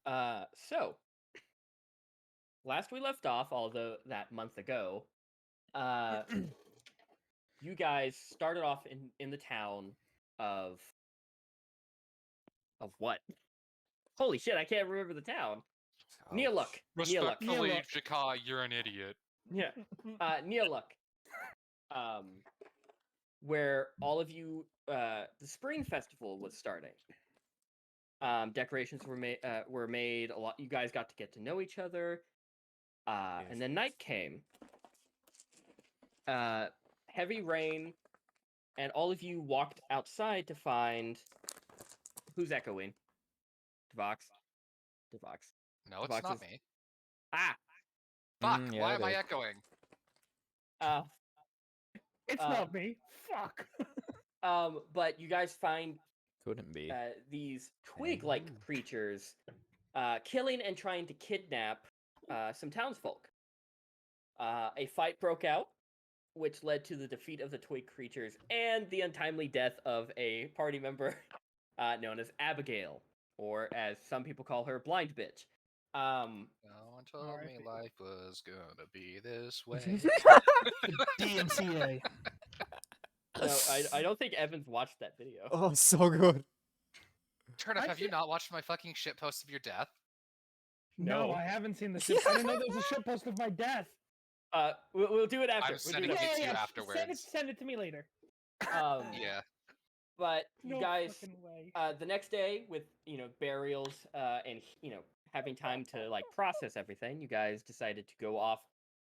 guys. So last we left off, although that month ago, you guys started off in the town of what? Holy shit, I can't remember the town. Neoluk. Respectfully, Jakai, you're an idiot. Yeah. Neoluk. Where all of you, the spring festival was starting. Decorations were made. A lot. You guys got to get to know each other. And then night came. Heavy rain, and all of you walked outside to find. Who's echoing? Devox. No, it's not me. Ah. Fuck! Why am I echoing? It's not me. Fuck. But you guys find couldn't be these twig-like creatures, killing and trying to kidnap some townsfolk. A fight broke out, which led to the defeat of the twig creatures and the untimely death of a party member known as Abigail, or as some people call her, Blind Bitch. No one told me life was gonna be this way. DMCA. No, I don't think Evan's watched that video. Oh, so good. Turnip, have you not watched my fucking shitpost of your death? No, I haven't seen the shit. I didn't know there was a shitpost of my death. We'll do it after. I'm sending it to you afterwards. Send it to me later. Yeah. But you guys, fucking way. the next day with burials and having time to like process everything, you guys decided to go off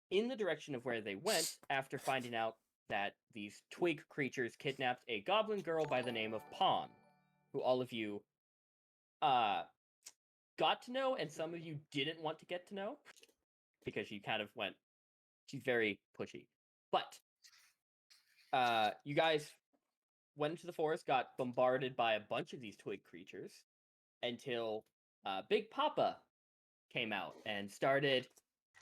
in the direction of where they went after finding out that these twig creatures kidnapped a goblin girl by the name of Pawn, who all of you got to know, and some of you didn't want to get to know because you kind of went, she's very pushy. But you guys went into the forest, got bombarded by a bunch of these twig creatures until Big Papa came out and started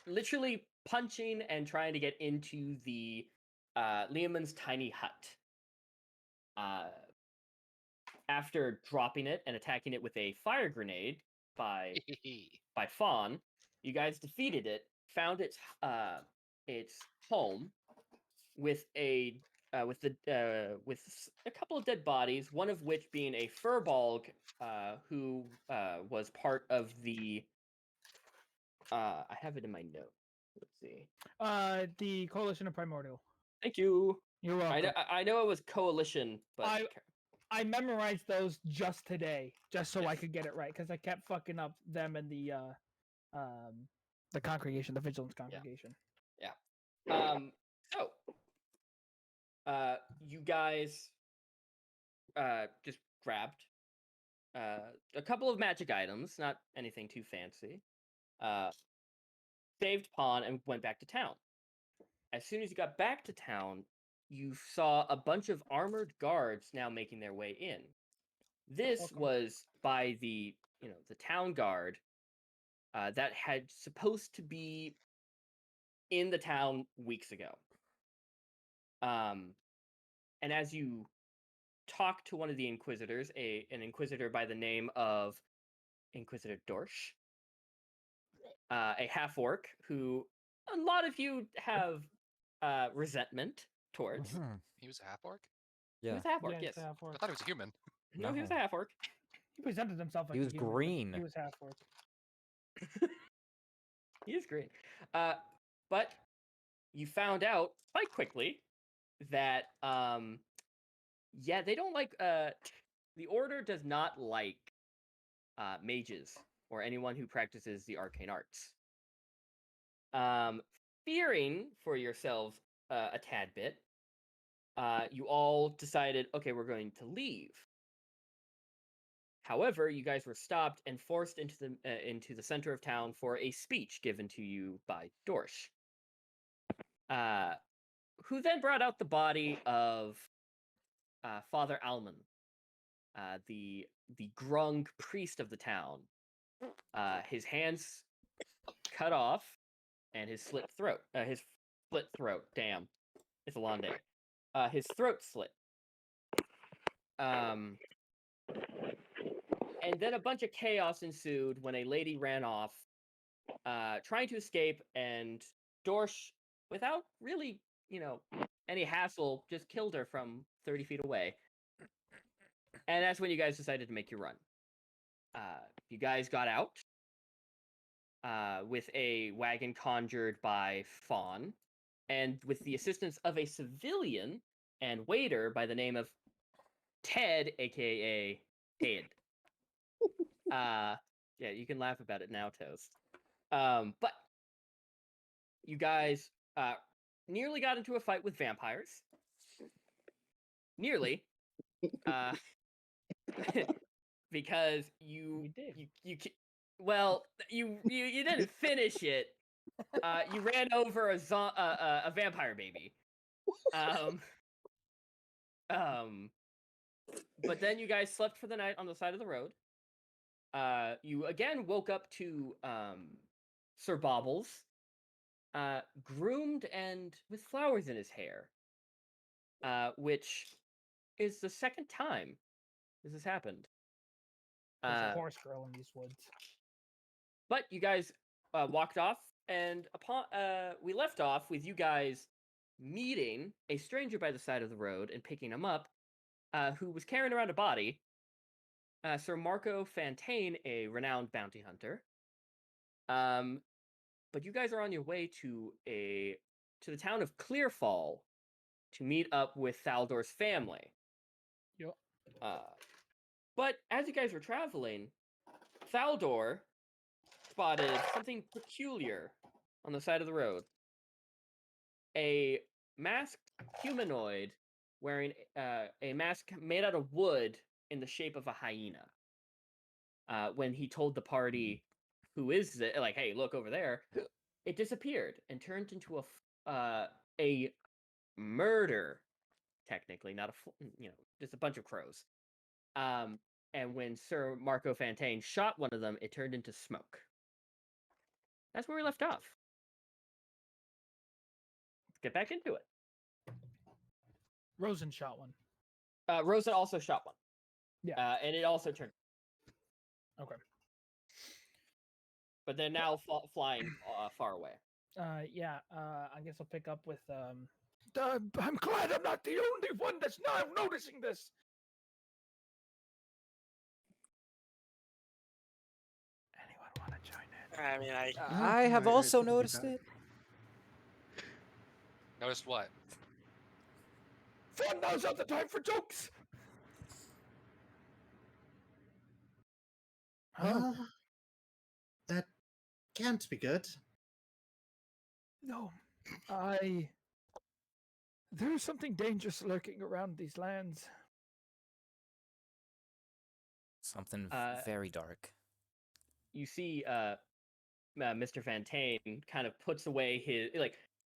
literally punching and trying to get into the Leomund's tiny hut. After dropping it and attacking it with a fire grenade by Fawn, you guys defeated it, found its home with a couple of dead bodies, one of which being a furbolg who was part of the. I have it in my note. Let's see. The Coalition of Primordial. Thank you. You're welcome. I know it was Coalition, but I memorized those just today, just so I could get it right, because I kept fucking up them and the congregation, the Vigilance congregation. Yeah. So, you guys just grabbed a couple of magic items, not anything too fancy. Saved Pawn and went back to town. As soon as you got back to town, you saw a bunch of armored guards now making their way in. This was by the town guard that had supposed to be in the town weeks ago. And as you talk to one of the inquisitors, an inquisitor by the name of Inquisitor Dorsch, a half-orc who a lot of you have resentment towards. He was a half-orc? Yeah. He was a half-orc, yes. I thought he was a human. No, he was a half-orc. He presented himself like he was a human, green. He was half-orc. He is green. But you found out quite quickly that, they don't like, the Order does not like mages or anyone who practices the arcane arts. Fearing for yourselves a tad bit, you all decided, okay, we're going to leave. However, you guys were stopped and forced into the center of town for a speech given to you by Dorsch, who then brought out the body of Father Alman, the grung priest of the town. His hands cut off, and his split throat. Damn, it's a long day. His throat slit. And then a bunch of chaos ensued when a lady ran off, trying to escape, and Dorsch, without really, any hassle, just killed her from 30 feet away. And that's when you guys decided to make your run. You guys got out with a wagon conjured by Fawn, and with the assistance of a civilian and waiter by the name of Ted, aka Ted. Yeah, you can laugh about it now, Toast. But you guys nearly got into a fight with vampires. Nearly. Because you didn't finish it. You ran over a vampire baby. But then you guys slept for the night on the side of the road. You again woke up to Sir Bobbles, groomed and with flowers in his hair, which is the second time this has happened. There's a horse girl in these woods. But you guys walked off, and we left off with you guys meeting a stranger by the side of the road and picking him up, who was carrying around a body. Sir Marco Fontaine, a renowned bounty hunter. But you guys are on your way to the town of Clearfall to meet up with Thaldor's family. Yep. But as you guys were traveling, Thaldor spotted something peculiar on the side of the road. A masked humanoid wearing a mask made out of wood in the shape of a hyena. When he told the party, "Who is it?" Like, "Hey, look over there," it disappeared and turned into a murder. Technically, not just a bunch of crows. And when Sir Marco Fontaine shot one of them, it turned into smoke. That's where we left off. Let's get back into it. Rosen shot one. Rosen also shot one. Yeah. And it also turned. Okay. But they're now flying far away. Yeah. I guess I'll pick up with. I'm glad I'm not the only one that's now noticing this. Anyone want to join in? I mean, I have also noticed it. Noticed what? Fun, now's not the time for jokes. That can't be good. No, there's something dangerous lurking around these lands. Something very dark. You see, Mr. Fontaine kind of puts away his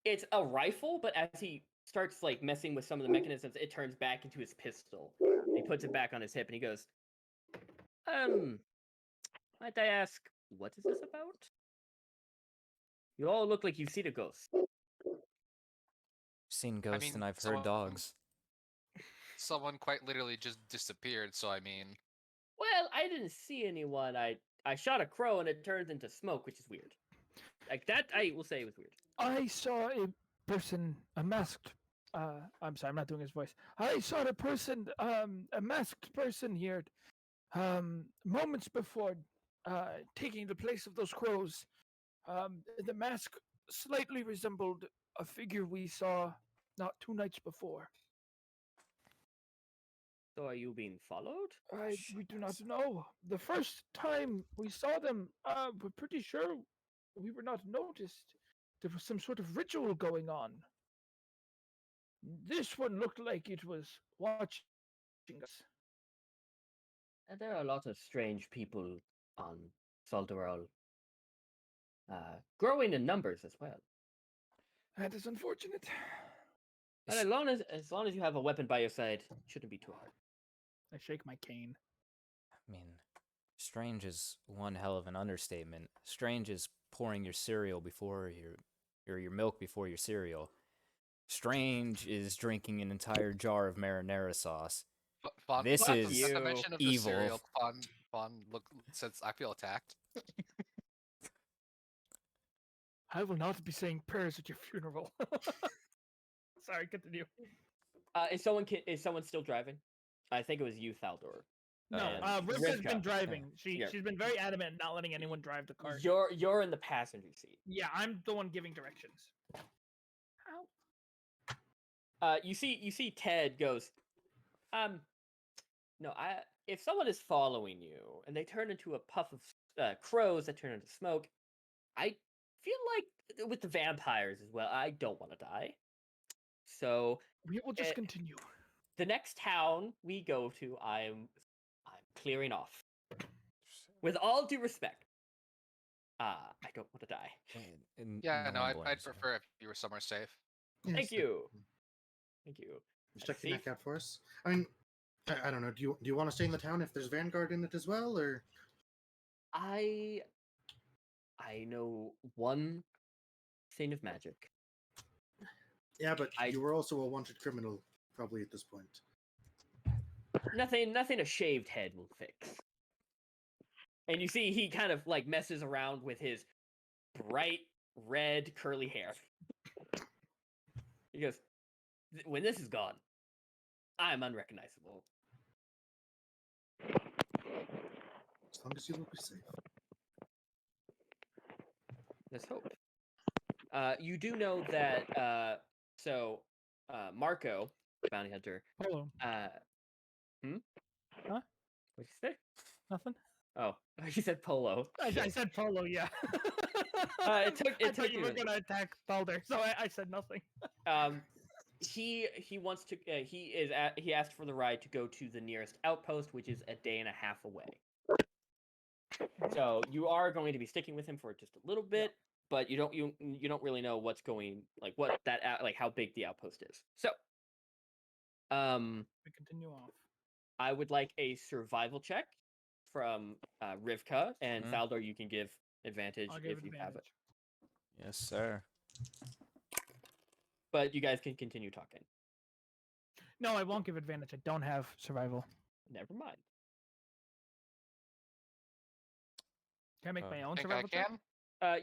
it's a rifle, but as he starts messing with some of the mechanisms, it turns back into his pistol. He puts it back on his hip and he goes, might I ask, what is this about? You all look like you've seen a ghost. Seen ghosts and I've heard someone- dogs. Someone quite literally just disappeared, so I mean... Well, I didn't see anyone. I shot a crow and it turned into smoke, which is weird. That, I will say, was weird. I saw a person, a masked. I'm sorry, I'm not doing his voice. I saw a person, a masked person here, moments before, taking the place of those crows. The mask slightly resembled a figure we saw not 2 nights before. So are you being followed? We do not know. The first time we saw them, we're pretty sure we were not noticed. There was some sort of ritual going on. This one looked like it was watching us. And there are a lot of strange people on Solderal. Growing in numbers as well. That is unfortunate. But as long as you have a weapon by your side, it shouldn't be too hard. I shake my cane. I mean, strange is one hell of an understatement. Strange is pouring your cereal before your milk before your cereal. Strange is drinking an entire jar of marinara sauce. This is the mention of the evil. cereal, fun. Look, since I feel attacked. I will not be saying prayers at your funeral. Sorry, continue. Is someone still driving? I think it was you, Thaldor. No, And Rivka's been Rivka. driving. Yeah. She's been very adamant not letting anyone drive the car. You're in the passenger seat. Yeah, I'm the one giving directions. How? You see Ted goes, no, if someone is following you and they turn into a puff of crows that turn into smoke, I feel like with the vampires as well, I don't want to die. So We will just continue. the next town we go to, I'm clearing off. With all due respect, I don't want to die. Yeah, no, I'd blames you. prefer if you were somewhere safe. Thank you. Thank you. Just check the neck out for us. I mean, I don't know. Do you want to stay in the town if there's Vanguard in it as well, or? I know one thing of magic. Yeah, but you were also a wanted criminal, probably at this point. Nothing a shaved head will fix. And you see he kind of like messes around with his bright red curly hair. He goes, when this is gone, I'm unrecognizable. As long as you will be safe. Let's hope. You do know that Marco, bounty hunter. Polo. Huh? Huh? What'd you say? Nothing. Oh, you said Polo. I said Polo, yeah. It took I thought you me were a minute. gonna attack Balder, so I said nothing. He wants to. He asked for the ride to go to the nearest outpost, which is a day and a half away. So you are going to be sticking with him for just a little bit, but you don't really know what's going how big the outpost is. So, We continue off. I would like a survival check from Rivka and Thaldor. You can give advantage I'll give if you have it, Yes, sir. but you guys can continue talking. No, I won't give advantage. I don't have survival. Never mind. Can I make my own Think I survival check? can?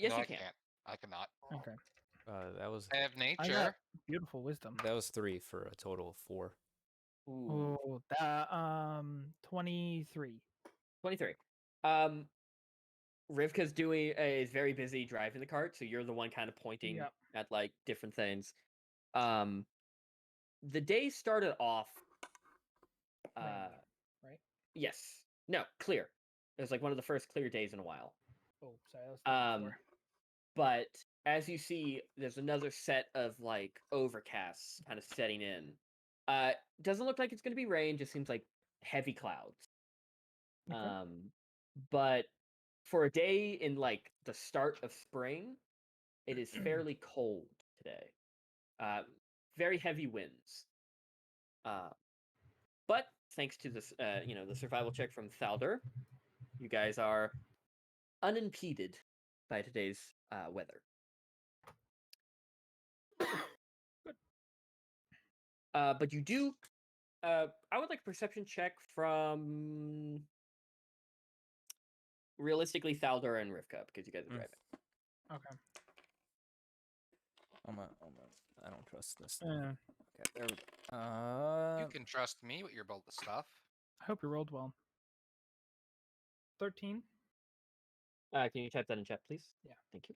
Yes, no, you I can. can't. I cannot. Okay. That was I have I nature. got beautiful wisdom. 3 for a total of 4. Ooh. Oh, that 23. 23. Rivka's is very busy driving the cart, so you're the one kind of pointing at like different things. The day started off right? Yes. No, clear. It was like one of the first clear days in a while. Oh, sorry, that was 4. But as you see, there's another set of like overcasts kind of setting in. Doesn't look like it's going to be rain, just seems like heavy clouds. Okay. But for a day in like the start of spring, it is fairly cold today. Very heavy winds. But thanks to this, the survival check from Thalder, you guys are unimpeded by today's weather. Good. But you do. I would like a perception check from realistically Thalder and Rivka because you guys are driving. Okay. I don't trust this. Uh, Okay, there we go. You can trust me with your bolt of stuff. I hope you rolled well. 13. Can you type that in chat, please? Yeah. Thank you.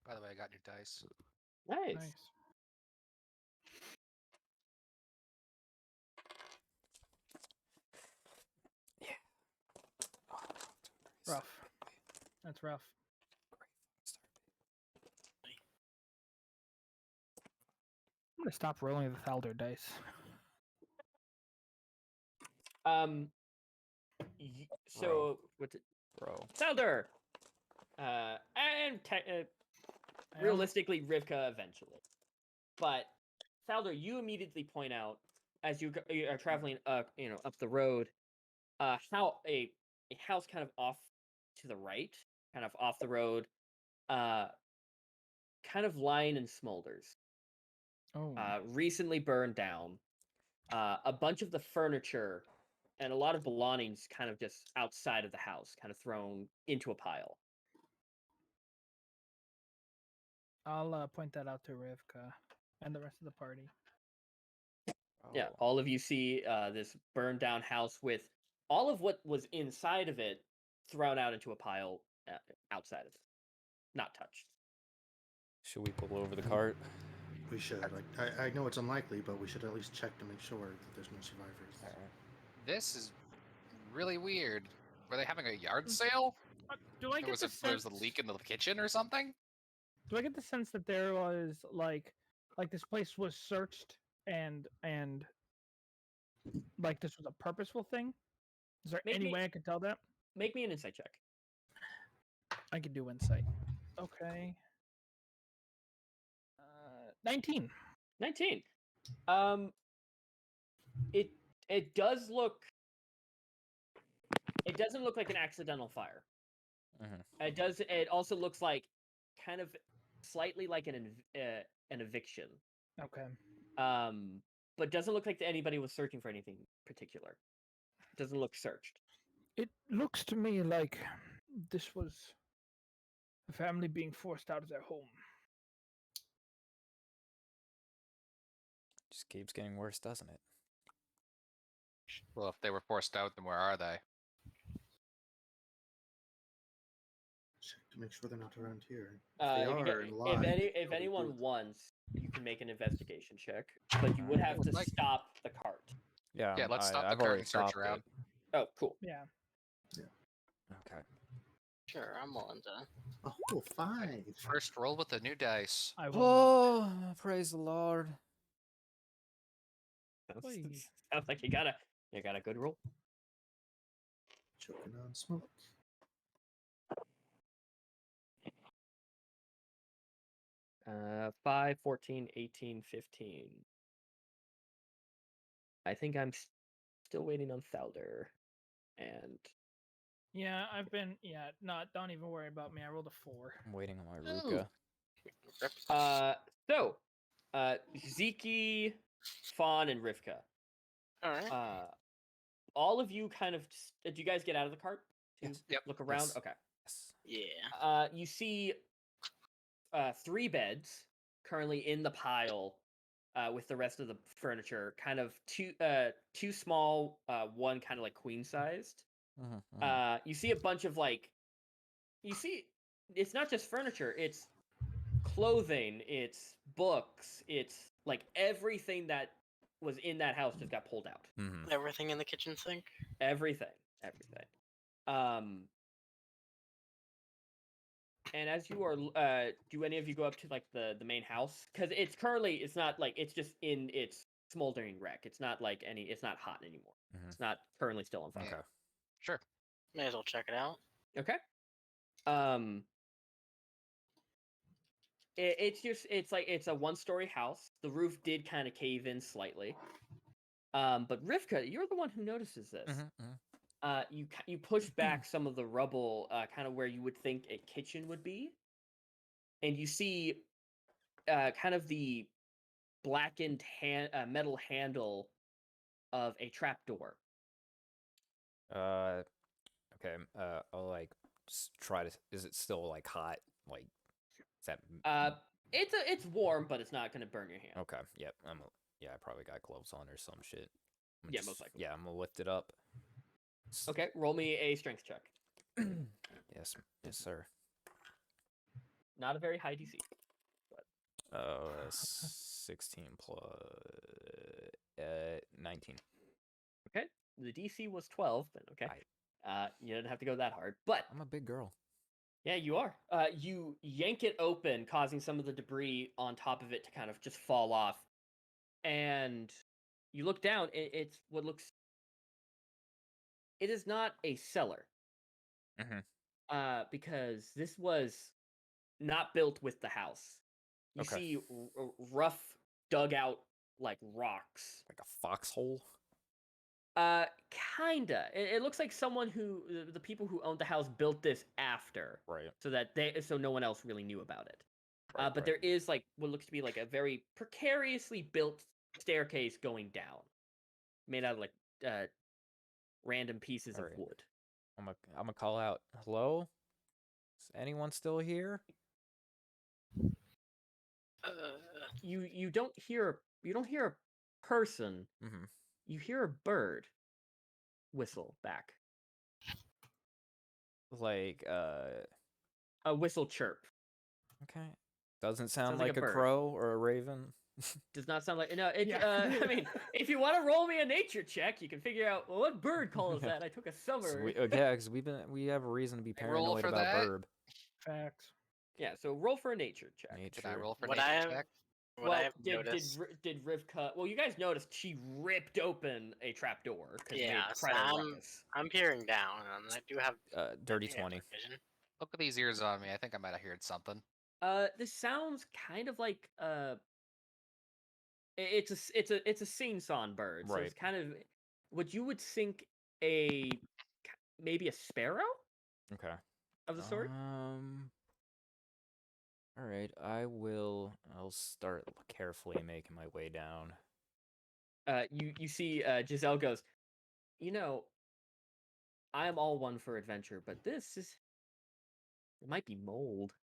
By the way, I got your dice. Nice. Rough. That's rough. I'm gonna stop rolling the Thalder dice. So what's it? Bro. Thalder. And realistically, Rivka eventually. But Thalder, you immediately point out as you are traveling up the road, how a house kind of off to the right, kind of off the road, kind of lying in smolders. Oh. Recently burned down. A bunch of the furniture and a lot of belongings kind of just outside of the house, kind of thrown into a pile. I'll point that out to Rivka and the rest of the party. Yeah, Oh. all of you see this burned down house with all of what was inside of it thrown out into a pile outside of it, not touched. Should we pull over the cart? We should. I know it's unlikely, but we should at least check to make sure that there's no survivors. This is really weird. Were they having a yard sale? Do I get the There's sense? a leak in the kitchen or something? Do I get the sense that there was like this place was searched and like this was a purposeful thing? Is there any way I could tell that? Make me an insight check. I could do insight. Okay. 19. 19. It does look. It doesn't look like an accidental fire. It does. It also looks like kind of slightly like an eviction. Okay. But doesn't look like anybody was searching for anything particular. Doesn't look searched. It looks to me like this was a family being forced out of their home. Just keeps getting worse, doesn't it? Well, if they were forced out, then where are they? Check to make sure they're not around here. If anyone wants, you can make an investigation check, but you would have to stop the cart. Yeah. Yeah, let's stop the I've cart already and search stopped around. it. Oh, cool. Yeah. Okay. Sure, I'm willing to. Oh, 5. First roll with the new dice. I will. Oh, praise the Lord. Sounds like you got a good roll. Choking on smoke. 5, 14, 18, 15. I think I'm still waiting on Thalder. And Yeah, I've been. Yeah, don't even worry about me. I rolled a 4. I'm waiting on my Ruka. so Zeke, Fawn, and Rivka. All right. All of you kind of. Did you guys get out of the cart to Yes. Yep. look around? Yes. Okay. Yes. Yeah. You see 3 beds currently in the pile with the rest of the furniture. Kind of two small, one kind of like queen sized. You see a bunch of it's not just furniture, it's clothing, it's books, it's like everything that was in that house just got pulled out. Everything in the kitchen sink. Everything. And as you are, do any of you go up to like the main house? Because it's not like it's just in its smoldering wreck. It's not like it's not hot anymore. It's not currently still on fire. Okay. Sure. May as well check it out. Okay. It's a 1-story house. The roof did kind of cave in slightly. But Rivka, you're the one who notices this. You push back some of the rubble, kind of where you would think a kitchen would be, and you see kind of the blackened metal handle of a trapdoor. Okay. I'll like just try to. Is it still like hot? Like, is that? It's warm, but it's not gonna burn your hand. Okay. Yep. I probably got gloves on or some shit. Yeah, most likely. Yeah, I'm gonna lift it up. Okay, roll me a strength check. Yes, sir. Not a very high DC. 16 plus 19. Okay, the DC was 12, but okay. You didn't have to go that hard, but I'm a big girl. yeah, you are. You yank it open, causing some of the debris on top of it to kind of just fall off, and you look down. It's what looks. It is not a cellar. Because this was not built with the house. You see rough dug out like rocks. Like a foxhole? Kinda. It looks like someone the people who owned the house built this after. Right. So no one else really knew about it. But there is like what looks to be like a very precariously built staircase going down. Made out of like random pieces of Alright. wood. I'm gonna call out. Hello? Is anyone still here? You don't hear a person. Mm-hmm. You hear a bird whistle back. Like, A whistle chirp. okay. Doesn't sound Sounds like like a a bird. crow or a raven. Does not sound like no. It, Yeah. I mean, if you want to roll me a nature check, you can figure out what bird call is that. I took a summer. Yeah, because we have a reason to be I roll paranoid for about that? burb. Facts. Yeah, so roll for a nature check. Nature. Can I roll for What nature I have, check? what I Well, have noticed. did Rivka? Well, you guys noticed she ripped open a trapdoor because Yeah, made so quite a ruckus. I'm peering down, and I do have Dirty yeah, 20. vision. Look at these ears on me. I think I might have heard something. This sounds kind of like it's a sing-song bird, so Right. it's kind of what you would think maybe a sparrow Okay. of the sort. All right. I'll start carefully making my way down. You see Giselle goes, you know, I'm all one for adventure, but it might be mold.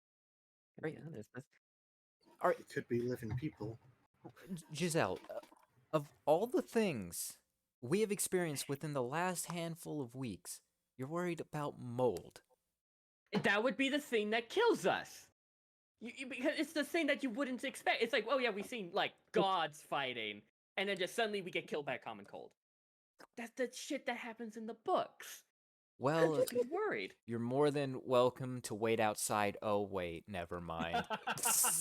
To be honest, It could be living people. Giselle, of all the things we have experienced within the last handful of weeks, you're worried about mold. that would be the thing that kills us. Because it's the thing that you wouldn't expect. It's like, oh yeah, we've seen like gods fighting, and then just suddenly we get killed by a common cold. That's the shit that happens in the books. Well, Just be worried. you're more than welcome to wait outside. Oh wait, never mind.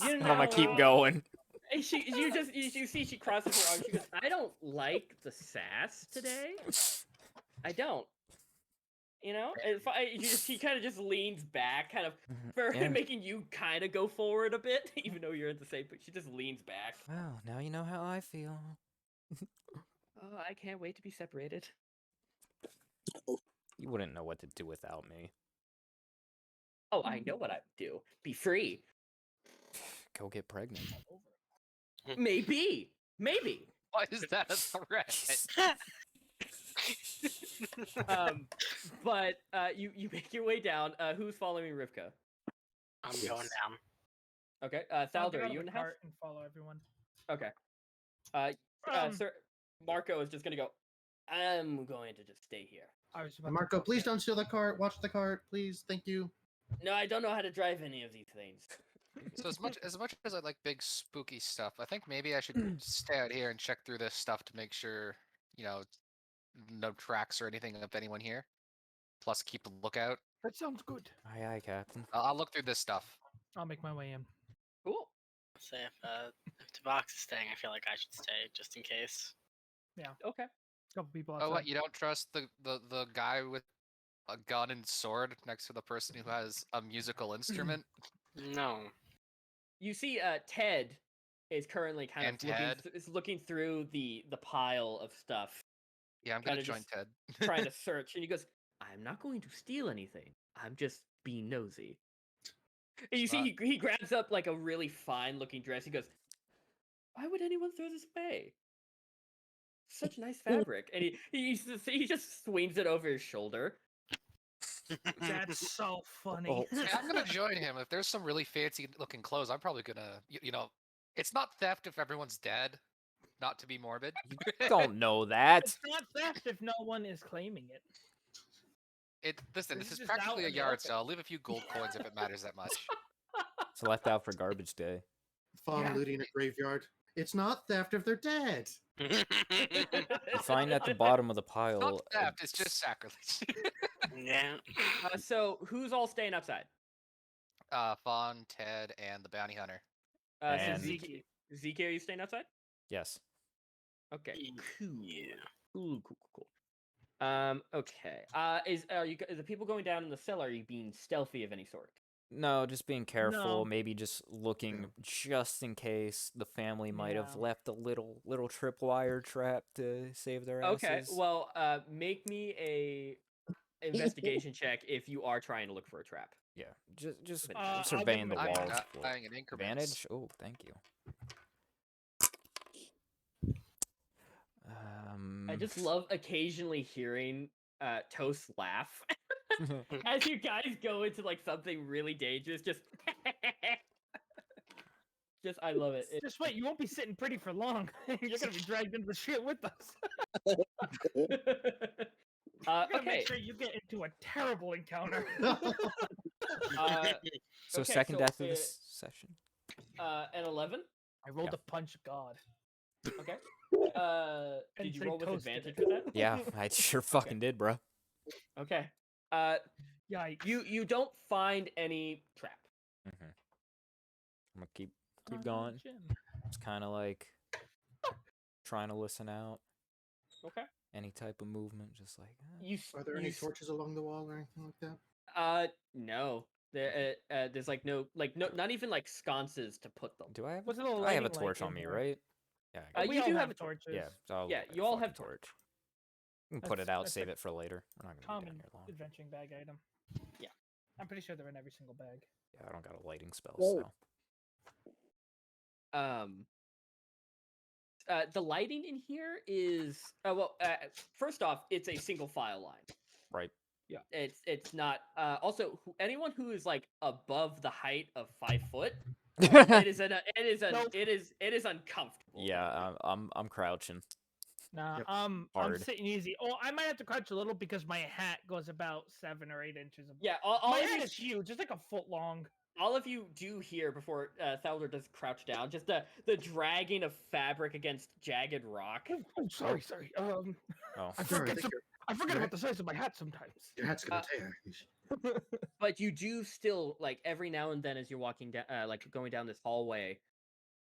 You I'm gonna keep know- going. And you see she crosses her arms. She goes, I don't like the sass today. I don't. You know, she kind of just leans back, kind of for Yeah. making you kind of go forward a bit, even though you're in the same. But she just leans back. Well, now you know how I feel. Oh, I can't wait to be separated. You wouldn't know what to do without me. Oh, I know what I would do. Be free. Go get pregnant. Maybe. Why is that a threat? But you make your way down. Who's following Rivka? I'm going down. Okay. I'll Thalder, get are out you of in the the house? cart and follow everyone. Okay. Sir, Marco is just gonna go. I'm going to just stay here. I was about to Marco, go please get- don't steal the cart. Watch the cart, please. Thank you. No, I don't know how to drive any of these things. So as much as I like big spooky stuff, I think maybe I should stay out here and check through this stuff to make sure, no tracks or anything of anyone here. Plus, keep a lookout. That sounds good. Aye, aye, Captain. I'll look through this stuff. I'll make my way in. Cool. Say if Tabox is staying, I feel like I should stay just in case. Okay. Couple people outside. Oh, what? You don't trust the guy with a gun and sword next to the person who has a musical instrument? No. You see, Ted is currently kind And of looking, Ted? is looking through the pile of stuff, Yeah, I'm gonna Kinda join just Ted. trying to search, and he goes, "I'm not going to steal anything. I'm just being nosy." And you see, he grabs up like a really fine-looking dress. He goes, "Why would anyone throw this away? Such nice fabric." And he just swings it over his shoulder. That's so funny. Oh. Yeah, I'm gonna join him. If there's some really fancy looking clothes, I'm probably gonna, it's not theft if everyone's dead. Not to be morbid. Don't know that. It's not theft if no one is claiming it. Listen, This this is is just out practically a in the yard open. sale. I'll leave a few gold coins if it matters that much. It's left out for garbage day. Fawn Yeah. looting a graveyard. It's not theft if they're dead. You find at the bottom of the It's pile. not theft, it's just sacrilege. Yeah. So who's all staying outside? Fawn, Ted, and the bounty hunter. So And- Zeke, are you staying outside? Yes. Okay. Ye- Cool. Yeah. Cool. Okay. Is the people going down in the cellar? Are you being stealthy of any sort? No, just being careful. No. Maybe just looking just in case the family might have Yeah. left a little tripwire trap to save their asses. Okay. Well, make me a investigation check if you are trying to look for a trap. Yeah, just I'll give surveying him the a I'm walls. chance. for dying in increments. advantage. Oh, thank you. I just love occasionally hearing Toast laugh as you guys go into like something really dangerous. Just, just I love it. Just wait, you won't be sitting pretty for long. You're gonna be dragged into the shit with us. We're gonna Okay. make sure you get into a terrible encounter. So Okay, second so, death of this session. An 11. I rolled Yeah. a punch god. Okay. And Did you say roll with toasted advantage it. with that? Yeah, I sure fucking did, bro. Okay. Yikes. You don't find any trap. I'm gonna keep going. It's kind of like trying to listen out. Okay. Any type of movement, just like Are there any torches along the wall or anything like that? No. There's like no, not even like sconces to put them. do I have? What's a little I have a lighting like torch on in me, here? right? Yeah. I got We you all do have have torches. yeah. So I'll Yeah, get a you all have fucking torch. You can put it That's- out, that's save a it for later. We're not gonna be Common down here long. adventuring bag item. Yeah. I'm pretty sure they're in every single bag. Yeah, I don't got a lighting spell, Whoa. so. The lighting in here is first off, it's a single file line. Right. Yeah. It's not. Also, anyone who is like above the height of 5 foot, it is uncomfortable. Yeah, I'm crouching. Nah, Yep. I'm Hard. sitting easy. Oh, I might have to crouch a little because my hat goes about 7 or 8 inches. Yeah. All My of hat you, is huge. It's like a foot long. all of you do hear before Thalder does crouch down. Just the dragging of fabric against jagged rock. Oh, sorry. Oh, I Sorry, I forget, think I forget your about the size of my hat sometimes. your hat's gonna tear. But you do still, like, every now and then as you're walking down, like going down this hallway,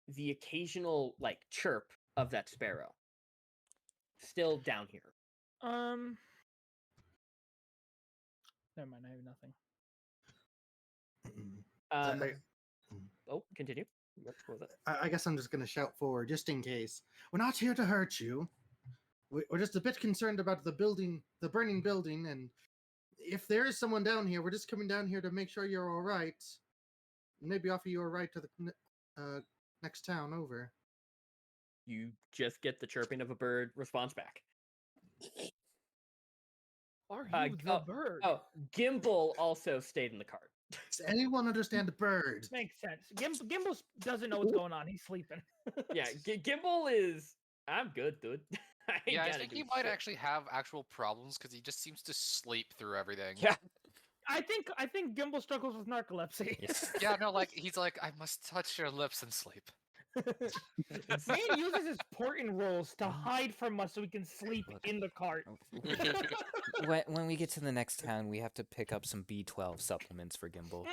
the occasional like chirp of that sparrow still down here. Never mind. I have nothing. Continue. What was it? I guess I'm just gonna shout forward just in case. We're not here to hurt you. We're just a bit concerned about the burning building, and if there is someone down here, we're just coming down here to make sure you're all right. Maybe offer you a ride to the next town over. You just get the chirping of a bird response back. Are you the bird? Oh, Gimbal also stayed in the cart. Does anyone understand bird? Makes sense. Gimbal doesn't know what's going on. He's sleeping. Yeah, Gimbal is. I'm good, dude. I ain't Yeah, I gotta think do he might shit. actually have actual problems because he just seems to sleep through everything. Yeah. I think Gimbal struggles with narcolepsy. Yes. Yeah, no, like he's like, I must touch your lips and sleep. Man uses his portent rolls to hide from us so he can sleep Look. in the cart. When we get to the next town, we have to pick up some B12 supplements for Gimbal.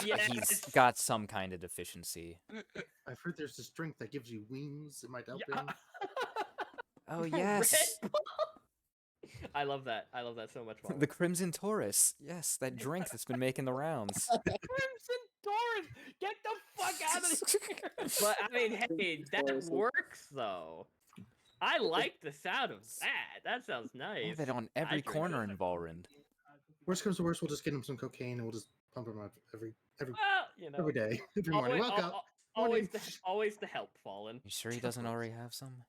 Yes. He's got some kind of deficiency. I've heard there's this drink that gives you wings. It might help Yeah. him. Oh yes, Red Bull? I love that. I love that so much more. the Crimson Taurus. Yes, that drink that's been making the rounds. Crimson Taurus! Get the fuck out of here! But I mean, hey, that Taurus. works though. I like the sound of that. That sounds nice. Have it on every drink corner it. in Valrend. Worst comes to worst, we'll just get him some cocaine and we'll just pump him out every Well, you know, every day, every morning. always, Welcome. always the help, Fallen. You sure he doesn't already have some?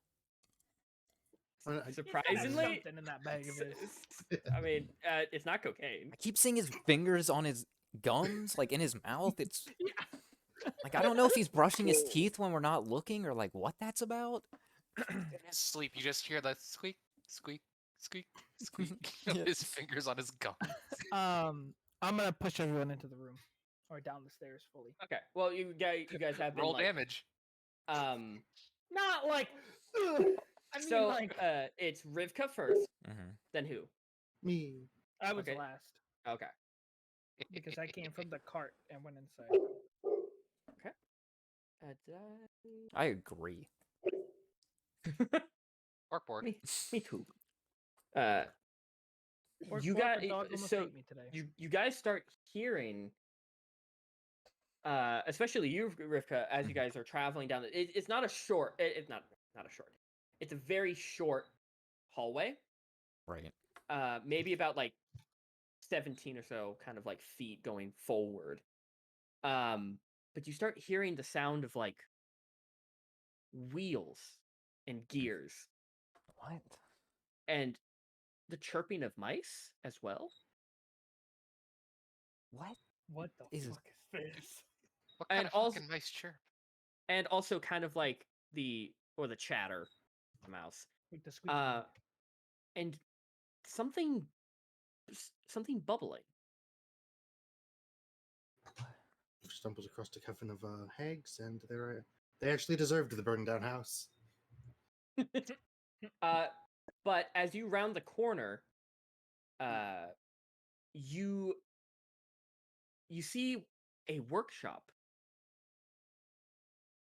Surprisingly, something in that bag of his. I mean, it's not cocaine. I keep seeing his fingers on his gums, like in his mouth. It's like I don't know if he's brushing his teeth when we're not looking, or like what that's about. In his sleep, you just hear that squeak, squeak, squeak, squeak of his fingers on his gum. I'm gonna push everyone into the room or down the stairs fully. Okay. Well, you guys have been Roll like, damage. Not like. Ugh. I mean, so like it's Rivka first, Mm-hmm. then who? Me. I was okay. last Okay. because I came from the cart and went inside. I agree. Corkboard. Me too. Pork, You pork, got or dog almost so ate me today. you guys start hearing, especially you, Rivka, as you guys are traveling down. It's not a short. It's not a short. It's a very short hallway. Right. Maybe about like 17 or so, kind of like feet going forward. But you start hearing the sound of like wheels and gears, What? and the chirping of mice as well. What? What the is- fuck is this? What kind And of also- fucking nice chirp? And also kind of like the chatter of the mouse. Like the squeaky And something bubbling. Stumbles across a coven of hags, and they actually deserved the burned down house. But as you round the corner, you see a workshop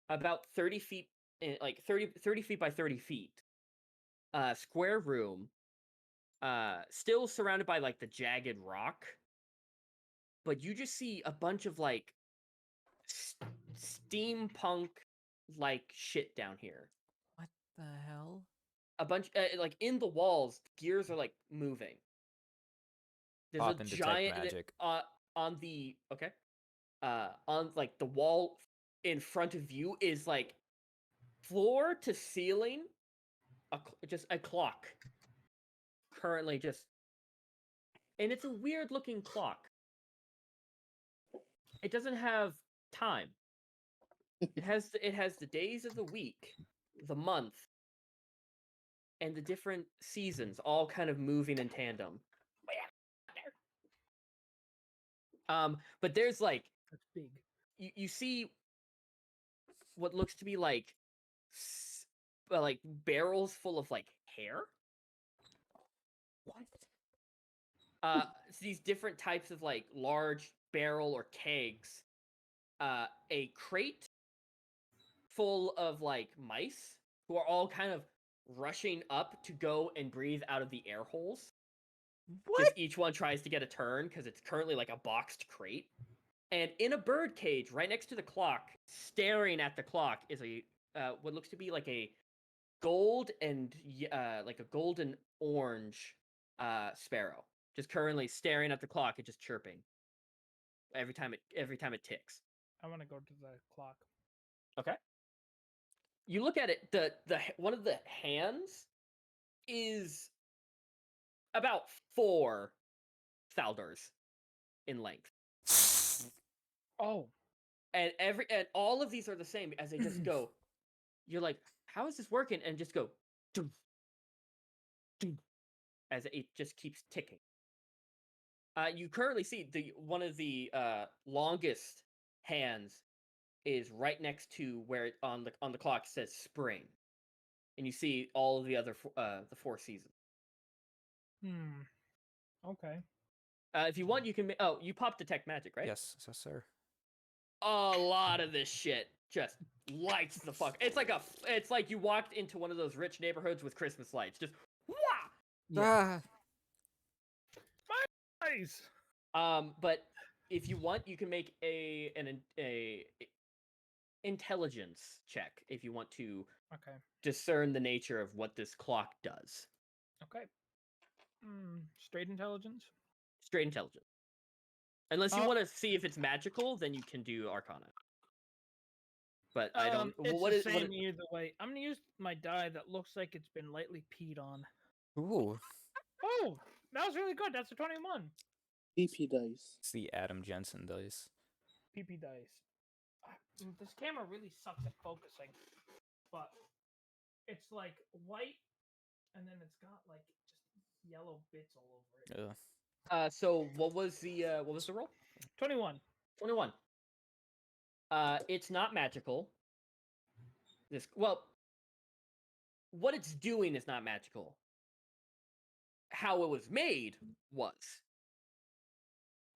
about 30 feet, like 30 feet by 30 feet, square room, still surrounded by like the jagged rock, but you just see a bunch of like steampunk like shit down here. What the hell? A bunch like in the walls, gears are like moving. There's Pop a and detect giant magic. on the on like the wall in front of you is like floor to ceiling just a clock currently just, and it's a weird looking clock. It doesn't have time. It has the days of the week, the month, and the different seasons all kind of moving in tandem. But there's like That's big. you see what looks to be like barrels full of like hair. What? It's these different types of like large barrel or kegs. A crate full of like mice who are all kind of rushing up to go and breathe out of the air holes. Just each one tries to get a turn because it's currently like a boxed crate. And in a bird cage right next to the clock, staring at the clock, is a what looks to be like a gold and like a golden orange sparrow, just currently staring at the clock and just chirping every time it ticks. I want to go to the clock. Okay. You look at it. The one of the hands is about 4 Thalders in length. Oh, And all of these are the same as they just go. You're like, how is this working? And just go, dum, dum, as it just keeps ticking. You currently see one of the longest hands is right next to where on the clock says spring, and you see all of the other the 4 seasons. Okay. If you want, you can. Oh, you pop detect magic, right? Yes, sir. A lot of this shit just lights the fuck. It's like you walked into one of those rich neighborhoods with Christmas lights. Just wah. Yeah. Nice. But if you want, you can make a intelligence check if you want to Okay. discern the nature of what this clock does. Okay. Straight intelligence. Straight intelligence. Unless you Oh. want to see if it's magical, then you can do Arcana. But I don't. It's What the is? same either way. I'm gonna use my die that looks like it's been lightly peed on. Ooh, Oh, that was really good. That's a 21. PP dice. it's the Adam Jensen dice. PP dice. This camera really sucks at focusing, but it's like white, and then it's got like just yellow bits all over it. Ugh. So what was the roll? 21. 21. It's not magical. What it's doing is not magical. How it was made was.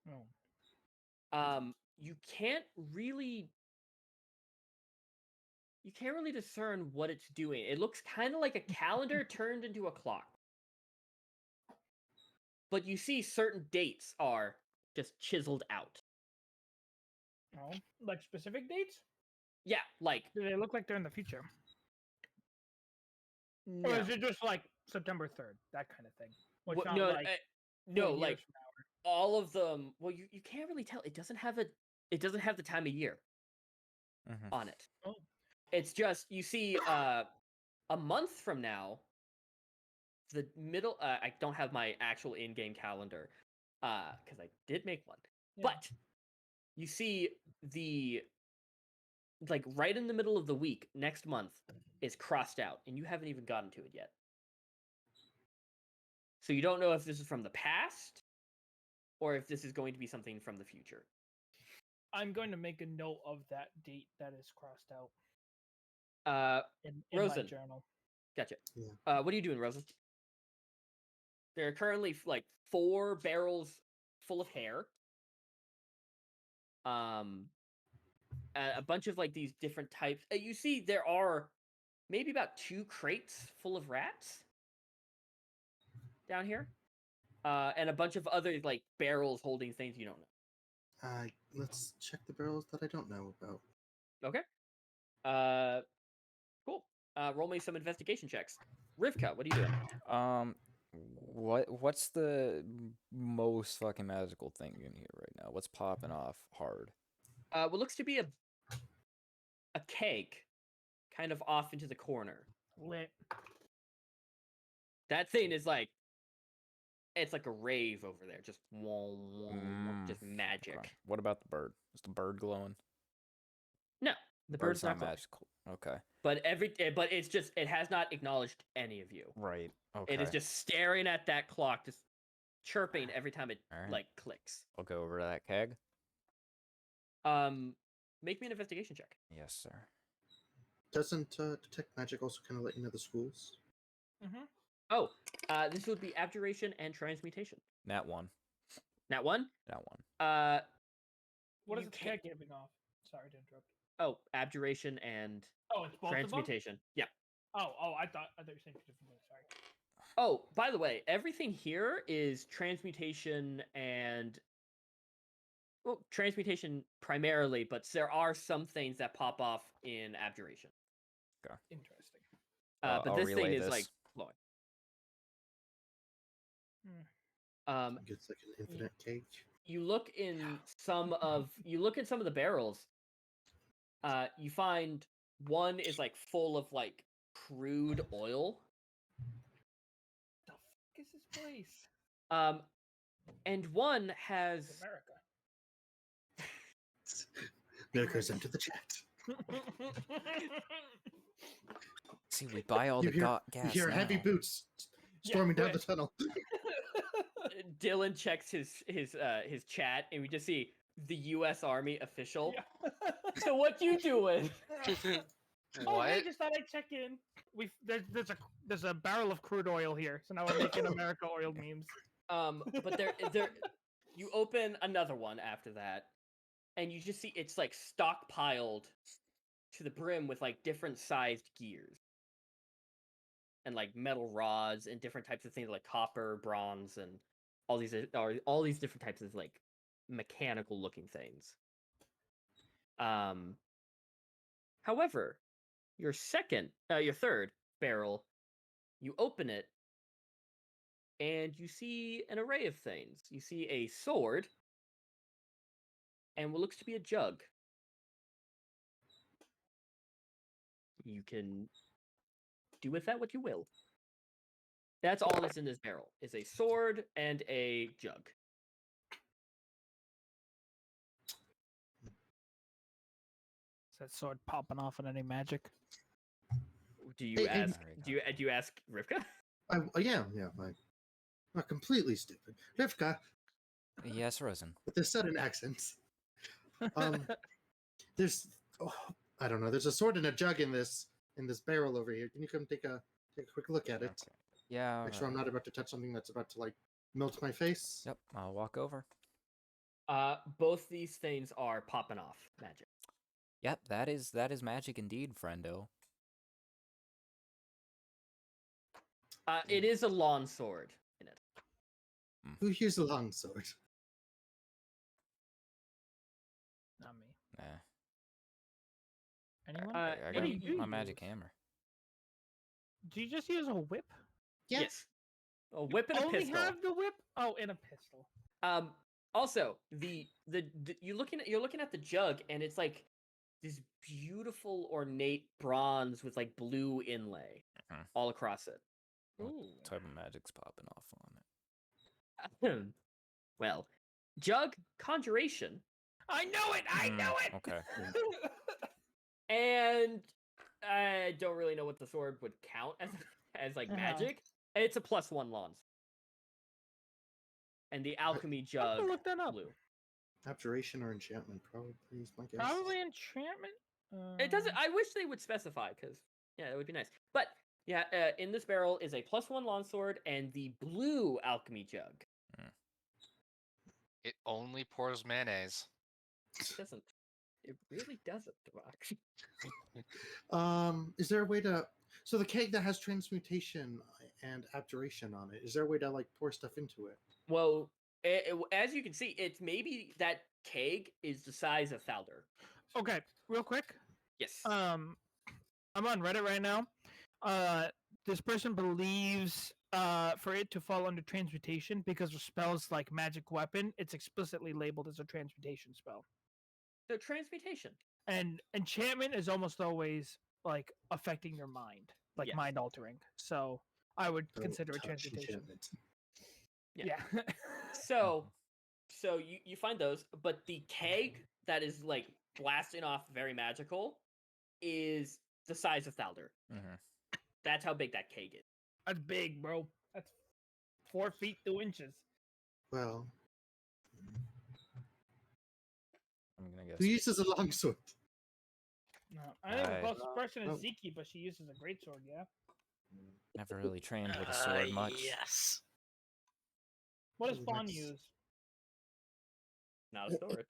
Oh. You can't really discern what it's doing. It looks kind of like a calendar turned into a clock. But you see certain dates are just chiseled out. Oh, like specific dates? Yeah, like Do they look like they're in the future? no. Or is it just like September 3rd, that kind of thing? Which What- not no, like no, 4 like years from all of them. Well, you can't really tell. It doesn't have the time of year Mhm. on it. Oh. It's just you see a month from now the middle. I don't have my actual in-game calendar, because I did make one. Yeah. But you see the like right in the middle of the week next month is crossed out, and you haven't even gotten to it yet. So you don't know if this is from the past or if this is going to be something from the future. I'm going to make a note of that date that is crossed out in my Rosen. journal. Gotcha. Yeah. What are you doing, Rosen? There are currently like 4 barrels full of hair. A bunch of like these different types. You see, there are maybe about 2 crates full of rats down here, and a bunch of other like barrels holding things you don't know. Let's check the barrels that I don't know about. Okay. Cool. Roll me some investigation checks. Rivka, what are you doing? What's the most fucking magical thing in here right now? What's popping off hard? What looks to be a keg, kind of off into the corner. Lit. That thing is like, it's like a rave over there, just just magic. Okay. What about the bird? Is the bird glowing? No, the bird's not glowing. magical. Okay. But it's just, it has not acknowledged any of you. Right. Okay. It is just staring at that clock, just chirping every time it Alright. like clicks. I'll go over to that keg. Make me an investigation check. Yes, sir. Doesn't detect magic also kind of let you know the schools? Mm-hmm. Oh, this would be abjuration and transmutation. Nat 1. Nat 1? Nat 1. What is You the can't- cat giving off? Sorry to interrupt. Oh, abjuration and Oh, it's both of them? transmutation. Yeah. Oh, I thought you were saying 2 different things. Sorry. Oh, by the way, everything here is transmutation and, well, transmutation primarily, but there are some things that pop off in abjuration. Interesting. But I'll this thing relay is this. like glowing. I think it's like an infinite cake. You look in some of the barrels. You find one is like full of like crude oil. The fuck is this place? And one has It's America. Milkers into the chat. See, we buy all You the hear, gas you hear heavy now. boots storming down the quick. tunnel. Dylan checks his chat, and we just see the U.S. Army official. Yeah. So what you doing? Oh, What? hey, just thought I'd check in. There's a barrel of crude oil here, so now we're making America oil memes. But there you open another one after that, and you just see it's like stockpiled to the brim with like different sized gears and like metal rods and different types of things like copper, bronze, and all these different types of like mechanical looking things. However, your third barrel, you open it and you see an array of things. You see a sword and what looks to be a jug. You can do with that what you will. That's all that's in this barrel, is a sword and a jug. Is that sword popping off on any magic? Do you Hey, ask? There Do you ask Rivka? Yeah. I'm not completely stupid. Rivka, Yes, Rosen. with this sudden accent. There's, I don't know. There's a sword and a jug in this barrel over here. Can you come take a quick look at it? Okay. Yeah. Make sure I'm not about to touch something that's about to like melt my face. Yep. I'll walk over. Both these things are popping off magic. Yep. That is magic indeed, friendo. It is a lawn sword in it. Who here's a long sword? Not me. Nah. Anyone? Uh, I what got do you my magic use? hammer. Do you just use a whip? Yeah. Yes. A whip and a Only pistol. have the whip? Oh, and a pistol. Also, you're looking at the jug, and it's like this beautiful ornate bronze with like blue inlay Mhm. all across it. What Ooh. type of magic's popping off on it? Well, Jug, Conjuration, I know it. I know it. Okay. and I don't really know what the sword would count as like magic. It's a +1 lawns. And the alchemy I'm jug gonna look that up. blue. Abjuration or enchantment, probably is my guess. Probably enchantment. It doesn't. I wish they would specify because yeah, it would be nice. But yeah, in this barrel is a +1 longsword and the blue alchemy jug. It only pours mayonnaise. It doesn't. It really doesn't, Devok. Is there a way to? So the keg that has transmutation and abjuration on it, is there a way to like pour stuff into it? Well, as you can see, it's maybe that keg is the size of Thalder. Okay, real quick. Yes. I'm on Reddit right now. This person believes for it to fall under transmutation because of spells like magic weapon, it's explicitly labeled as a transmutation spell. So transmutation. And enchantment is almost always like affecting your mind, like Yes. mind altering. So I would So consider it touch transmutation. enchantment. Yeah. Yeah. So you find those, but the keg that is like blasting off very magical is the size of Thalder. Mm-hmm. That's how big that keg is. That's big, bro. That's 4 feet 2 inches. Well, I'm gonna guess. who uses a longsword? No, I think the I- closest person is Oh. Ziki, but she uses a greatsword. Yeah. Never really trained with a sword much. Yes. What does Oh, Fawn that's- use? Not a sword.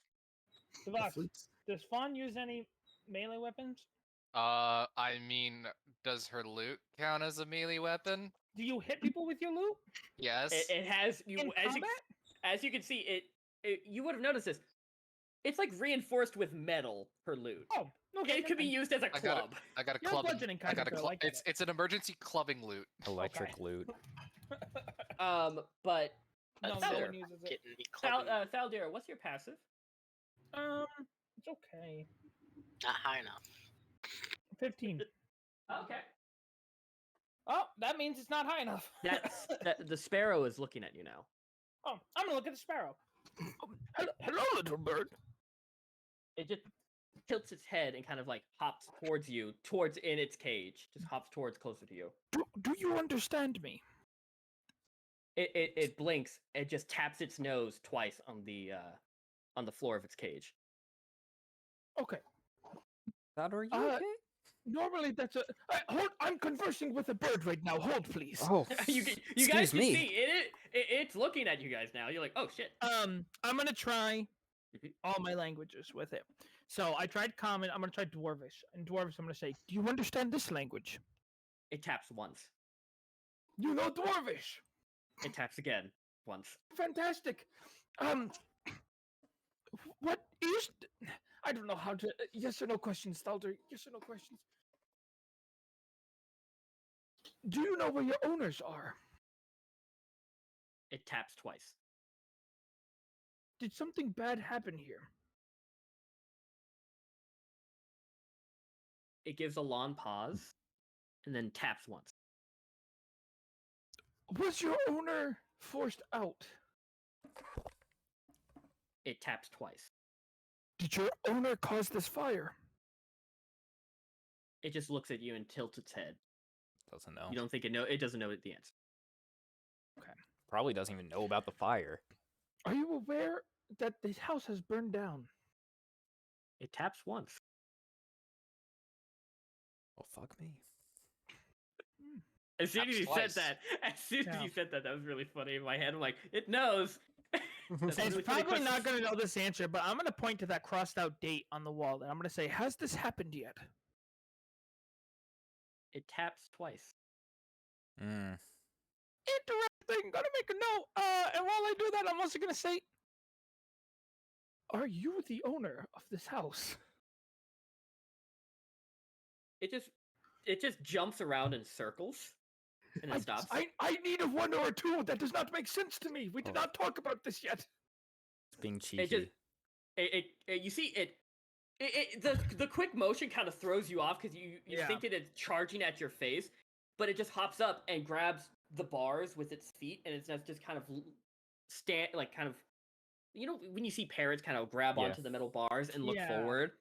The Devox, flutes? does Fawn use any melee weapons? I mean, does her loot count as a melee weapon? Do you hit people with your loot Yes. It has you in combat? as you can see it you would have noticed this. It's like reinforced with metal. Her loot. Oh, okay. It could be never mind. used as a I got it. club. I got a You're club. bludgeoning I kind got of a good, I club. like that. It's an emergency clubbing loot. Electric Okay. loot. But No, no Thalder. one uses it. Getting me clubbing. Thaldera, what's your passive? It's okay. Not high enough. 15. Okay. Oh, that means it's not high enough. The sparrow is looking at you now. Oh, I'm gonna look at the sparrow. Hello, little bird. It just tilts its head and kind of like hops towards you, towards in its cage. Just hops towards closer to you. Do you understand me? It blinks. It just taps its nose twice on the floor of its cage. Okay. That are you Uh, okay? Normally that's a. Hold. I'm conversing with a bird right now. Hold, please. Oh, you excuse guys can me. see it's looking at you guys now. You're like, oh shit. I'm gonna try Mhm. all my languages with it. So I tried Common. I'm gonna try Dwarvish. And Dwarvish, I'm gonna say, do you understand this language? It taps once. You know Dwarvish. It taps again once. Fantastic. What is? I don't know how to. Yes or no questions, Stalder. Yes or no questions. Do you know where your owners are? It taps twice. Did something bad happen here? It gives a long pause, and then taps once. Was your owner forced out? It taps twice. Did your owner cause this fire? It just looks at you and tilts its head. Doesn't know. You don't think it know? It doesn't know the answer. Probably doesn't even know about the fire. Are you aware that this house has burned down? It taps once. Well, fuck me. As soon as Taps you twice. said Yeah. that was really funny in my head. I'm like, it knows. That's a It's really funny probably not question. going to know this answer, but I'm going to point to that crossed out date on the wall, and I'm going to say, has this happened yet? It taps twice. Mm. Interesting. Gotta make a note. And while I do that, I'm also going to say, are you the owner of this house? It just jumps around in circles and then stops. I need a 1 or a 2. That does not make sense to me. We did Oh. not talk about this yet. It's being cheeky. It just you see the quick motion kind of throws you off because you Yeah. think it's charging at your face, but it just hops up and grabs the bars with its feet, and it's just kind of stand like kind of, you know, when you see parrots kind of grab Yeah. onto the metal bars and look Yeah. forward.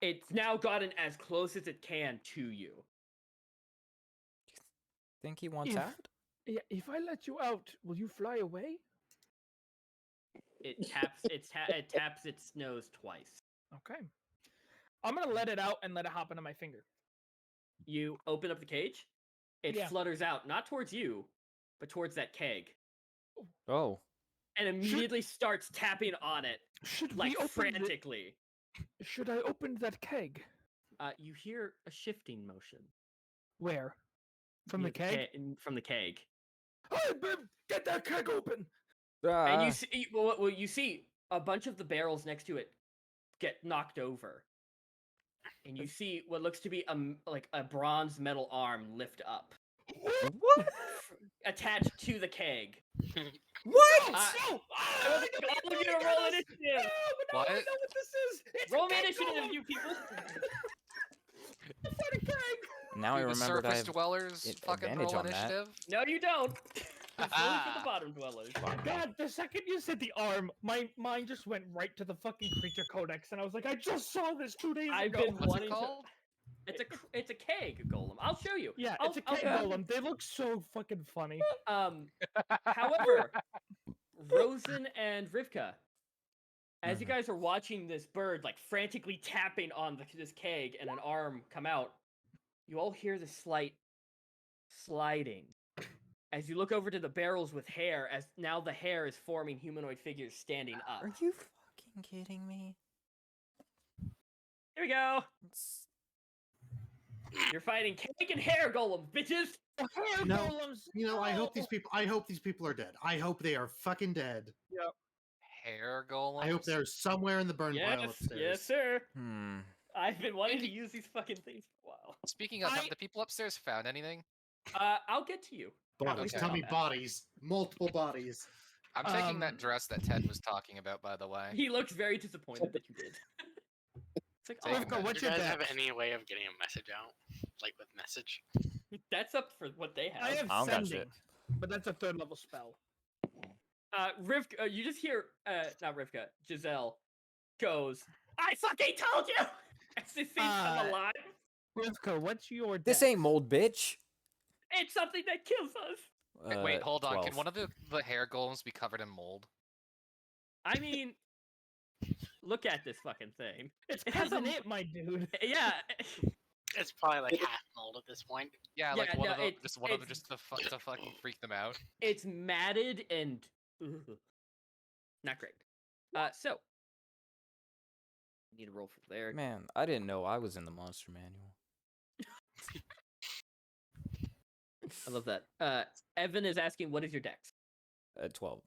It's now gotten as close as it can to you. Think he wants If- out? Yeah, if I let you out, will you fly away? It taps it taps its nose twice. Okay. I'm gonna let it out and let it hop into my finger. You open up the cage. It Yeah. flutters out, not towards you, but towards that keg, Oh. and immediately starts tapping on it Should like we open frantically. Should I open that keg? You hear a shifting motion Where? From the near keg? from the keg, Hey, babe, get that keg open! and you Ah. see well, you see a bunch of the barrels next to it get knocked over, and you see what looks to be like a bronze metal arm lift up, What? attached to the keg. What? No! I would like all of you to roll initiative. No, but What? I know what this is! It's Roll a me keg initiative, golem! you people. Fight a keg! Now I Do the remembered I surface have dwellers fucking advantage roll on that. initiative? No, you don't. It's only for the bottom dwellers. God, the second you said the arm, my mind just went right to the fucking creature codex, and I was like, I just saw this 2 days I've ago. been What's it wanting to. called? It's a keg golem. I'll show you. Yeah, I'll- it's a I'll- keg golem. They look so fucking funny. However, Rosen and Rivka, as you Mhm. guys are watching this bird like frantically tapping on this keg and an arm come out, you all hear the slight sliding as you look over to the barrels with hair, as now the hair is forming humanoid figures standing up. Are you fucking kidding me? Here we go. It's- You're fighting cake and hair golems, bitches. Hair No, golems! You know, I hope these no! people. I hope these people are dead. I hope they are fucking dead. Hair golems? I hope they're somewhere in the burn pile Yes, upstairs. yes, sir. Hmm. I've been wanting to use these fucking things for a while. Speaking of, have the people upstairs found anything? I'll get to you. Bodies. Okay. Tell me bodies. Multiple bodies. I'm taking Um, that dress that Ted was talking about, by the way. He looks very disappointed that you did. It's like, Taking oh, that. Rivka, what's Do you your guys have dex? any way of getting a message out? Like with message? that's up for what they have. I have I don't got sending, shit. but that's a 3rd level spell. Rivka, you just hear, not Rivka, Giselle goes, I fucking told you! As this thing come alive. Rivka, what's your dex? This ain't mold, bitch. It's something that kills us. Wait, hold on. 12. Can one of the hair golems be covered in mold? I mean, look at this fucking thing. It's It has cousin a- it, my dude. Yeah. It's probably like half mold at this point. Yeah, Yeah, like one no, of them, it- just one of them, it's- just to fucking freak them out. It's matted and ugh, not great. So need to roll from there. Man, I didn't know I was in the monster manual. I love that. Evan is asking, what is your dex? 12.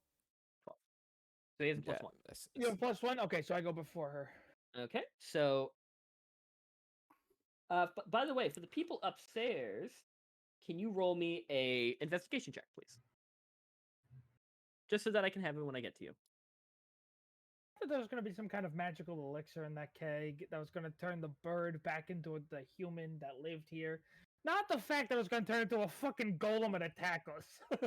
So he has a plus Yeah, one. You have +1? Okay, so I go before her. Okay, so by the way, for the people upstairs, can you roll me a investigation check, please? Just so that I can have it when I get to you. I thought there was going to be some kind of magical elixir in that keg that was going to turn the bird back into the human that lived here. Not the fact that it was going to turn into a fucking golem and attack us.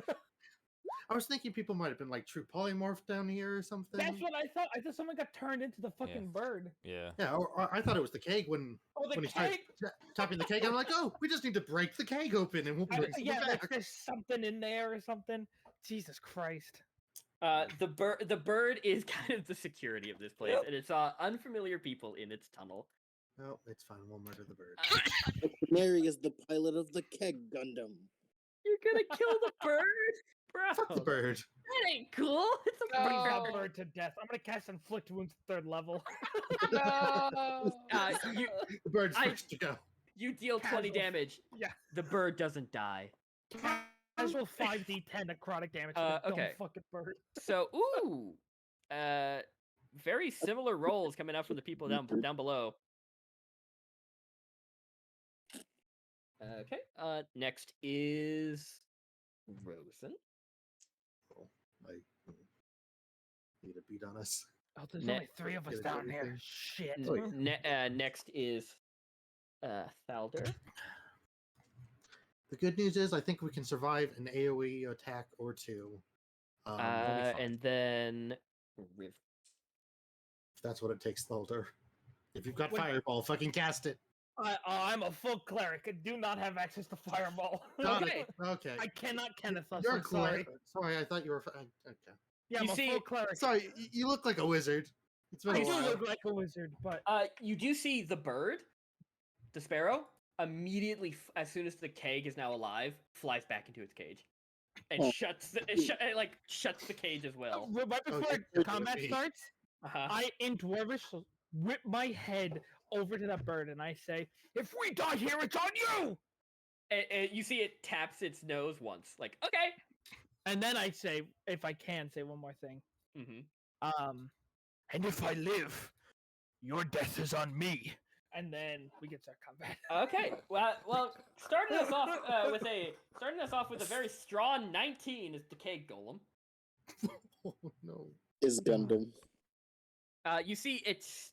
I was thinking people might have been like true polymorph down here or something. That's what I thought. I thought someone got turned into the fucking bird. Yeah. Yeah, or I thought it was the keg when Oh, the when he started keg! tapping the keg. I'm like, oh, we just need to break the keg open and we'll bring someone Yeah, like back. there's something in there or something. Jesus Christ. The bird is kind of the security of this place, and it's unfamiliar people in its tunnel. No, it's fine. We'll murder the bird. Mary is the pilot of the keg Gundam. You're gonna kill the bird, bro. Fuck the bird. That ain't cool. It's a Freeze bird. that bird to death. I'm gonna cast Inflict Wounds 3rd level. No. You The bird's I- first to go. you deal 20 Casual. damage. Yeah. The bird doesn't die. Casual 5d10 necrotic damage to the okay. dumb fucking bird. So very similar rolls coming out from the people down below. Okay. Next is Rosen. I need a beat on us. Oh, there's Ne- only 3 of us Get down here. everything. Shit. Oh, yeah. Next is Thalder. The good news is I think we can survive an AoE attack or two. it'll be fine. And then Riv. If that's what it takes, Thulder. If you've got Wait. Fireball, fucking cast it. I'm a full cleric. I do not have access to Fireball. Got Okay. it. Okay. I cannot Kenneth us. You're I'm sorry. Sorry, I thought you were. Okay. Yeah, You I'm see- a full cleric. Sorry, you look like a wizard. It's been I a do while. look like a wizard, but You do see the bird, the sparrow, immediately as soon as the keg is now alive, flies back into its cage, and Oh. shuts the shuts the cage as well. right before you're combat joking. starts, Uh-huh. I in Dwarvish whip my head over to that bird and I say, "If we die here, it's on you!" And you see it taps its nose once, like okay. And then I say, if I can, say one more thing. Mm-hmm. And if I live, your death is on me. And then we get to our combat. Okay. Well, starting us off with a very strong 19 is the keg golem. Oh no. Is Gundam. You see it's.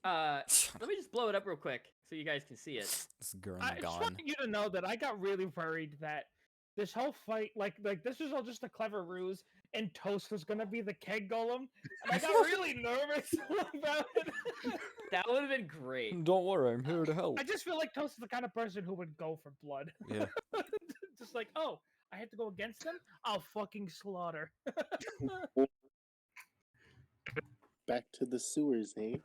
Let me just blow it up real quick so you guys can see it. It's Gurren I just Lagann. want you to know that I got really worried that this whole fight, like this was all just a clever ruse, and Toast was gonna be the keg golem, and I got really nervous about it. That would have been great. Don't worry, I'm here to help. I just feel like Toast is the kind of person who would go for blood. Yeah. Just like, oh, I have to go against them? I'll fucking slaughter. Back to the sewers, eh?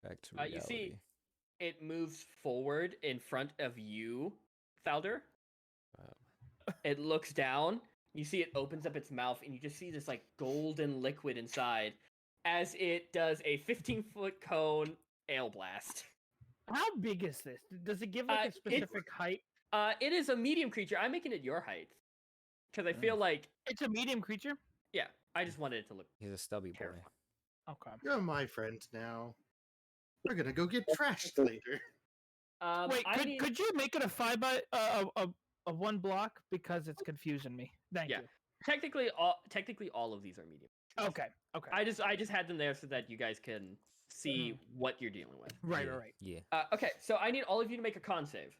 Back to reality. You see, it moves forward in front of you, Thalder. It looks down. You see it opens up its mouth, and you just see this like golden liquid inside, as it does a 15-foot cone ale blast. How big is this? Does it give like a specific height? It is a medium creature. I'm making it your height because I feel like It's a medium creature? yeah. I just wanted it to look. He's a stubby boy. Terrifying. Okay. You're my friend now. We're gonna go get trashed later. Wait, I need- could you make it a 5 by a 1 block, because it's confusing me. Thank Yeah. you. technically all of these are medium. Okay. Okay. I just had them there so that you guys can see what you're dealing with. Right. Yeah. Right. Yeah. Okay, so I need all of you to make a con save.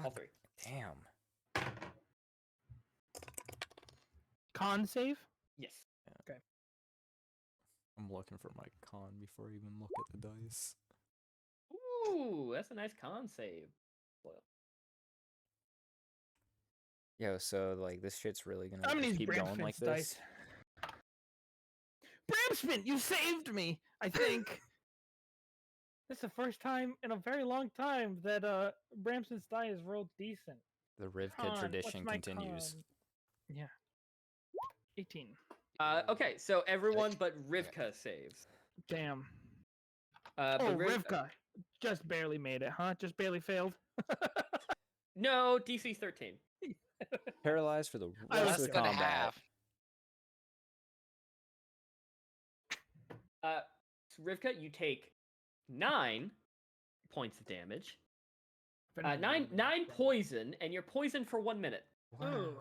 All three. Damn. Con save. Yes. I'm looking for my con before I even look at the dice. Ooh, that's a nice con save. Well, Yo, so like this shit's really gonna I'm gonna just use keep going like Bramsman's this? dice. Bramsman, you saved me. I think. This is the first time in a very long time that Bramsman's die is rolled decent. The Rivka Con, what's tradition my continues. con? Yeah. 18. okay, so everyone but Rivka saves. Damn. But Oh, Rivka just barely made it, huh? Just barely failed. No, DC 13. Paralyzed for the I rest was of the gonna combat. have. So Rivka, you take 9 points of damage. 9 poison, and you're poisoned for 1 minute. Ooh.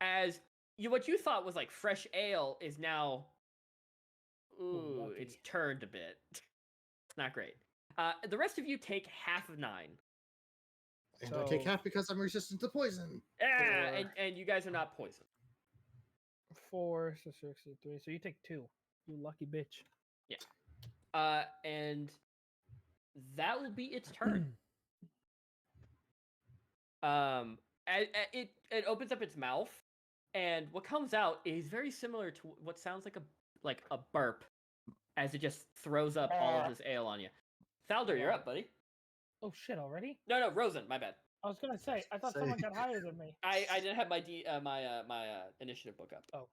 As what you thought was like fresh ale is now, lucky. it's turned a bit. It's not great. The rest of you take half of 9. And I take So- half because I'm resistant to poison. Yeah, Four. and you guys are not poisoned. 4, so 6, 3. So you take 2. You lucky bitch. And that will be its turn. It opens up its mouth, and what comes out is very similar to what sounds like a burp, as it just throws up all of this ale on you. Thalder, you're up, buddy. Oh shit! Already? No, Rosen, my bad. I was gonna say. I thought Say- someone got higher than me. I didn't have my my initiative book up.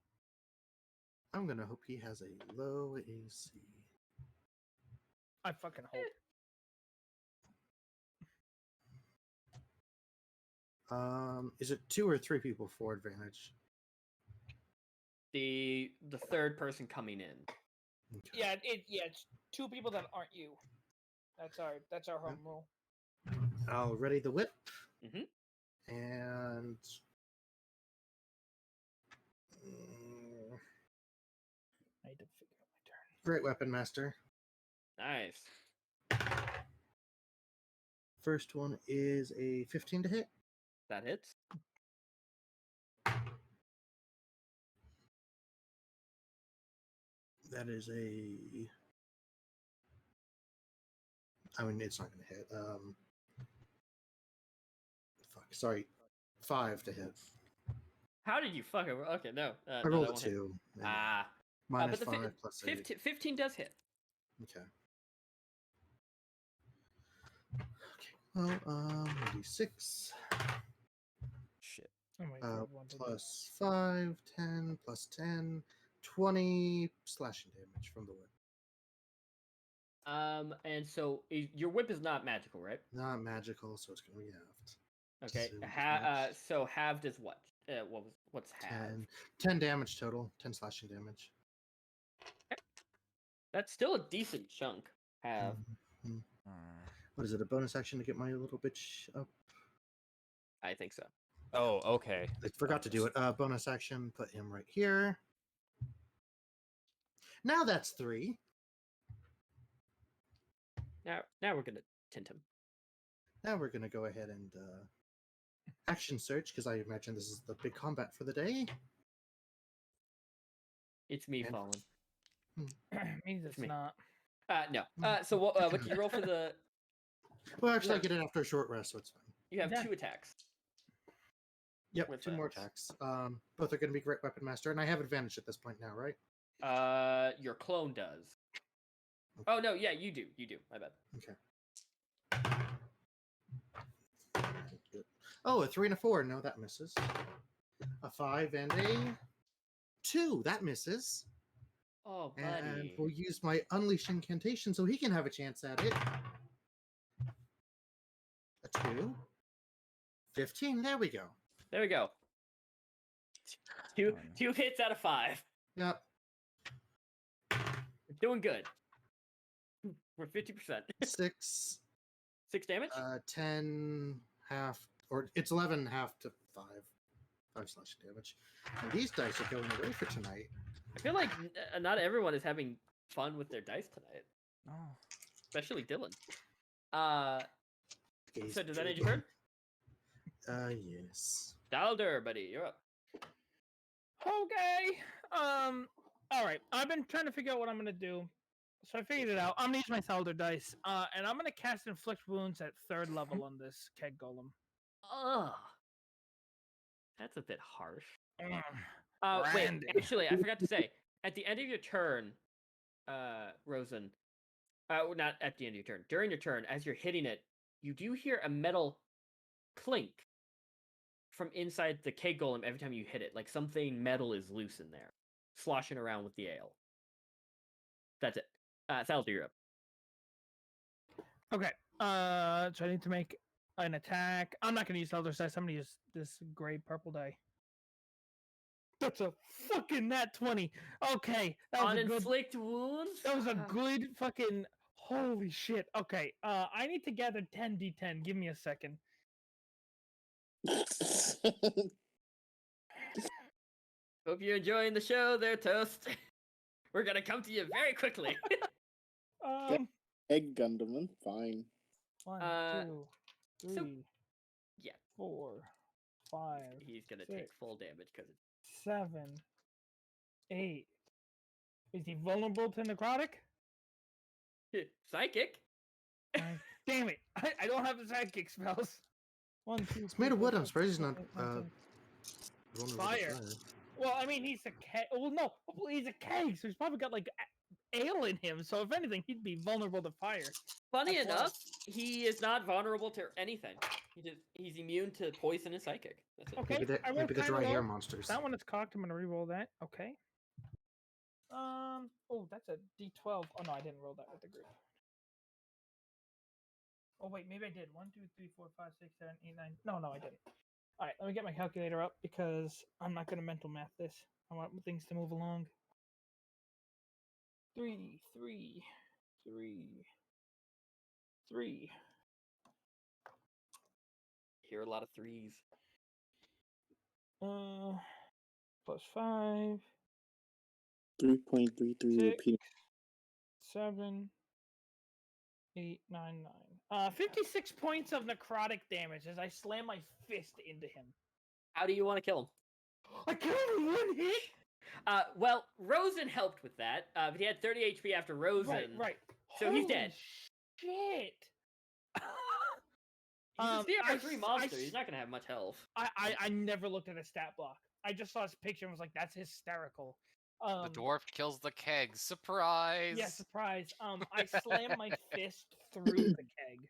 I'm gonna hope he has a low AC. I fucking hope. Is it 2 or 3 people for advantage? The third person coming in. Okay. Yeah, it's 2 people that aren't you. That's our home rule. I'll ready the whip. Mhm. And I need to figure out my turn. great weapon master. Nice. First one is a 15 to hit. That hits. That is a. I mean, it's not going to hit. Fuck. Sorry, 5 to hit. How did you fucking? Okay, no. I No, rolled that a won't hit. 2. and Ah. minus but the 5 plus 8. 15 does hit. Okay. Okay. Well, 86 Shit. I'm waiting for everyone to do plus 5, 10 plus 10, 20 slashing damage from the whip. And so your whip is not magical, right? Not magical, so it's going to be halved. Okay. So much. So halved is what? What's halved? 10 damage total. 10 slashing damage. That's still a decent chunk. Halved. Mhm. What is it? A bonus action to get my little bitch up? I think so. Oh, okay. I forgot to do it. Bonus action. Put him right here. Now that's 3. Now we're gonna tint him. Now we're gonna go ahead and action search because I imagine this is the big combat for the day. It's me And- falling. it. Means it's me. not. No. So what did you roll for the? Well, actually, I No. get it after a short rest, so it's fine. You have Yeah. 2 attacks. Yep, With 2 more those. attacks. Both are going to be Great Weapon Master, and I have advantage at this point now, right? Your clone does. Oh no, yeah, you do. You do. My bad. Okay. Oh, a 3 and a 4. No, that misses. A 5 and a 2. That misses. Oh, buddy. And we'll use my Unleash Incantation so he can have a chance at it. A 2. 15. There we go. There we go. Two hits out of 5. Yep. We're doing good. We're 50%. 6, 6 damage? 10, half, or it's 11, half to 5. 5 slashing damage. And these dice are going away for tonight. I feel like not everyone is having fun with their dice tonight, Oh. especially Dylan. Okay, So does that end your turn? Yes. Dalder, buddy, you're up. Okay. All right. I've been trying to figure out what I'm gonna do, so I figured it out. I'm gonna use my Thalder dice, and I'm gonna cast Inflict Wounds at 3rd level on this Keg Golem. Ugh. That's a bit harsh. Mm. Wait, Brandon. actually, I forgot to say, at the end of your turn, Rosen, not at the end of your turn, during your turn, as you're hitting it, you do hear a metal clink from inside the keg golem every time you hit it. Like something metal is loose in there, sloshing around with the ale. That's it. Thalder, you're up. Okay. So I need to make an attack. I'm not gonna use Thalder's dice. I'm gonna use this gray purple die. That's a fucking nat 20. Okay, that was On a good. inflict wounds. That was a good fucking. Holy shit. Okay. I need to gather 10d10. Give me a second. Hope you're enjoying the show, there, Toast. We're gonna come to you very quickly. Egg Gundam, fine. 1, Uh, 2, 3, so- yeah, 4, 5, he's gonna take 6, full damage because 7, 8. Is he vulnerable to necrotic? it's psychic. Damn it! I don't have the psychic spells. 1, 2. It's made of wood. I'm surprised he's not. Fire. Well, I mean, he's a keg. Well, no, he's a keg, so he's probably got like ale in him. So if anything, he'd be vulnerable to fire. Funny That's why. enough, he is not vulnerable to anything. He's immune to poison and psychic. That's it. Okay, I rolled Maybe the kinda dry hair low. monsters. That one is cocked. I'm gonna re-roll that. Okay. Oh, that's a D12. Oh no, I didn't roll that with the group. Oh wait, maybe I did. 1, 2, 3, 4, 5, 6, 7, 8, 9. No, I didn't. All right, let me get my calculator up because I'm not gonna mental math this. I want things to move along. 3, 3, 3, 3. Hear a lot of threes. Plus 5, 3.33 6, repeating. 7, 8, 9, 9. 56 points of necrotic damage as I slam my fist into him. How do you want to kill him? I killed him in one hit. Well, Rosen helped with that, but he had 30 HP after Rosen. Right. So he's Holy dead. Shit. He's a I CR3 s- monster. I He's s- not gonna have much health. I never looked at a stat block. I just saw his picture and was like, "That's hysterical." The dwarf kills the keg. Surprise! Yeah, surprise. I slam my fist through the keg,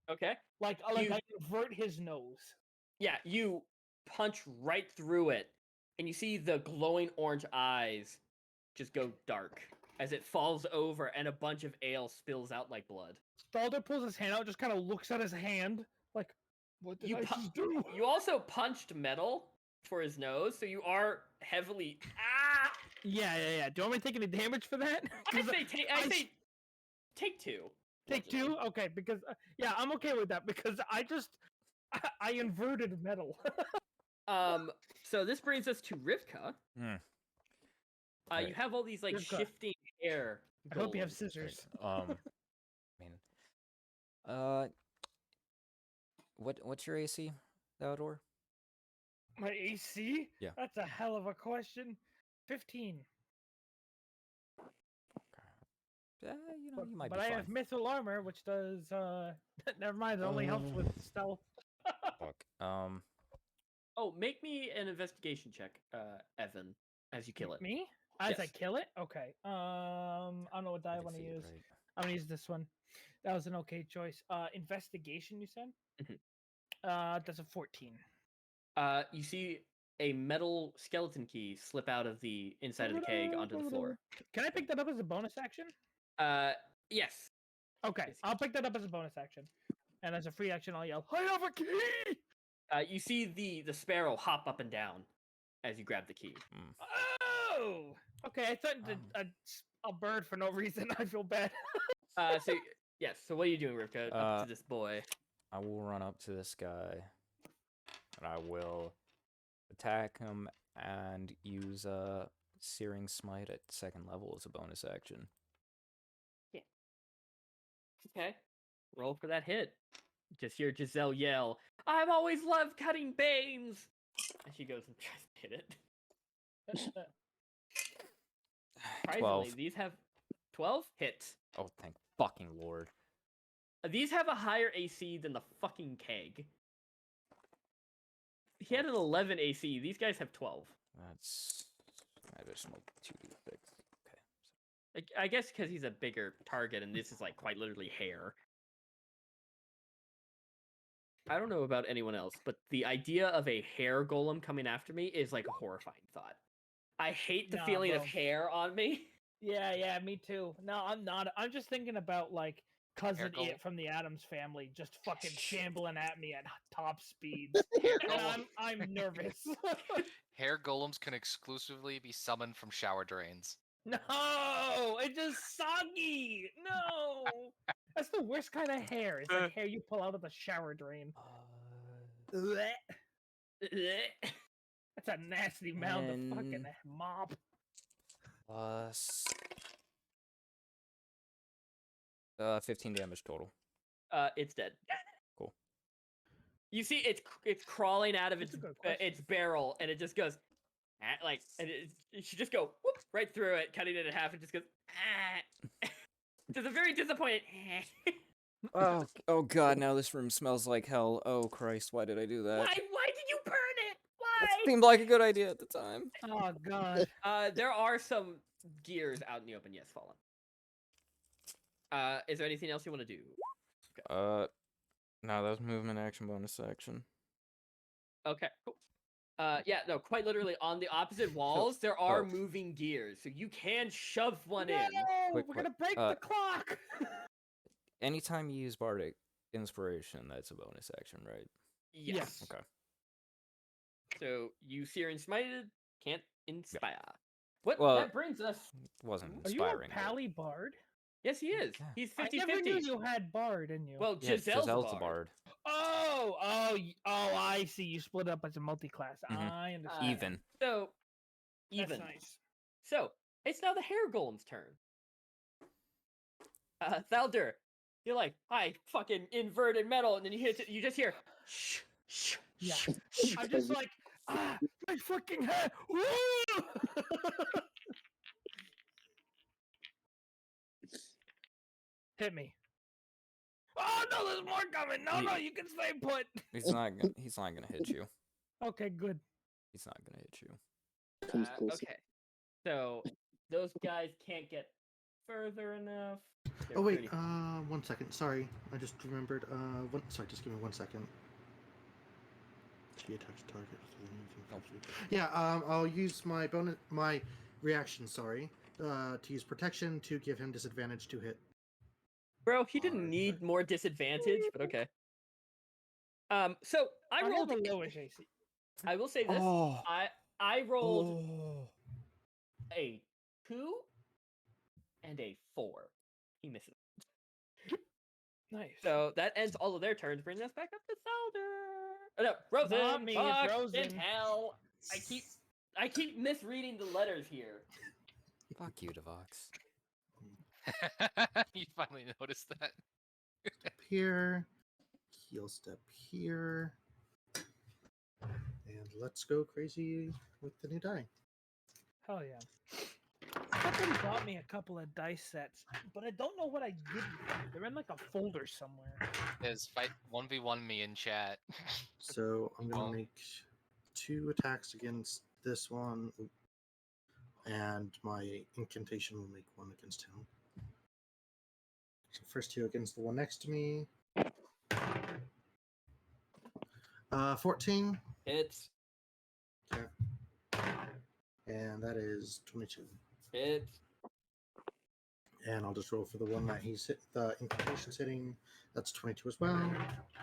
Okay. like I invert his nose. Yeah, you punch right through it, and you see the glowing orange eyes just go dark as it falls over, and a bunch of ale spills out like blood. Stalder pulls his hand out, just kind of looks at his hand, like, "What did You I pu- just do?" You also punched metal for his nose, so you are heavily. Yeah. Do you want me to take any damage for that? I 'Cause say take 2. take 2. Okay, because yeah, I'm okay with that because I inverted metal. So this brings us to Rivka. Okay. You have all these like Rivka. shifting hair. I hope you have golems. scissors. I mean, what's your AC, Theodore? My AC? Yeah. That's a hell of a question. 15. Yeah, you might But be I fine. have mithril armor, which does never mind, it only helps with stealth. Fuck. Oh, make me an investigation check, Evan, as you kill it. Me? As I Yes. kill it? Okay. I don't know what die I want to use. I'm gonna use this one. That was an okay choice. Investigation, you said? That's a 14. You see a metal skeleton key slip out of the inside of the keg onto the floor. Can I pick that up as a bonus action? Yes. Okay, Yes. I'll pick that up as a bonus action. And as a free action, I'll yell, "I have a key!" You see the sparrow hop up and down as you grab the key. Oh! Okay, I thought a bird for no reason. I feel bad. So yes. So what are you doing, Rivka? Up to this boy. I will run up to this guy, and I will attack him and use a Searing Smite at 2nd level as a bonus action. Yeah. Okay. Roll for that hit. Just hear Giselle yell, "I've always loved cutting banes!" And she goes and tries to hit it. Surprisingly, 12. these have 12 hits. Oh, thank fucking lord. These have a higher AC than the fucking keg. He had an 11 AC. These guys have 12. That's... I just smoked 2d6. Okay. I guess because he's a bigger target, and this is like quite literally hair. I don't know about anyone else, but the idea of a hair golem coming after me is like a horrifying thought. I hate the Nah, feeling of bro. hair on me. Yeah, me too. No, I'm not. I'm just thinking about like cousin Hair It from the Addams Family just fucking shambling at me at top speeds. And I'm nervous. Hair golems can exclusively be summoned from shower drains. No, it's just soggy. No, that's the worst kind of hair. It's like hair you pull out of the shower drain. Blech. That's a nasty mound of fucking And- mop. Plus... 15 damage total. It's dead. Cool. You see, it's crawling out of That's its a good question. its barrel, and it just goes like, and it should just go whoop, right through it, cutting it in half, and just goes. Just a very disappointed. Oh god, now this room smells like hell. Oh Christ, why did I do that? Why did you burn it? That Why? seemed like a good idea at the time. Oh god. There are some gears out in the open. Yes, fallen. Is there anything else you want to do? No, that was movement, action, bonus action. Okay, cool. Yeah, no, quite literally on the opposite walls there are oh. moving gears, so you can shove one No, in. we're Quick gonna break the clock. Anytime you use Bardic Inspiration, that's a bonus action, right? Yes. Okay. So you sear and smited, can't inspire. What Well, that brings us. Wasn't Are you a inspiring. but- pally bard? Yes, he is. Yeah. He's I 50-50. never knew you had bard, didn't you? Well, Yeah, Giselle's Giselle's a a bard. bard. Oh, I see. You split up as a multi-class. Mhm. I understand. Even. So That's even. nice. So it's now the hair golem's turn. Thaldur, You're like, I fucking inverted metal, and then you just hear, shh, shh, Yeah. shh, shh. I'm just like, my fucking head. Woo! Hit me. Oh no, there's more coming. No, you can stay put. He's not gonna hit you. Okay, good. He's not gonna hit you. Comes closer. Okay, so those guys can't get further enough. They're Oh wait, pretty- 1 second. Sorry, I just remembered. Sorry, just give me 1 second. She attacks target. Yeah. I'll use my reaction. Sorry. To use protection to give him disadvantage to hit. Bro, he didn't Alright. need more disadvantage, but okay. So I I rolled. have a lowish AC. I will say this. Oh. I rolled Oh. a 2 and a 4. He misses. Nice. So that ends all of their turns, bringing us back up to Felder. Oh, no, Rosen. Not me, it's Fuck Rosen. in hell. I keep misreading the letters here. Fuck you, Devox. You finally noticed that. Step here. Heal step here. And let's go crazy with the new die. Hell yeah. Somebody bought me a couple of dice sets, but I don't know what I give you. They're in like a folder somewhere. Is fight 1v1 me in chat. So I'm Well- gonna make 2 attacks against this one, and my incantation will make 1 against him. So first 2 against the one next to me. 14, Hits. and that is 22. Hits. And I'll just roll for the one that he's hit. The incantation's hitting. That's 22 as well.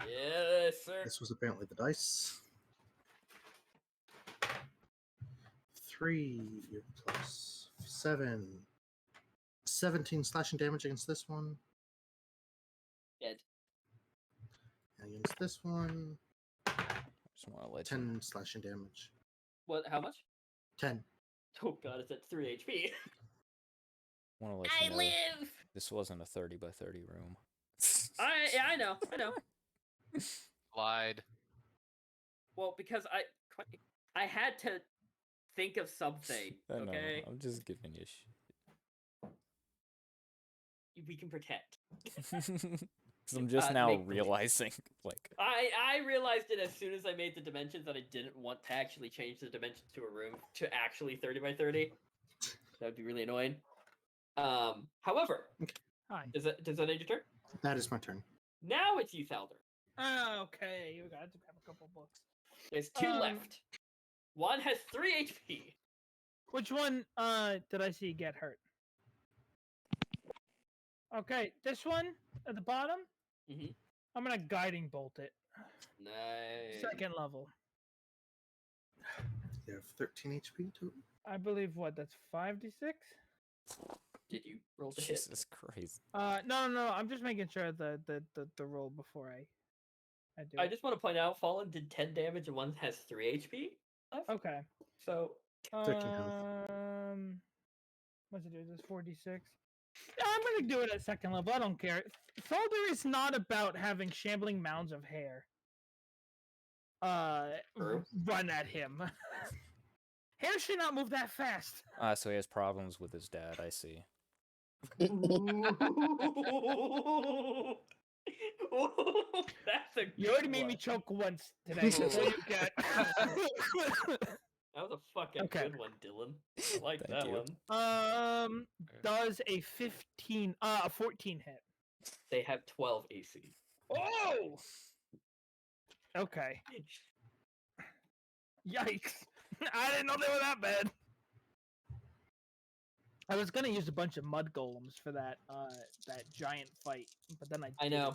Yes, sir. This was apparently the dice. 3 plus 7. 17 slashing damage against this one. Dead. And against this one, Just want to let you. 10 slashing damage. What? How much? 10. Oh god, it's at 3 HP. Want to let you know live. this wasn't a 30 by 30 room. I know. Lied. Well, because I had to think of something. I know, Okay, I'm just giving you shit. we can pretend. 'Cause I'm just now make believe. realizing, like, I realized it as soon as I made the dimensions that I didn't want to actually change the dimensions to a room to actually 30 by 30. That would be really annoying. However, Hi. does that end your turn? That is my turn. Now it's you, Thalder. Okay, you got to grab a couple books. There's 2 Um, left. One has 3 HP. Which one did I see get hurt? Okay, this one at the bottom. Mhm. I'm gonna guiding bolt it. Nice. Second level. You have 13 HP total. I believe what that's 5d6. Did you roll the hit? Jesus Christ. No. I'm just making sure the roll before I do. I it. just want to point out, Fallen did 10 damage and one has 3 HP left. Okay. So 13 health. What's it do? This 46. Yeah, I'm gonna do it at second level. I don't care. Folder is not about having shambling mounds of hair. True. Run at him. Hair should not move that fast. So he has problems with his dad, I see. That's a You already good made me one. choke once today. So you get. That was a fucking Okay. good one, Dylan. I like Thank that you. one. Does a 14 hit? They have 12 AC. Oh. Okay. Yikes! I didn't know they were that bad. I was gonna use a bunch of mud golems for that giant fight, but then I know.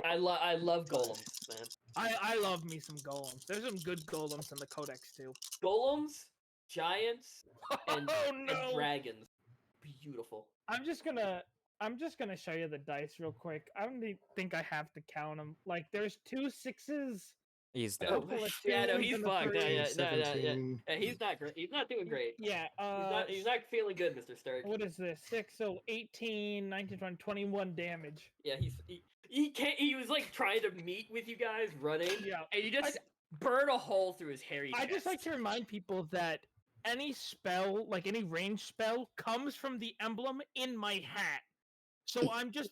I love golems, man. I love me some golems. There's some good golems in the codex too. Golems, giants, and, Oh and no! dragons. Beautiful. I'm just gonna show you the dice real quick. I don't think I have to count them. Like there's 2 6s He's dead. Oh, Couple of yeah, no, twos he's and a fucked. three. Yeah, no, yeah. 17. He's not great. He's not doing great. Yeah. He's not feeling good, Mr. Stark. What is this? 6, so 18, 19, 20, 21 damage. Yeah, he can't. He was like trying to meet with you guys running, Yeah. and you just burn a hole through his hairy I chest. just like to remind people that any spell, like any ranged spell, comes from the emblem in my hat. So I'm just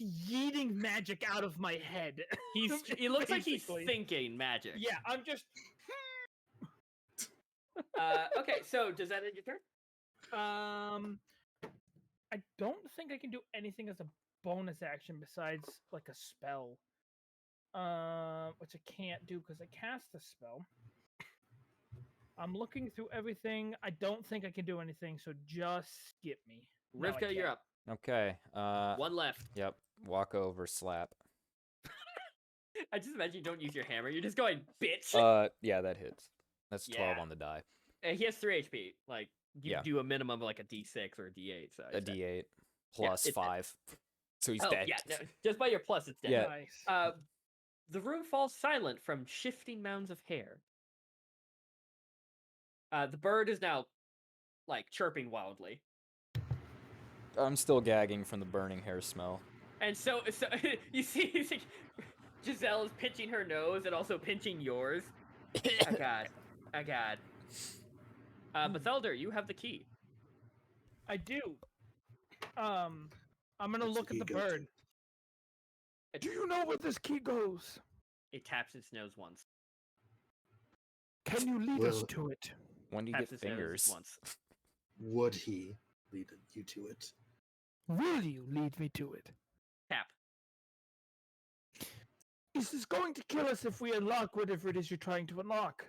yeeting magic out of my head. He looks like he's basically. thinking magic. Yeah, I'm just. Okay, so does that end your turn? I don't think I can do anything as a bonus action besides like a spell. Which I can't do because I cast the spell. I'm looking through everything. I don't think I can do anything, so just skip me. No, I Rivka, you're can't. up. Okay. One left. Yep. Walk over, slap. I just imagine you don't use your hammer. You're just going, bitch. Yeah, that hits. That's 12 Yeah. on the die. He has 3 HP. Like you Yeah. do a minimum of like a D6 or a D8. So A it's dead. D8 plus it's dead. 5. So he's Oh dead. yeah, no, just by your plus, it's dead. Yeah. Nice. The room falls silent from shifting mounds of hair. The bird is now, like, chirping wildly. I'm still gagging from the burning hair smell. And so you see Giselle is pinching her nose and also pinching yours. Oh god. Oh god. Bethelder, you have the key. I do. I'm gonna Where's the look at key the go to? bird. Do you know where this key goes? It taps its nose once. Can you lead us Well- to it? When do you Taps get its nose fingers? once. Would he lead you to it? Will you lead me to it? Tap. Is this going to kill us if we unlock whatever it is you're trying to unlock?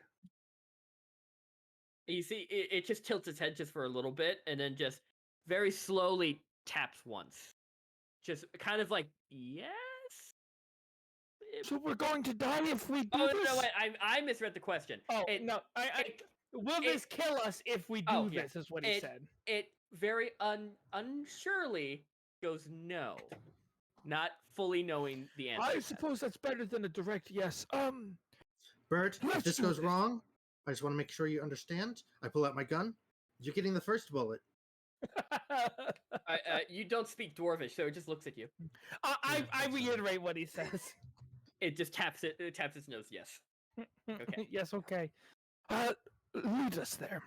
You see, it just tilts its head just for a little bit, and then just very slowly taps once. Just kind of like, yes? So we're going to die if we do Oh, this? no, wait, I misread the question. Oh, It- no. Will this kill us if we do Oh, yeah. this, is what he said. It very unsurely goes no. Not fully knowing the answer. I yet. suppose that's better than a direct yes. Bert, if Let's this do goes this. wrong, I just want to make sure you understand. I pull out my gun. You're getting the first bullet. You don't speak Dwarvish, so it just looks at you. I reiterate what he says. It just taps its nose. Yes. Okay. Yes, okay. Lead us there.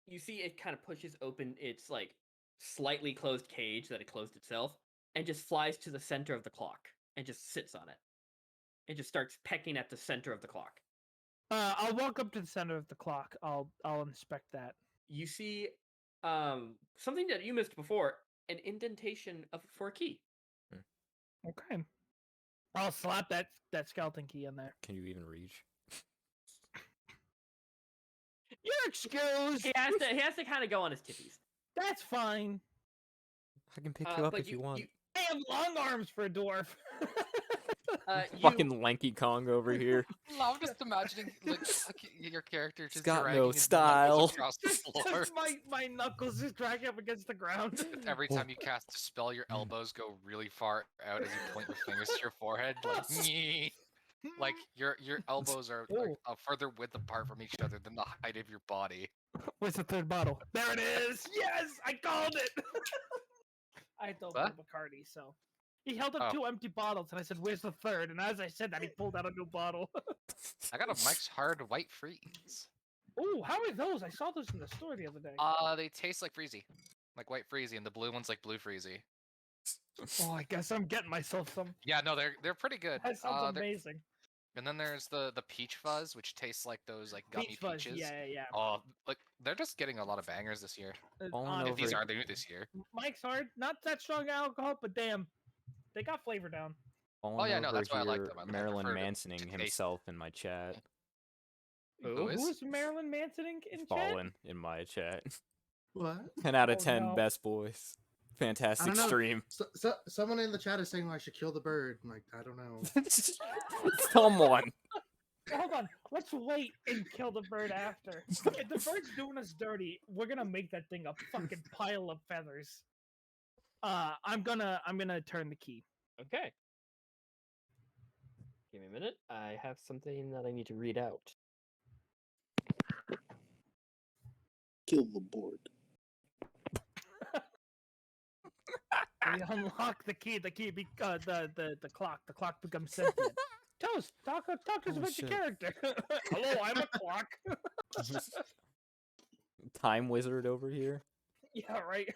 You see it kind of pushes open its like slightly closed cage that it closed itself, and just flies to the center of the clock and just sits on it. And just starts pecking at the center of the clock. I'll walk up to the center of the clock. I'll inspect that. You see something that you missed before, an indentation for a key. Okay. I'll slap that skeleton key in there. Can you even reach? You're excused. He has to kind of go on his tippies. That's fine. I can pick you up but if you want. I have long arms for a dwarf. Fucking lanky Kong over here. I'm just imagining like your character just got dragging no his style. knuckles across the floor. Just my knuckles just dragging up against the ground. Every time you cast a spell, your elbows go really far out as you point your fingers to your forehead, like "Nyeh." Like your elbows are like, a further width apart from each other than the height of your body. Where's the third bottle? There it is. Yes, I called it. I had to open What? Bacardi, so he held up Oh. 2 empty bottles, and I said, "Where's the third?" And as I said that, he pulled out a new bottle. I got a Mike's Hard White Freeze. Oh, how are those? I saw those in the store the other day. They taste like Freezy, like White Freezy, and the blue one's like Blue Freezy. Oh, I guess I'm getting myself some. Yeah, no, they're pretty good. That sounds They're- amazing. And then there's the Peach Fuzz, which tastes like those like gummy Peach fuzz. peaches. Yeah. Oh, like they're just getting a lot of bangers this year. Falling If over these it. are new this year. Mike's Hard, not that strong alcohol, but damn, they got flavor down. Falling yeah, no, over that's why I like here, them. I Marilyn prefer to Mansoning taste himself in my chat. Who is? Who's Marilyn Mansoning in chat? Fallen in my chat. What? 10 out of Oh, 10 no. best boys. I Fantastic don't know. stream. So someone in the chat is saying I should kill the bird. I'm like, I don't know. Someone. Hold on, let's wait and kill the bird after. If the bird's doing us dirty, we're gonna make that thing a fucking pile of feathers. I'm gonna turn the key. Okay. Give me a minute. I have something that I need to read out. Kill the board. We unlock the key. The clock. The clock becomes sentient. Toast, talk to us Oh, about shit. your character. Hello, I'm a clock. Time wizard over here. Yeah, right.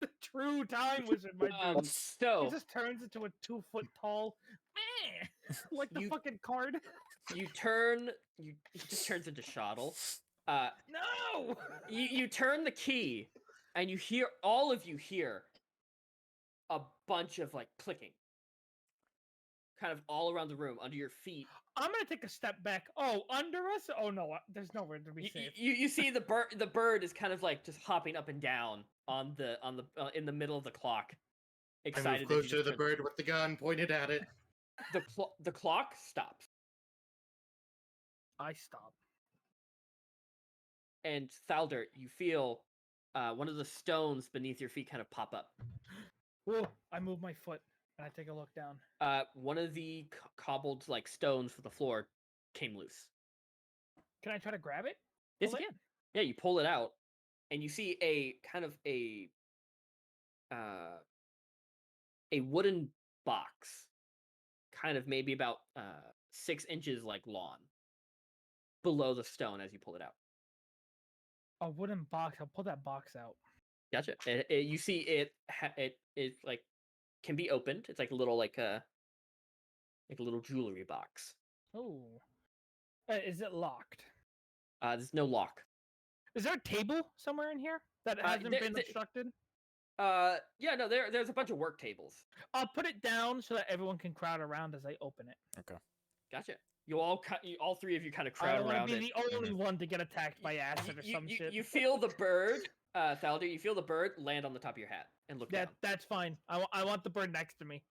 The true time wizard, my dude. He So just turns into a 2 foot tall, like the You- fucking card. you turn. He just turns into Shottle. No. You turn the key, and you hear all of you hear a bunch of like clicking, kind of all around the room under your feet. I'm gonna take a step back. Oh, under us? Oh no, there's nowhere to be You, safe. you see the bird. The bird is kind of like just hopping up and down on the in the middle of the clock. I Excited move that you closer to just the turned- bird with the gun pointed at it. The clock stops, I stop. and Thalder, you feel one of the stones beneath your feet kind of pop up. Whoa! I move my foot and I take a look down. One of the cobbled like stones from the floor came loose. Can I try to grab it? Yes, Pull you it? can. Yeah, you pull it out, and you see a kind of a wooden box, kind of maybe about 6 inches like long, below the stone as you pull it out. A wooden box. I'll pull that box out. Gotcha. You see it like can be opened. It's like a little like a little jewelry box. Oh. Is it locked? There's no lock. Is there a table somewhere in here that hasn't there- been there- obstructed? Yeah, no, there's a bunch of work tables. I'll put it down so that everyone can crowd around as I open it. Gotcha. You all three of you kind of I crowd don't want around to it. be the only one to get attacked by acid or some shit. You feel the bird, Thalder. You feel the bird land on the top of your hat and look down. That's fine. I want the bird next to me.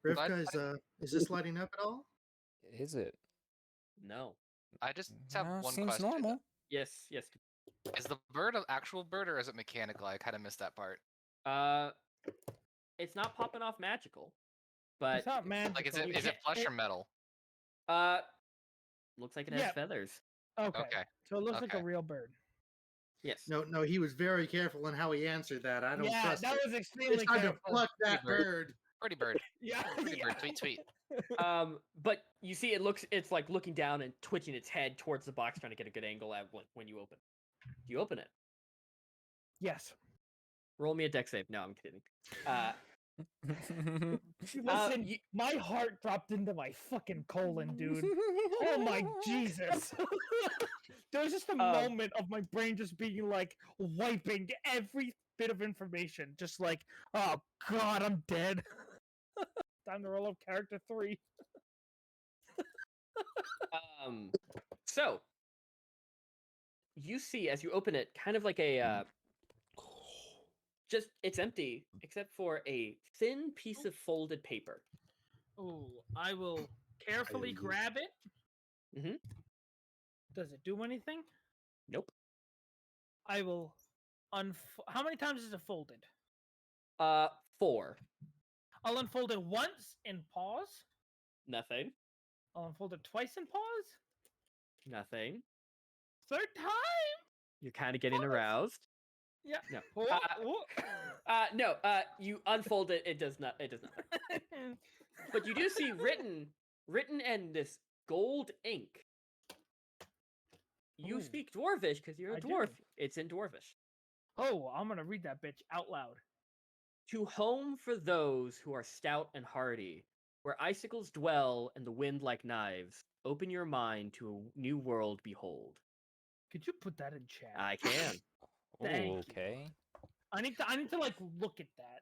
Rivka, is this lighting up at all? Is it? No. I just have No, one seems question. normal. Yes. Is the bird an actual bird or is it mechanical? I kind of missed that part. It's not popping off magical, but It's not magical. Like, is you it can't- flesh or metal? looks like it has Yeah. feathers. Okay. Okay. So it looks like a Okay. real bird. Yes. No, he was very careful in how he answered that. I don't Yeah, trust that it. was extremely It's time to careful. pluck that Pretty bird. Pretty bird. Yeah. Pretty yeah. bird. Tweet tweet. But you see, it's like looking down and twitching its head towards the box, trying to get a good angle at when you open. Do you open it? Yes. Roll me a dex save. No, I'm kidding. Listen, you- my heart dropped into my fucking colon, dude. Oh my Jesus. There was just a moment of my brain just being like wiping every bit of information. Just like, oh god, I'm dead. Time to roll up character 3. So you see as you open it, kind of like a just it's empty except for a thin piece of folded paper. Oh, I will carefully grab it. Mhm. Does it do anything? Nope. I will how many times is it folded? 4. I'll unfold it once and pause. Nothing. I'll unfold it twice and pause. Nothing. Third time? You're kind of getting Pause. aroused. Yeah. No. Oh, No. You unfold it. It does not. It does nothing. But you do see written in this gold ink. You Ooh. speak Dwarvish because you're a I do. dwarf. It's in Dwarvish. Oh, I'm gonna read that bitch out loud. To home for those who are stout and hardy, where icicles dwell and the wind like knives. Open your mind to a new world behold. Could you put that in chat? I can. Thank you. Okay. I need to like look at that.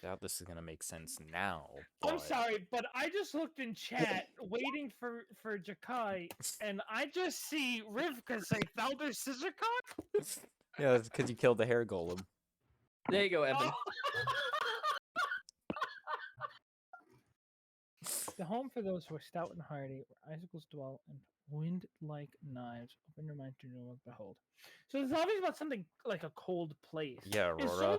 Doubt this is gonna make sense now. I'm but- sorry, but I just looked in chat waiting for Jakai, and I just see Rivka say Thalder Scissorcock. Yeah, that's because you killed the hair golem. There you go, Evan. The home for those who are stout and hardy, where icicles dwell and wind like knives. Open your mind to new world behold. So it's obviously about something like a cold place. Yeah, Is Aurora.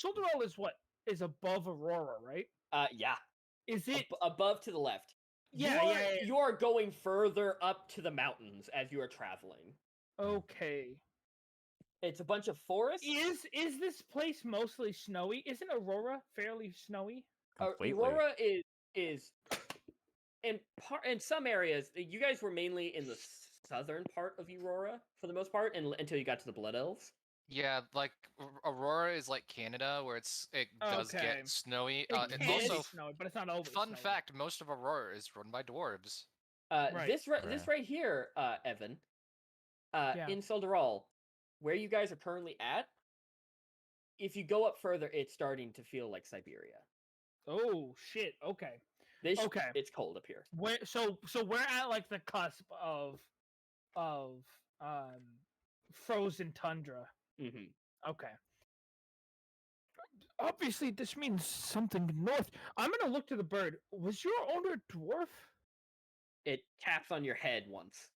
Solderol is what? Is above Aurora, right? Yeah. Is it Above to the left. You are going further up to the mountains as you are traveling. Okay. It's a bunch of forests. Is this place mostly snowy? Isn't Aurora fairly snowy? Completely. Aurora is in some areas. You guys were mainly in the southern part of Aurora for the most part, until you got to the Blood Elves. Yeah, like Aurora is like Canada, where it does Okay. get snowy. It And can be also, snowy, but it's not always fun snowy. fact: most of Aurora is run by dwarves. Right. This right here, Evan, Yeah. in Solderal, where you guys are currently at, if you go up further, it's starting to feel like Siberia. Oh shit. Okay. Okay. It's cold up here. So we're at like the cusp of frozen tundra. Mm-hmm. Okay. Obviously, this means something north. I'm gonna look to the bird. Was your owner dwarf? It taps on your head once.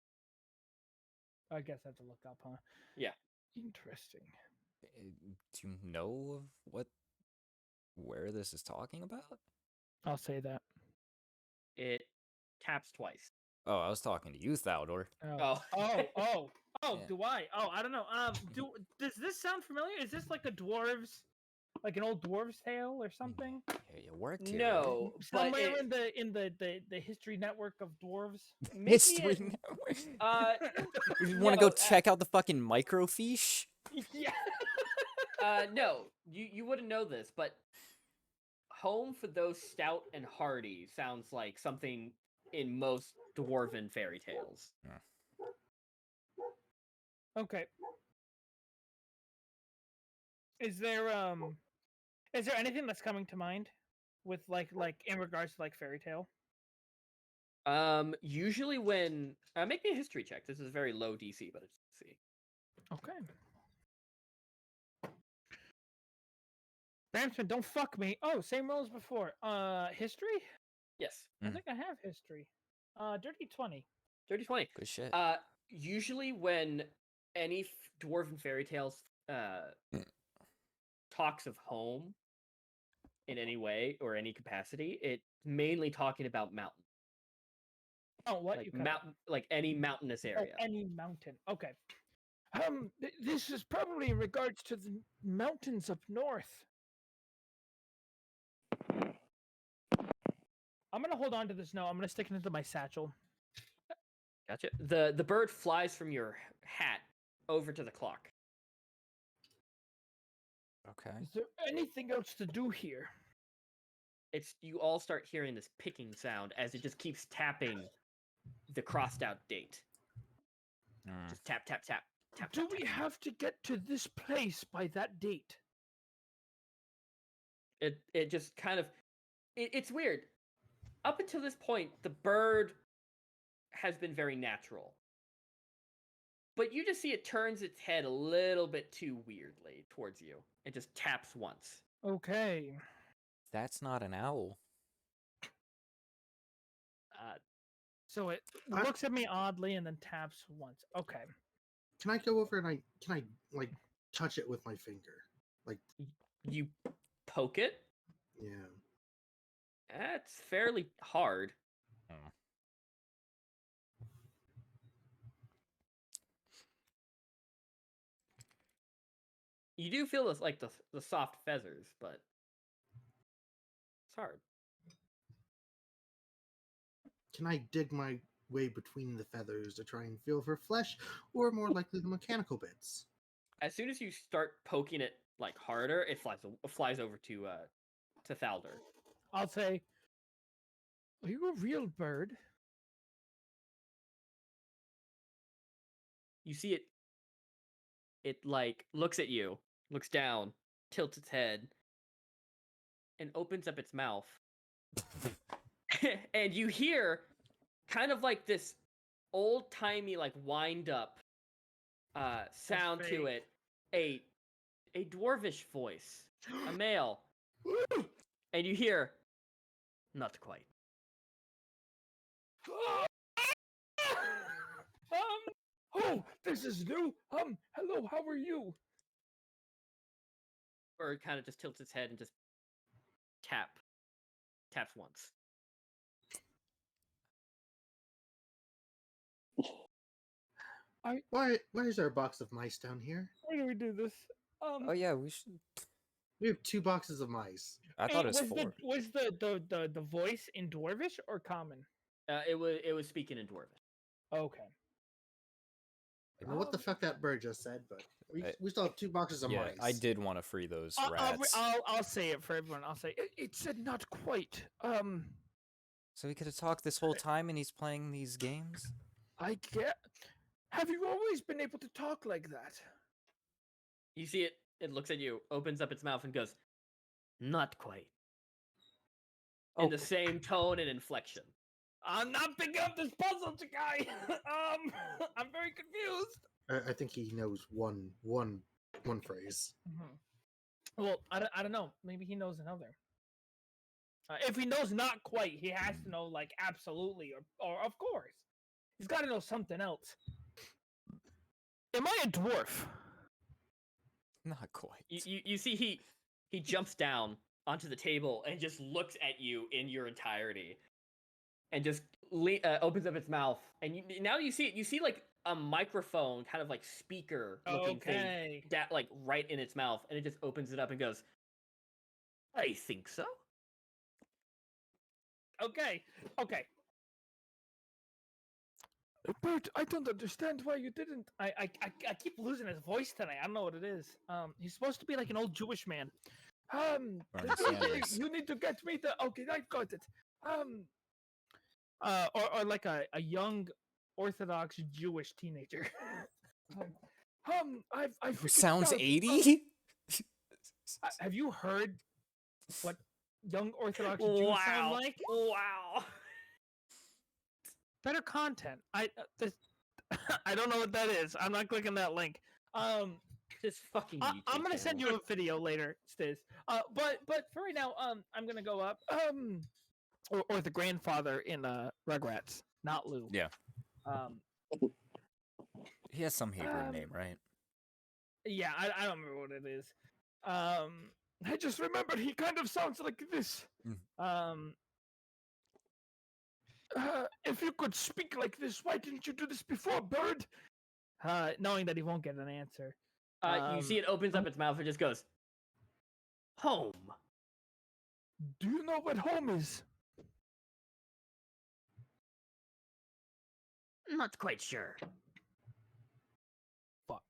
I guess I have to look up, huh? Yeah. Interesting. Do you know of where this is talking about? I'll say that. It taps twice. Oh, I was talking to you, Thaldor. Oh. Yeah. Yeah. Do I? Oh, I don't know. Does this sound familiar? Is this like like an old dwarves tale or something? Yeah, you worked here. No, but Somewhere in the history network of dwarves. History. You want to go check out the fucking microfiche? Yeah. No, you wouldn't know this, but home for those stout and hardy sounds like something in most dwarven fairy tales. Okay. Is there anything that's coming to mind with like in regards to like fairy tale? Usually when make me a history check. This is very low DC, but it's C. Okay. Bramsman, don't fuck me. Oh, same roll as before. History? Yes, I think I have history. Dirty 20. dirty 20. Good shit. Usually when any dwarven fairy tales talks of home in any way or any capacity, it's mainly talking about mountain. Oh, what? Like mountain, like any mountainous area. Oh, any mountain. Okay. This is probably in regards to the mountains up north. I'm gonna hold on to this note. I'm gonna stick it into my satchel. Gotcha. The bird flies from your hat over to the clock. Okay. Is there anything else to do here? You all start hearing this picking sound as it just keeps tapping the crossed out date. Just tap tap tap tap. Do tap, we tap. have to get to this place by that date? It just kind of it's weird. Up until this point, the bird has been very natural. But you just see it turns its head a little bit too weirdly towards you and just taps once. Okay. That's not an owl. So it looks at me oddly and then taps once. Okay. Can I go over and can I like touch it with my finger? Like You poke it. yeah. That's fairly hard. Oh. You do feel this like the soft feathers, but it's hard. Can I dig my way between the feathers to try and feel for flesh, or more likely the mechanical bits? As soon as you start poking it like harder, it flies over to Thalder. I'll say, are you a real bird? You see it. It like looks at you, looks down, tilts its head, and opens up its mouth. And you hear kind of like this old-timey like wind up sound to fake. it. A dwarvish voice, a male. And you hear not quite. Oh, this is new. Hello, how are you? Or it kind of just tilts its head and just taps once. Why is there a box of mice down here? Where do we do this? Oh yeah, we should. We have 2 boxes of mice. I thought it was was 4. was the voice in Dwarvish or Common? It was speaking in Dwarvish. Okay. I don't know what the fuck that bird just said, but I- we still have 2 boxes of Yeah, mice. I did want to free those I'll, rats. I'll say it for everyone. I'll say it said not quite. So he could have talked this whole time, and he's playing these games. I get. Have you always been able to talk like that? You see it. It looks at you, opens up its mouth, and goes, "Not quite." In the same tone and inflection. I'm not picking up this puzzle, guy. I'm very confused. I think he knows one phrase. Well, I don't know. Maybe he knows another. If he knows not quite, he has to know like absolutely or of course. He's got to know something else. Am I a dwarf? Not quite. You see he jumps down onto the table and just looks at you in your entirety, and just opens up its mouth. And now you see it. You see like a microphone, kind of like speaker looking thing, that like right in its mouth, and it just opens it up and goes, "I think so." Okay. Bert, I don't understand why you didn't. I keep losing his voice tonight. I don't know what it is. He's supposed to be like an old Jewish man. Bernie Sanders. You need to get me the. Okay, I got it. Or like a young Orthodox Jewish teenager. I've Who sounds figured out- 80? have you heard what young Orthodox Jews sound like? Wow. Better content. I don't know what that is. I'm not clicking that link. Just fucking. I'm gonna send you a video later, Stiz. But for right now, I'm gonna go up. Or the grandfather in Rugrats, not Lou. Yeah. Um. He has some Hebrew name, right? Yeah, I don't remember what it is. I just remembered he kind of sounds like this. If you could speak like this, why didn't you do this before, Bird? Knowing that he won't get an answer. You see it opens up its mouth and just goes, "Home." Do you know what home is? Not quite sure. Fuck.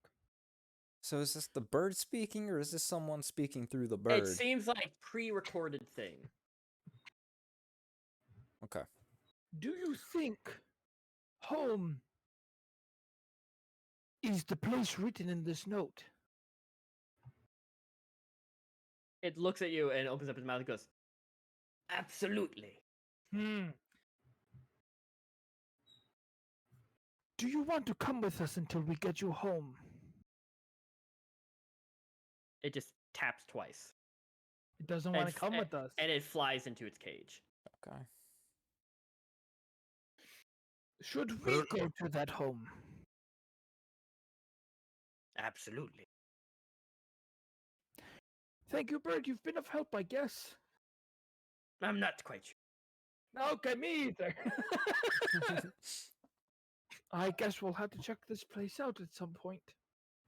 So is this the bird speaking, or is this someone speaking through the bird? It seems like pre-recorded thing. Okay. Do you think home is the place written in this note? It looks at you and opens up its mouth and goes, "Absolutely." Do you want to come with us until we get you home? It just taps twice. It doesn't want to come with us. And it flies into its cage. Okay. Should we go to that home? Absolutely. Thank you, Bird. You've been of help, I guess. I'm not quite sure. Okay, me either. I guess we'll have to check this place out at some point.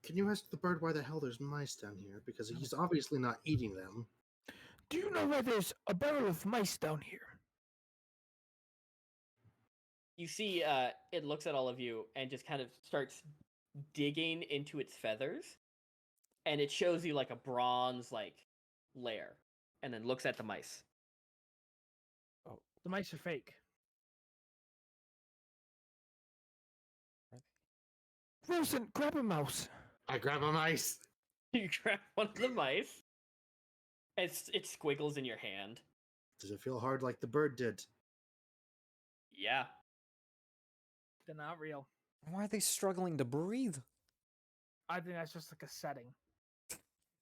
Can you ask the bird why the hell there's mice down here? Because he's obviously not eating them. Do you know where there's a barrel of mice down here? You see, it looks at all of you and just kind of starts digging into its feathers, and it shows you like a bronze layer, and then looks at the mice. Oh, the mice are fake. Rosen, grab a mouse. I grab a mice. You grab one of the mice. It squiggles in your hand. Does it feel hard like the bird did? Yeah. They're not real. Why are they struggling to breathe? I think that's just like a setting.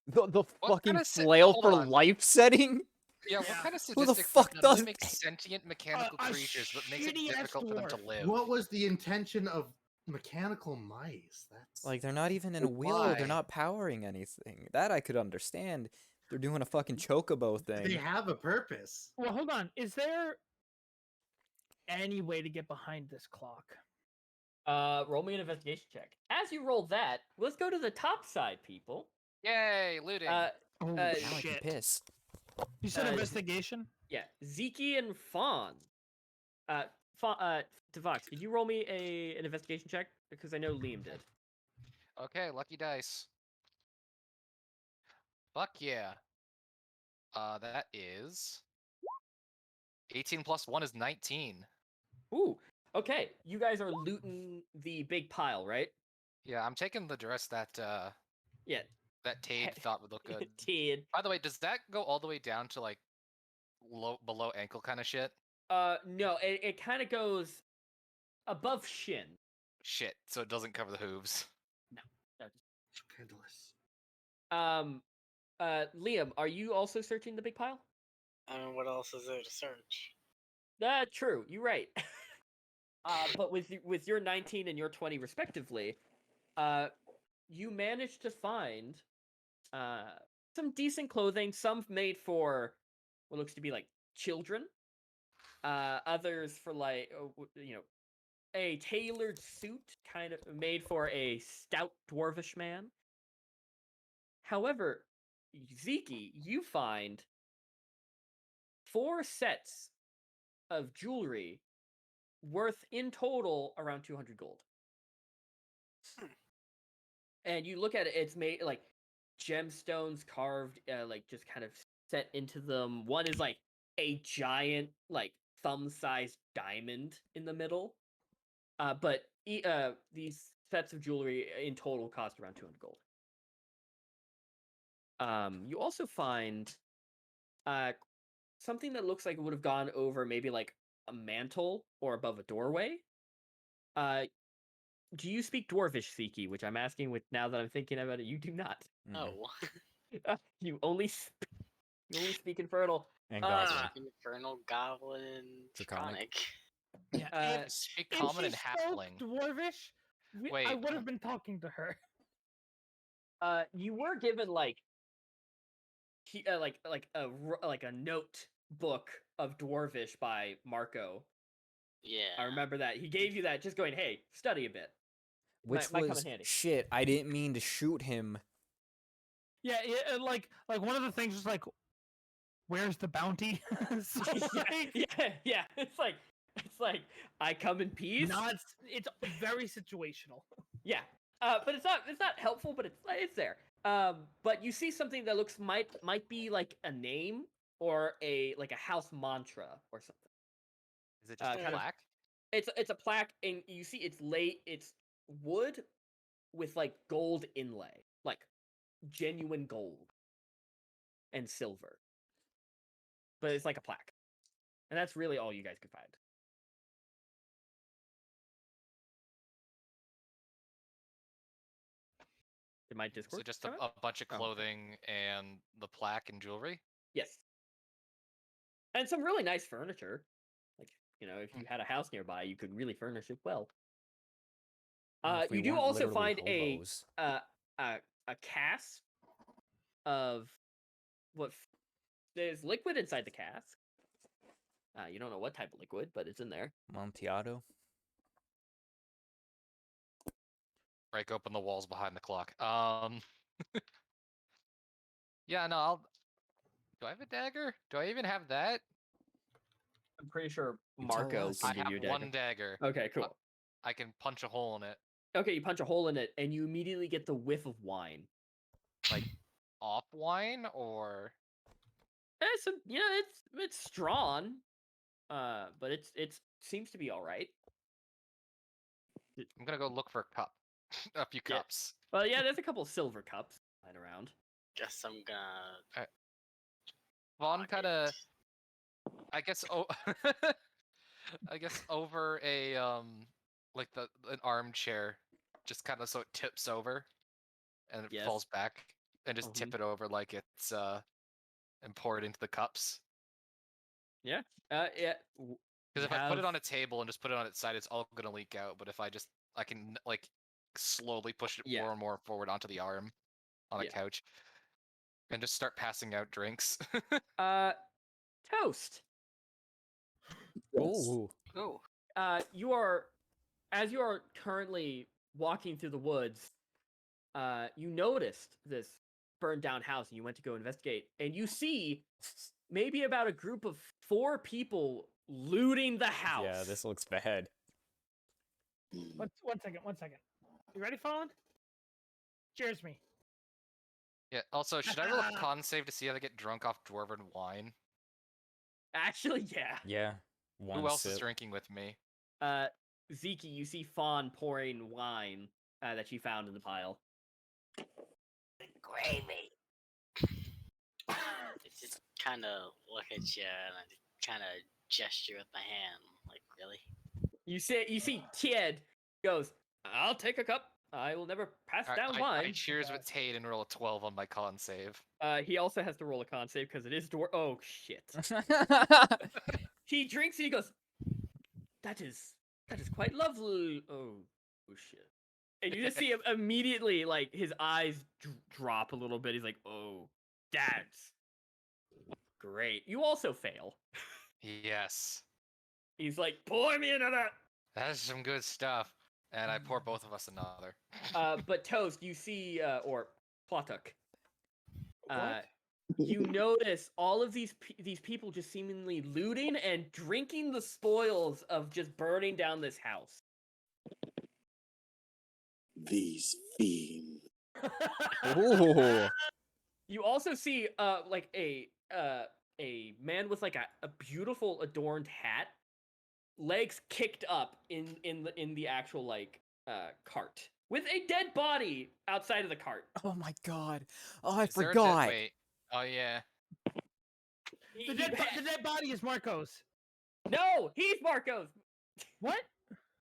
The fucking kinda flail hold for on. life setting? Yeah, what Yeah. kind of Who the statistics fuck not does only make that? sentient mechanical A creatures, but makes it shitty-ass difficult for them to dwarf. live? What was the intention of mechanical mice? That's Like, they're not even in a wheel, Why? they're not powering anything. That I could understand. They're doing a fucking chocobo they thing. have a purpose. Well, hold on. Is there any way to get behind this clock? Roll me an investigation check. As you roll that, let's go to the top side, people. Yay, looting. Oh Uh, Now I can shit! piss. You said uh, investigation. Yeah, Zeke and Fawn. Devox, did you roll me an investigation check? Because I know Liam did. Okay, lucky dice. Fuck yeah. That is 18 plus 1 is 19. Ooh, okay. You guys are looting the big pile, right? Yeah, I'm taking the dress that Yeah. that Tade thought would look good. Tid. By the way, does that go all the way down to like below ankle kind of shit? No, it kind of goes above shin. Shit, so it doesn't cover the hooves. No. Scandalous. Liam, are you also searching the big pile? I mean, what else is there to search? True. You're right. But with your 19 and your 20 respectively, you managed to find some decent clothing. Some made for what looks to be like children. Others for like a tailored suit, kind of made for a stout dwarvish man. However, Zeke, you find 4 sets of jewelry worth in total around 200 gold. And you look at it, it's made like gemstones carved, like just kind of set into them. One is like a giant, like thumb-sized diamond in the middle. But these sets of jewelry in total cost around 200 gold. You also find something that looks like it would have gone over maybe like a mantle or above a doorway. Do you speak Dwarvish, Siki? Which I'm asking with now that I'm thinking about it. You do not. Mm-mm. Oh. You only speak Infernal. And Goblin. Infernal, Goblin, Draconic. Yeah. Speak If common she and spoke halfling. Dwarvish, I Wait. would have been talking to her. You were given like a notebook of Dwarvish by Marco. Yeah. I remember that he gave you that, just going, "Hey, study a bit." Which might come was in handy. shit. I didn't mean to shoot him. Yeah, and like one of the things was like, where's the bounty? So, like, yeah. It's like I come in peace. it's very situational. Yeah. But it's not helpful, but it's there. But you see something that looks might be like a name or a house mantra or something. Is it just a kind of- plaque? It's a plaque, and you see it's wood with like gold inlay, like genuine gold and silver. But it's like a plaque. And that's really all you guys could find. Did my Discord? So just come a out? bunch of Oh, okay. clothing and the plaque and jewelry? Yes. And some really nice furniture. Like, if you had a house nearby, you could really furnish it well. If we You do weren't also literally find hobos. a cask of there's liquid inside the cask. You don't know what type of liquid, but it's in there. Amontillado. Break open the walls behind the clock. Yeah, no, do I have a dagger? Do I even have that? I'm pretty sure You tell Marco us. can I give have you a dagger. one dagger. Okay, cool. I can punch a hole in it. Okay, you punch a hole in it, and you immediately get the whiff of wine. Off wine or It's strong, but it seems to be all right. I'm gonna go look for a cup. A few Yeah. cups. Well, yeah, there's a couple of silver cups lying around. Guess I'm gonna. Vaughn pocket kinda it. I guess I guess over a like an armchair, just kind of so it tips over and it Yes. falls back, and just tip it over like it's and pour it into the cups. Yeah. Because if I put it on a table and just put it on its side, it's all gonna leak out. But if I can like slowly push it Yeah. more and more forward onto the arm on a Yeah. couch, and just start passing out drinks. Toast. Yes. Ooh. Oh. You are as you are currently walking through the woods, you noticed this burned down house, and you went to go investigate, and you see maybe about a group of 4 people looting the house. Yeah, this looks bad. One second. You ready, Fallen? Cheers me. Yeah. Also, should I roll a con save to see how they get drunk off dwarven wine? Actually, yeah. Yeah. One Who else sip. is drinking with me? Zeke, you see Fawn pouring wine that she found in the pile. Gravy. I just kind of look at you and I kind of gesture with my hand, like, really? You see Tied goes, I'll take a cup. I will never pass down I wine. cheers with Tate and roll a 12 on my con save. He also has to roll a con save because it is Oh shit! He drinks and he goes, that is quite lovely. Oh shit! And you just see him immediately, like his eyes drop a little bit. He's like, oh, that's great. You also fail. Yes. He's like, pour me another. That is some good stuff. And I pour both of us another. But Toast, you see, or Platuk, What? you notice all of these people just seemingly looting and drinking the spoils of just burning down this house. These fiends. Ooh. You also see, like a man with like a beautiful adorned hat, legs kicked up in the actual like cart with a dead body outside of the cart. Oh my god. Oh, I Is there a forgot. wait. Oh, yeah. The dead body is Marcos. No, he's Marcos. What?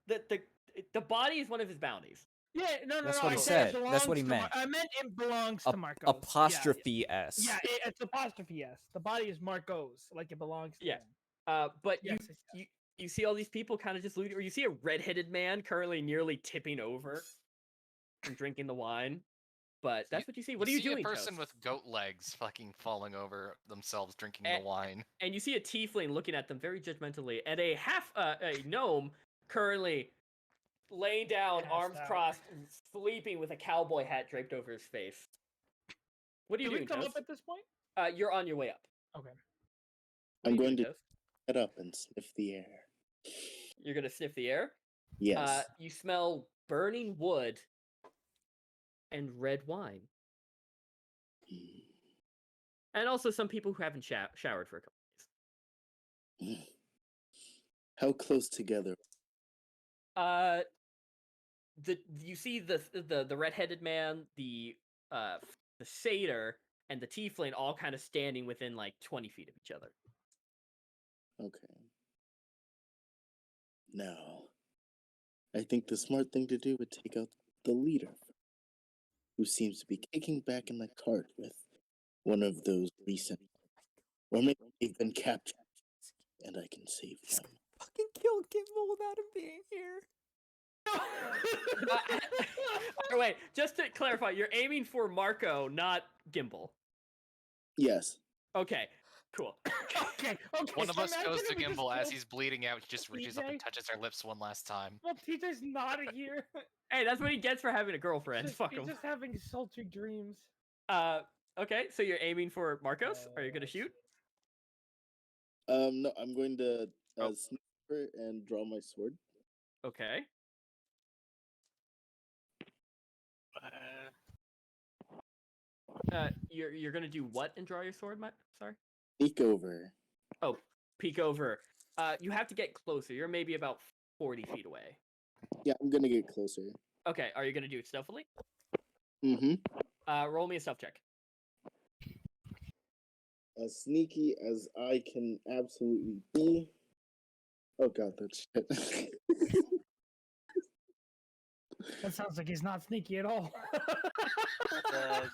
The body is one of his bounties. Yeah, no. That's no, what I he said it said. That's what he belongs to meant. I meant it belongs to Marcos. Apostrophe S. Yeah, it's apostrophe S. The body is Marcos, like it belongs to Yeah. him. But Yes, you see all these people kind of just looting, or you see a redheaded man currently nearly tipping over from drinking the wine. But that's what you see. What are you see doing, a person Toast? with goat legs fucking falling over themselves drinking Eh, the wine. And you see a tiefling looking at them very judgmentally, and a gnome currently laying down, Passed arms out. crossed, and sleeping with a cowboy hat draped over his face. What are you Did doing, we come Toast? up at this point? You're on your way up. Okay. What I'm are you going doing, to Toast? get up and sniff the air. You're gonna sniff the air. Yes. You smell burning wood and red wine, and also some people who haven't showered for a couple days. How close together? You see the redheaded man, the satyr, and the tiefling all kind of standing within like 20 feet of each other. Okay. Now, I think the smart thing to do would take out the leader, who seems to be kicking back in the cart with one of those recent, or maybe they've been captured, and I can save them. Fucking kill Gimbal without him being here. Wait, just to clarify, you're aiming for Marco, not Gimbal. Yes. Okay, cool. Okay. One of so us goes imagine to if we just Gimbal as killed- he's bleeding out. He just reaches up and TJ? touches our lips one last time. Well, TJ's not here. Hey, that's what he gets for having a girlfriend. Fuck He's him. just having sultry dreams. Okay, so you're aiming for Marcos? Are you gonna shoot? No, I'm going to Oh. sniper and draw my sword. Okay. You're gonna do what and draw your sword, sorry? Sneak over. Oh, peek over. You have to get closer. You're maybe about 40 feet away. Yeah, I'm gonna get closer. Okay, are you gonna do it stealthily? Mm-hmm. Roll me a stealth check. As sneaky as I can absolutely be. Oh god, that's shit. That sounds like he's not sneaky at all.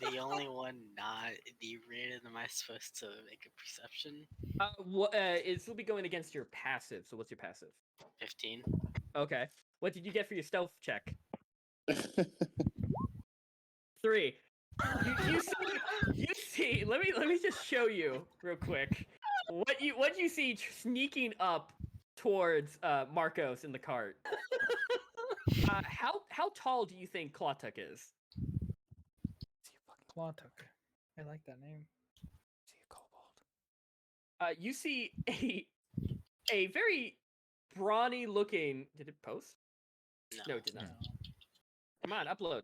The only one not inebriated, am I supposed to make a perception? This will be going against your passive. So what's your passive? 15. Okay. What did you get for your stealth check? 3. You see. Let me just show you real quick what you see sneaking up towards Marcos in the cart. How tall do you think Klotuk is? Klontuk. I like that name. See a kobold. You see a very brawny looking. Did it post? No, it did not. Come on, upload.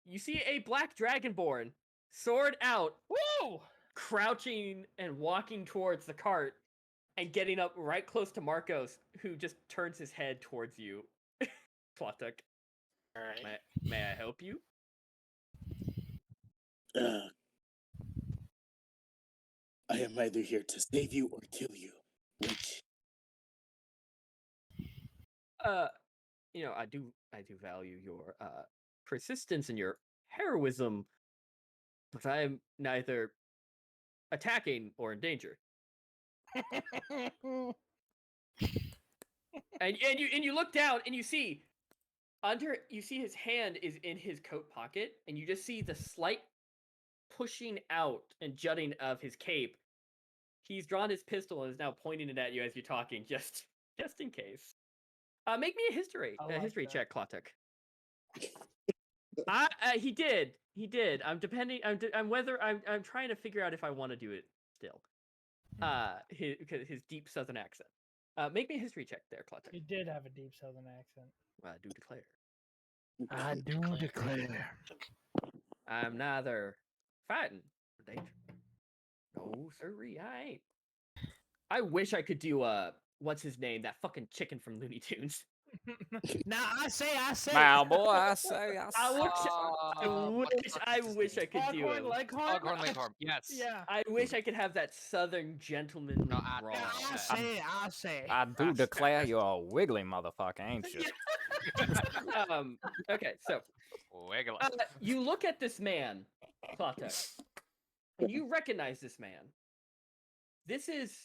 You see a black dragonborn, sword out, Whoa! crouching and walking towards the cart, and getting up right close to Marcos, who just turns his head towards you. Klotuk, Alright. may I help you? I am either here to save you or kill you. Which? I do value your persistence and your heroism, but I am neither attacking or in danger. And you look down and you see his hand is in his coat pocket, and you just see the slight pushing out and jutting of his cape. He's drawn his pistol and is now pointing it at you as you're talking, just in case. Make me a history that. check, Klotuk. He did. I'm trying to figure out if I want to do it still. His deep southern accent. Make me a history check there, Klotuk. He did have a deep southern accent. I do declare. I do declare. I'm neither fighting or danger. No, sirree, I ain't. I wish I could do what's his name? That fucking chicken from Looney Tunes. Now I say. Wow, boy, I say. I wish I could do it. Foghorn Leghorn. Yes. Yeah. I wish I could have that southern gentleman No, drawl. I say. I do declare you're a wiggly motherfucker, ain't you? Okay, so Wiggle. you look at this man, Klotuk, and you recognize this man. This is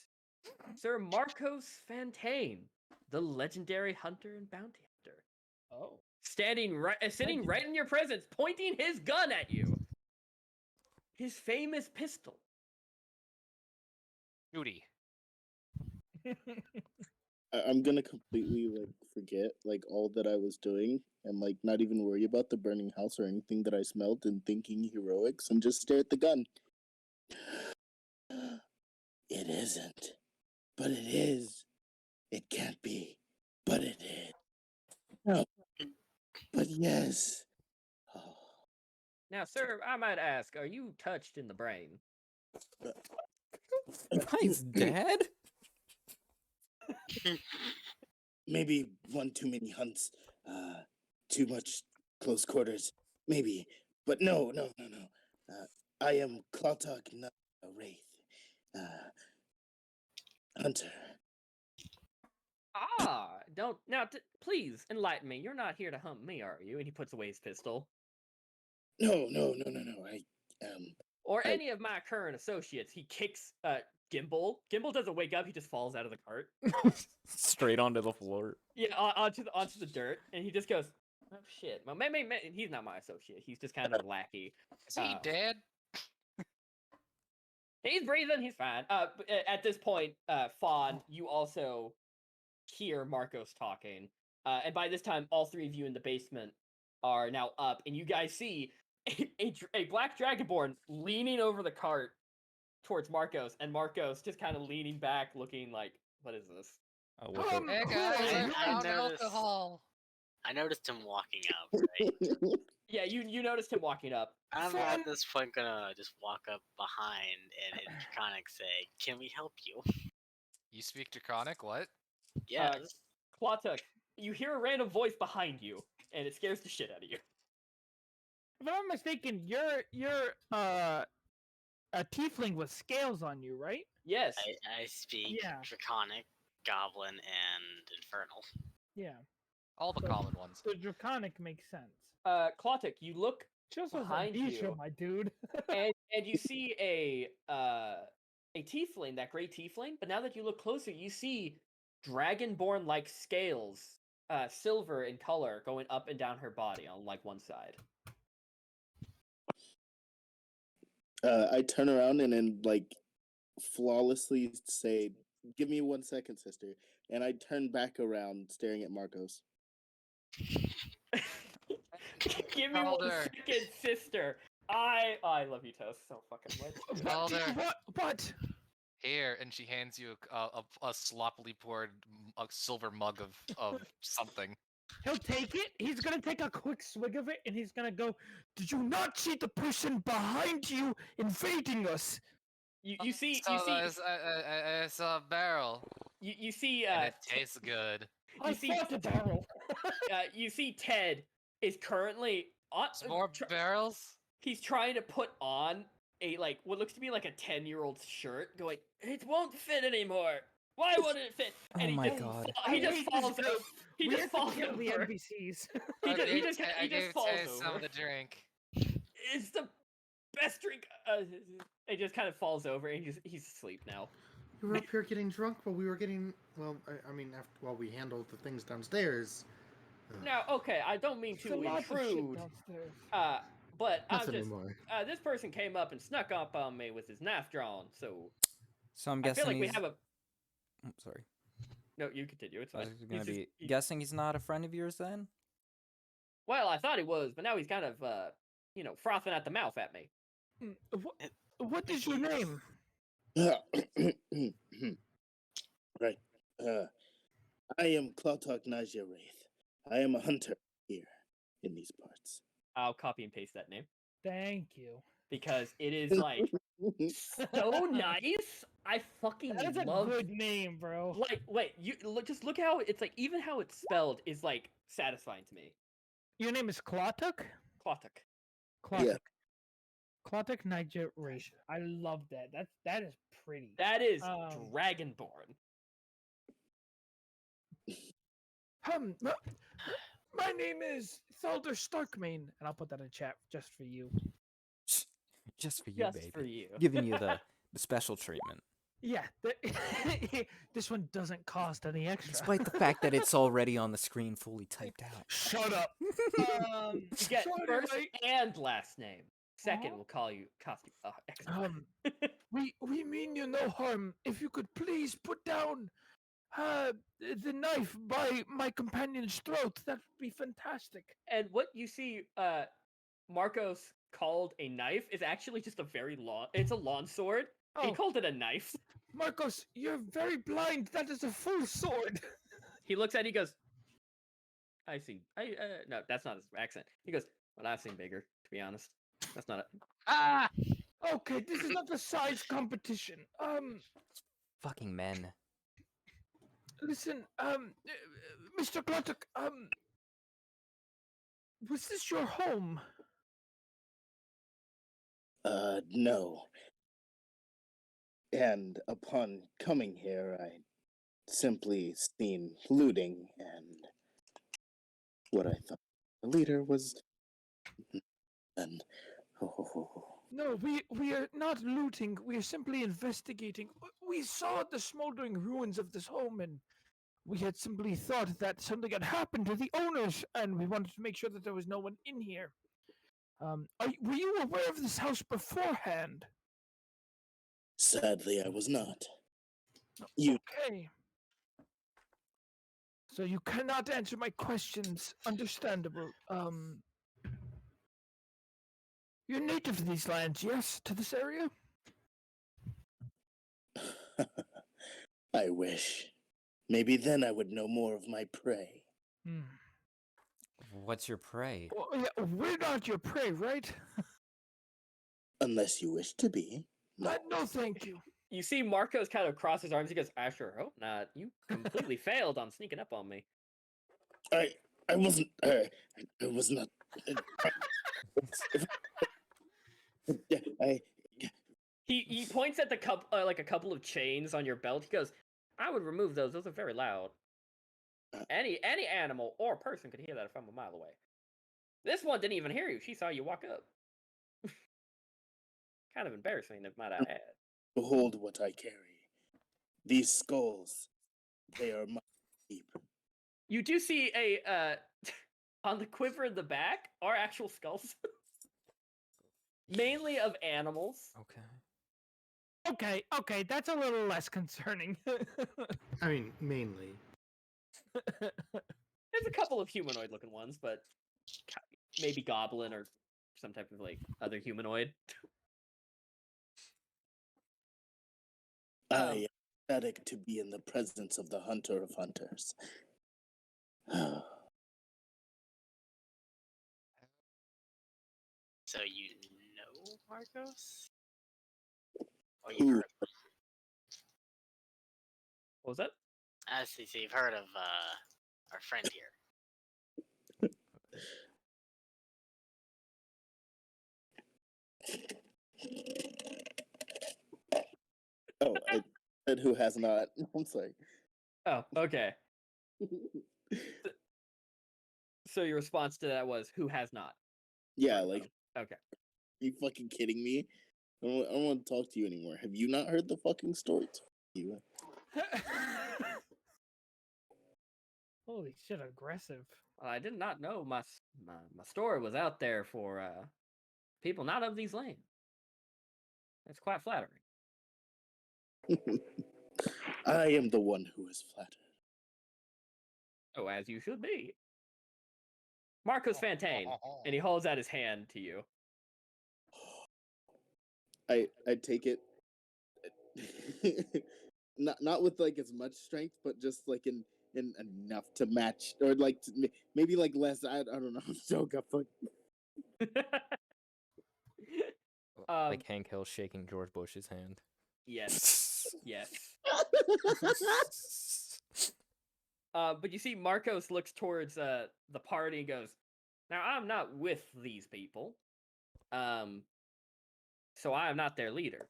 Sir Marcos Fontaine, the legendary hunter and bounty hunter. Oh. Sitting right in your presence, pointing his gun at you. His famous pistol. Judy. I'm gonna completely forget all that I was doing and not even worry about the burning house or anything that I smelled and thinking heroics and just stare at the gun. It isn't, but it is. It can't be, but it is. No, but yes. Oh. Now, sir, I might ask, are you touched in the brain? He's dead? Maybe one too many hunts, too much close quarters, maybe. But no. I am Klotuk, not a wraith. Hunter. Don't now. Please enlighten me. You're not here to hunt me, are you? And he puts away his pistol. No. Or any of my current associates. He kicks Gimbal. Gimbal doesn't wake up. He just falls out of the cart. Straight onto the floor. Yeah, onto the dirt, and he just goes, "Oh shit!" Well, he's not my associate. He's just kind of a lackey. Is he dead? He's breathing. He's fine. But at this point, Fawn, you also hear Marcos talking, and by this time, all three of you in the basement are now up, and you guys see a black dragonborn leaning over the cart towards Marcos, and Marcos just kind of leaning back, looking like, "What is this?" Hey guys, I found alcohol. I noticed him walking up, right? Yeah, you noticed him walking up. I'm at this point gonna just walk up behind and in Draconic say, "Can we help you?" You speak Draconic? What? Yes. Klotuk, you hear a random voice behind you, and it scares the shit out of you. If I'm not mistaken, you're a tiefling with scales on you, right? Yes. I speak Yeah. Draconic, Goblin, and Infernal. Yeah. All the So- common ones. The draconic makes sense. Klotuk, you look Just as behind Anisha, you. my dude. and you see a tiefling, that gray tiefling, but now that you look closer, you see dragonborn like scales, silver in color, going up and down her body on one side. I turn around and then flawlessly say, "Give me 1 second, sister," and I turn back around, staring at Marcos. Give me Told 1 her. second, sister. I love you, Toast, so fucking much. Told her. What? Here, and she hands you a sloppily poured a silver mug of something. He'll take it. He's gonna take a quick swig of it, and he's gonna go. Did you not see the person behind you invading us? You see It's a barrel, you see and it tastes good. I see- fought a barrel. you see Ted is currently on There's more barrels. he's trying to put on a like what looks to be like a 10-year-old's shirt, going, it won't fit anymore. Why wouldn't it fit? Oh And he my just God. he I just hate this falls game. over. He We just have to falls kill the over. NPCs. He just I falls gave some over. of the drink. It's the best drink. It just kind of falls over, and he's asleep now. You were up here getting drunk while we were getting. Well, I mean, while we handled the things downstairs. Now, okay, I don't mean There's to a lot of shit intrude, downstairs. but I'm Nothing just anymore. this person came up and snuck up on me with his knife drawn, so So I'm I guessing feel like we he's. have a. Oh, sorry. No, you continue. It's I fine. was He's gonna just- be he- guessing he's not a friend of yours then. Well, I thought he was, but now he's kind of frothing at the mouth at me. What is your name? Right. I am Klautok Naja Wraith. I am a hunter here in these parts. I'll copy and paste that name Thank you. because it is like so nice. I fucking That is a love. good name, bro. Like, wait, just look how it's like. Even how it's spelled is like satisfying to me. Your name is Klautuk? Klautuk. Klautuk. Yeah. Klautuk Niger Race. I love that. That is pretty. That is Um, Dragonborn. My name is Thalder Starkmane, and I'll put that in chat just for you. Just for you, Just baby. for you. Giving you the special treatment, Yeah, this one doesn't cost any extra. despite the fact that it's already on the screen, fully typed out. Shut up. You get so first anyway, and last name. Second, Uh-huh. we'll call you cost you extra. we mean you no harm. If you could please put down the knife by my companion's throat, that would be fantastic. And what you see, Marcos called a knife is actually just a very long. It's a long sword. He Oh, called it a knife. Marcos, you're very blind. That is a full sword. He looks at it, he goes, I see. No, that's not his accent. He goes, well, I've seen bigger, to be honest. That's not it. Ah! Okay, this is not a size competition. Fucking men. Listen, Mr. Gluttock, was this your home? No. And upon coming here, I simply seen looting, and what I thought the leader was. And No, we are not looting. We are simply investigating. We saw the smoldering ruins of this home, and we had simply thought that something had happened to the owners, and we wanted to make sure that there was no one in here. Were you aware of this house beforehand? sadly, I was not. You Okay. So you cannot answer my questions. Understandable. You're native to these lands, yes? To this area? I wish. Maybe then I would know more of my prey. Hmm. What's your prey? Well, yeah, we're not your prey, right? Unless you wish to be. No. No, thank you. You see Marcos kind of cross his arms. He goes, I sure hope not. You completely failed on sneaking up on me. I wasn't. I was not. I. He points at the like a couple of chains on your belt. He goes, I would remove those. Those are very loud. Any animal or person could hear that from a mile away. This one didn't even hear you. She saw you walk up. Kind of embarrassing, if might I add. Behold what I carry. These skulls, they are my deep. You do see a on the quiver in the back are actual skulls, mainly of animals. Okay. Okay, that's a little less concerning. I mean, mainly. There's a couple of humanoid-looking ones, but maybe goblin or some type of like other humanoid. I am ecstatic to be in the presence of the hunter of hunters. So you know Marcos? Or Who? you've heard? What was that? I see. So you've heard of our friend here. Oh, I said who has not. I'm sorry. Oh, okay. So your response to that was, "Who has not?" Yeah, like, Okay. are you fucking kidding me? I don't want to talk to you anymore. Have you not heard the fucking story? You. Holy shit, aggressive. I did not know my story was out there for people not of these lands. That's quite flattering. I am the one who is flattered. Oh, as you should be. Marcos Fontaine, and he holds out his hand to you. I take it, not with like as much strength, but just like in enough to match, or like maybe like less. I don't know. I'm so got fucked. Like Hank Hill shaking George Bush's hand. Yes. Yes. But you see, Marcos looks towards the party and goes, "Now I'm not with these people, so I am not their leader.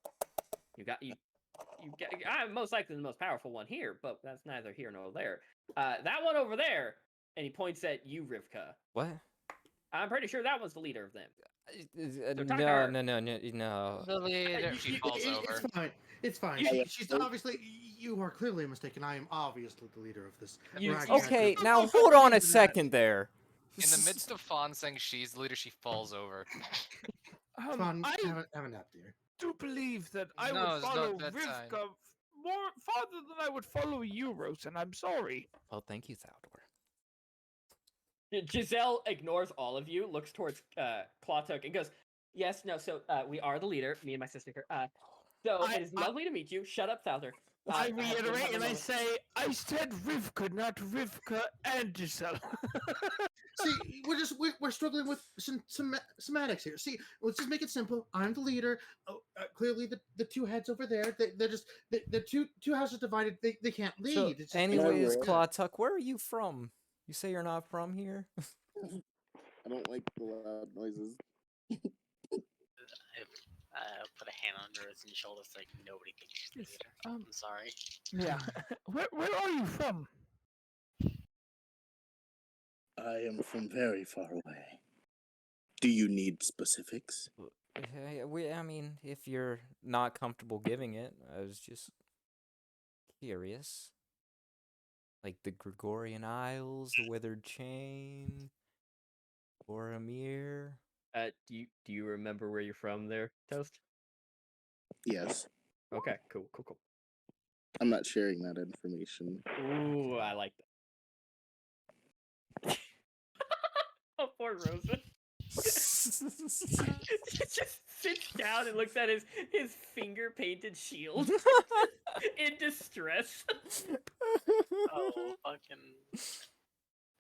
I'm most likely the most powerful one here, but that's neither here nor there. That one over there," and he points at you, Rivka. What? I'm pretty sure that one's the leader of them. talk to No, her. no. The leader. She falls over. It's fine. It's fine. She's obviously. You are clearly mistaken. I am obviously the leader of this. Okay, now hold on a second there. In the midst of Fawn saying she's the leader, she falls over. Fawn, I have a nap, dear. do believe that I No, would it's not follow bedtime. Rivka more farther than I would follow you, Rose, and I'm sorry. Well, thank you, Thaldor. Giselle ignores all of you, looks towards Clawtook, and goes, "Yes, no, so we are the leader, me and my sister. So it is lovely to meet you. Shut up, Thaldor." I reiterate and I say, I said Rivka, not Rivka and Giselle. See, we're struggling with some semantics here. See, let's just make it simple. I'm the leader. Clearly, the two heads over there, they're just the two houses divided. They can't lead. So, It's just, anyways, Yeah. Clawtuck, where are you from? You say you're not from here? I don't like the loud noises. I'll put a hand on Rose's shoulder so like nobody thinks she's the leader. I'm sorry. Yeah. Where are you from? I am from very far away. Do you need specifics? I mean, if you're not comfortable giving it, I was just curious. Like the Gregorian Isles, the Withered Chain, Boromir. Do you remember where you're from there, Toast? Yes. Okay, cool. I'm not sharing that information. Ooh, I like that. Oh, poor Rosa. Just sits down and looks at his finger painted shield in distress. Oh, fucking.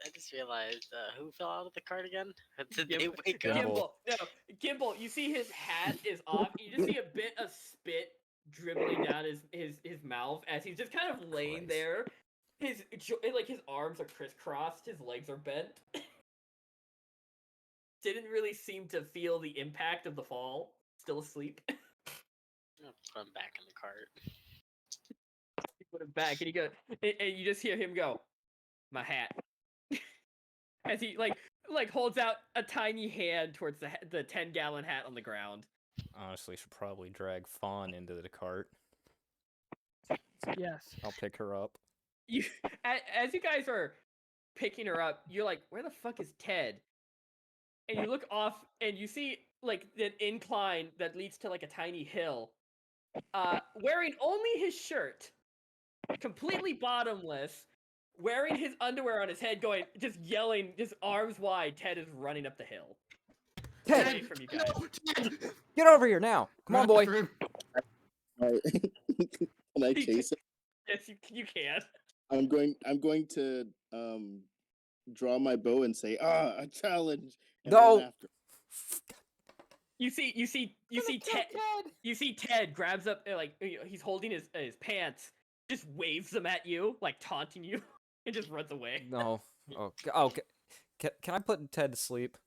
I just realized who fell out of the cart again? Did they wake up? Gimbal. No, Gimbal, you see his hat is off. You just see a bit of spit dribbling down his mouth as he's just kind of laying there. His arms are crisscrossed, his legs are bent. Didn't really seem to feel the impact of the fall. Still asleep. I'll put him back in the cart. You put him back, and you just hear him go, "My hat." As he like holds out a tiny hand towards the 10-gallon hat on the ground. Honestly, should probably drag Fawn into the cart. Yes. I'll pick her up. As you guys are picking her up, you're like, "Where the fuck is Ted?" And you look off and you see like an incline that leads to like a tiny hill. Wearing only his shirt, completely bottomless, wearing his underwear on his head, just yelling, just arms wide. Ted is running up the hill. Ted, Away from you guys. get over here now. Come on, boy. After him. Alright. Can I chase it? Yes, you can. I'm going to draw my bow and say, a challenge. And No. run after. You see Ted grabs up he's holding his pants, just waves them at you, like taunting you, and just runs away. No. Okay. Can I put Ted to sleep?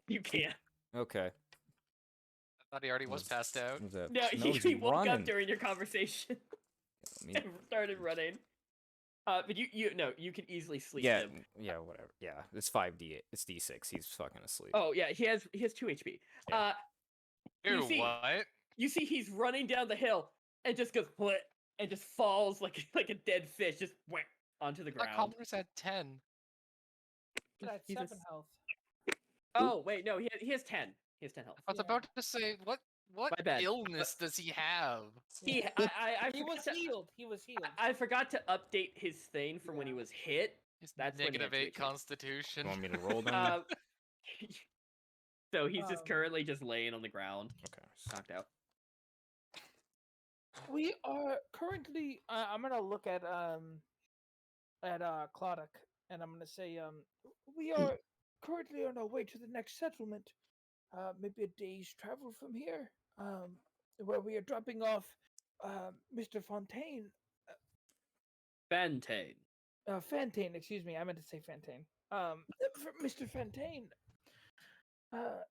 You can't. Okay. I thought he already was passed out. No, he woke up during your conversation and started running. But you can easily sleep him. Yeah, whatever. Yeah, it's 5d. It's d6. He's fucking asleep. Oh yeah, he has 2 HP. Yeah. What? You see he's running down the hill and just goes what and just falls like a dead fish, just went onto the That ground. Cobbler's at 10. At He's 7 health. Oh wait, no, he has 10. He has 10 health. I was about to say, what My bad. illness does he have? He was healed. He was healed. I forgot to update his thing from when he was hit. He's That's when he had -8 2 HP. constitution. You want me to roll them? So he's just currently just laying on the ground, Okay. knocked out. We are currently. I'm gonna look at Cloddock, and I'm gonna say we are currently on our way to the next settlement. Maybe a day's travel from here. Where we are dropping off Mr. Fontaine. Fantane. Fontaine, excuse me. I meant to say Fontaine. Mr. Fontaine.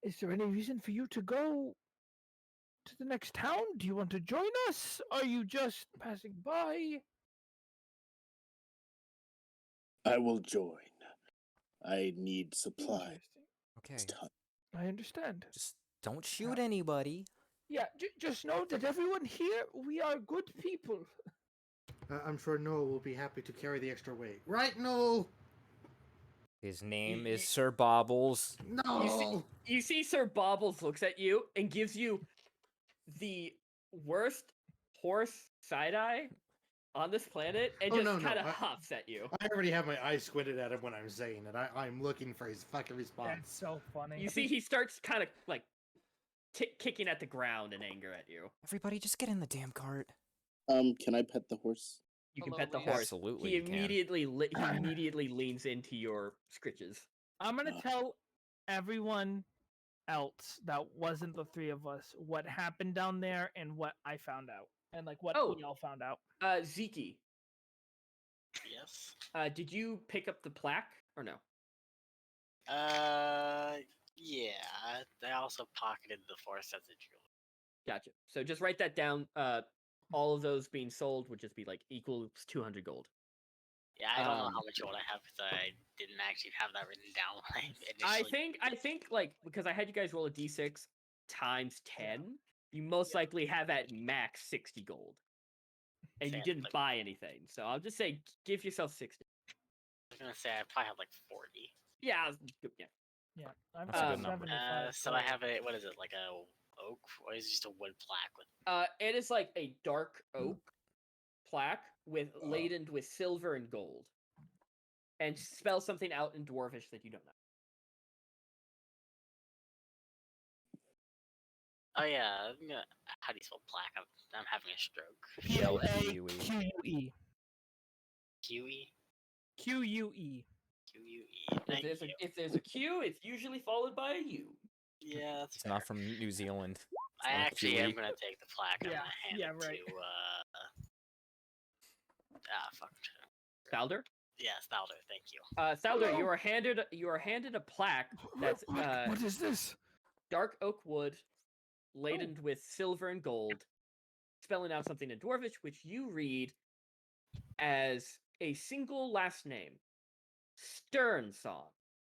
Is there any reason for you to go to the next town? Do you want to join us? Are you just passing by? I will join. I need supply. Interesting. Okay. I understand. Just don't shoot anybody. Yeah, just know that everyone here, we are good people. I'm sure Noah will be happy to carry the extra weight. Right, Noel? His name is Sir Bobbles. No! You see Sir Bobbles looks at you and gives you the worst horse side eye on this planet and just kind of huffs at you. I already have my eyes squinted at him when I'm saying it. I'm looking for his fucking response. That's so funny. You see he starts kind of like kicking at the ground in anger at you. Everybody, just get in the damn cart. Can I pet the horse? You can Hello, pet the Lee. horse. Absolutely, He you can. immediately leans into your scritches. I'm gonna tell everyone else that wasn't the three of us what happened down there and what I found out, and like what we all found out. Zeke, Yes. did you pick up the plaque or no? Yeah. I also pocketed the 4 sets of jewelry. Gotcha. So just write that down. All of those being sold would just be like equals 200 gold. Yeah, I don't know how much gold I have because I didn't actually have that written down when I initially. I think like because I had you guys roll a d6 times 10, you most likely have at max 60 gold, and you didn't buy anything. So I'll just say give yourself 60. I was gonna say I probably have like 40. Yeah, yeah. Yeah, I'm That's a good number. 75. So I have a what is it like a oak or is it just a wood plaque with? It is like a dark oak plaque laden with silver and gold, and spell something out in Dwarvish that you don't know. Oh yeah, how do you spell plaque? I'm having a stroke. PLAQUE. QE. QUE. QUE. If there's a Q, it's usually followed by a U. Yeah, that's It's not from New Zealand. I not actually am QE. gonna take the plaque. I'm Yeah, gonna hand yeah, it right. to fuck. Thalder? Yes, Thalder. Thank you. Thalder, you are handed a plaque that's What is this? dark oak wood, laden with silver and gold, spelling out something in Dwarvish, which you read as a single last name, Stern Song.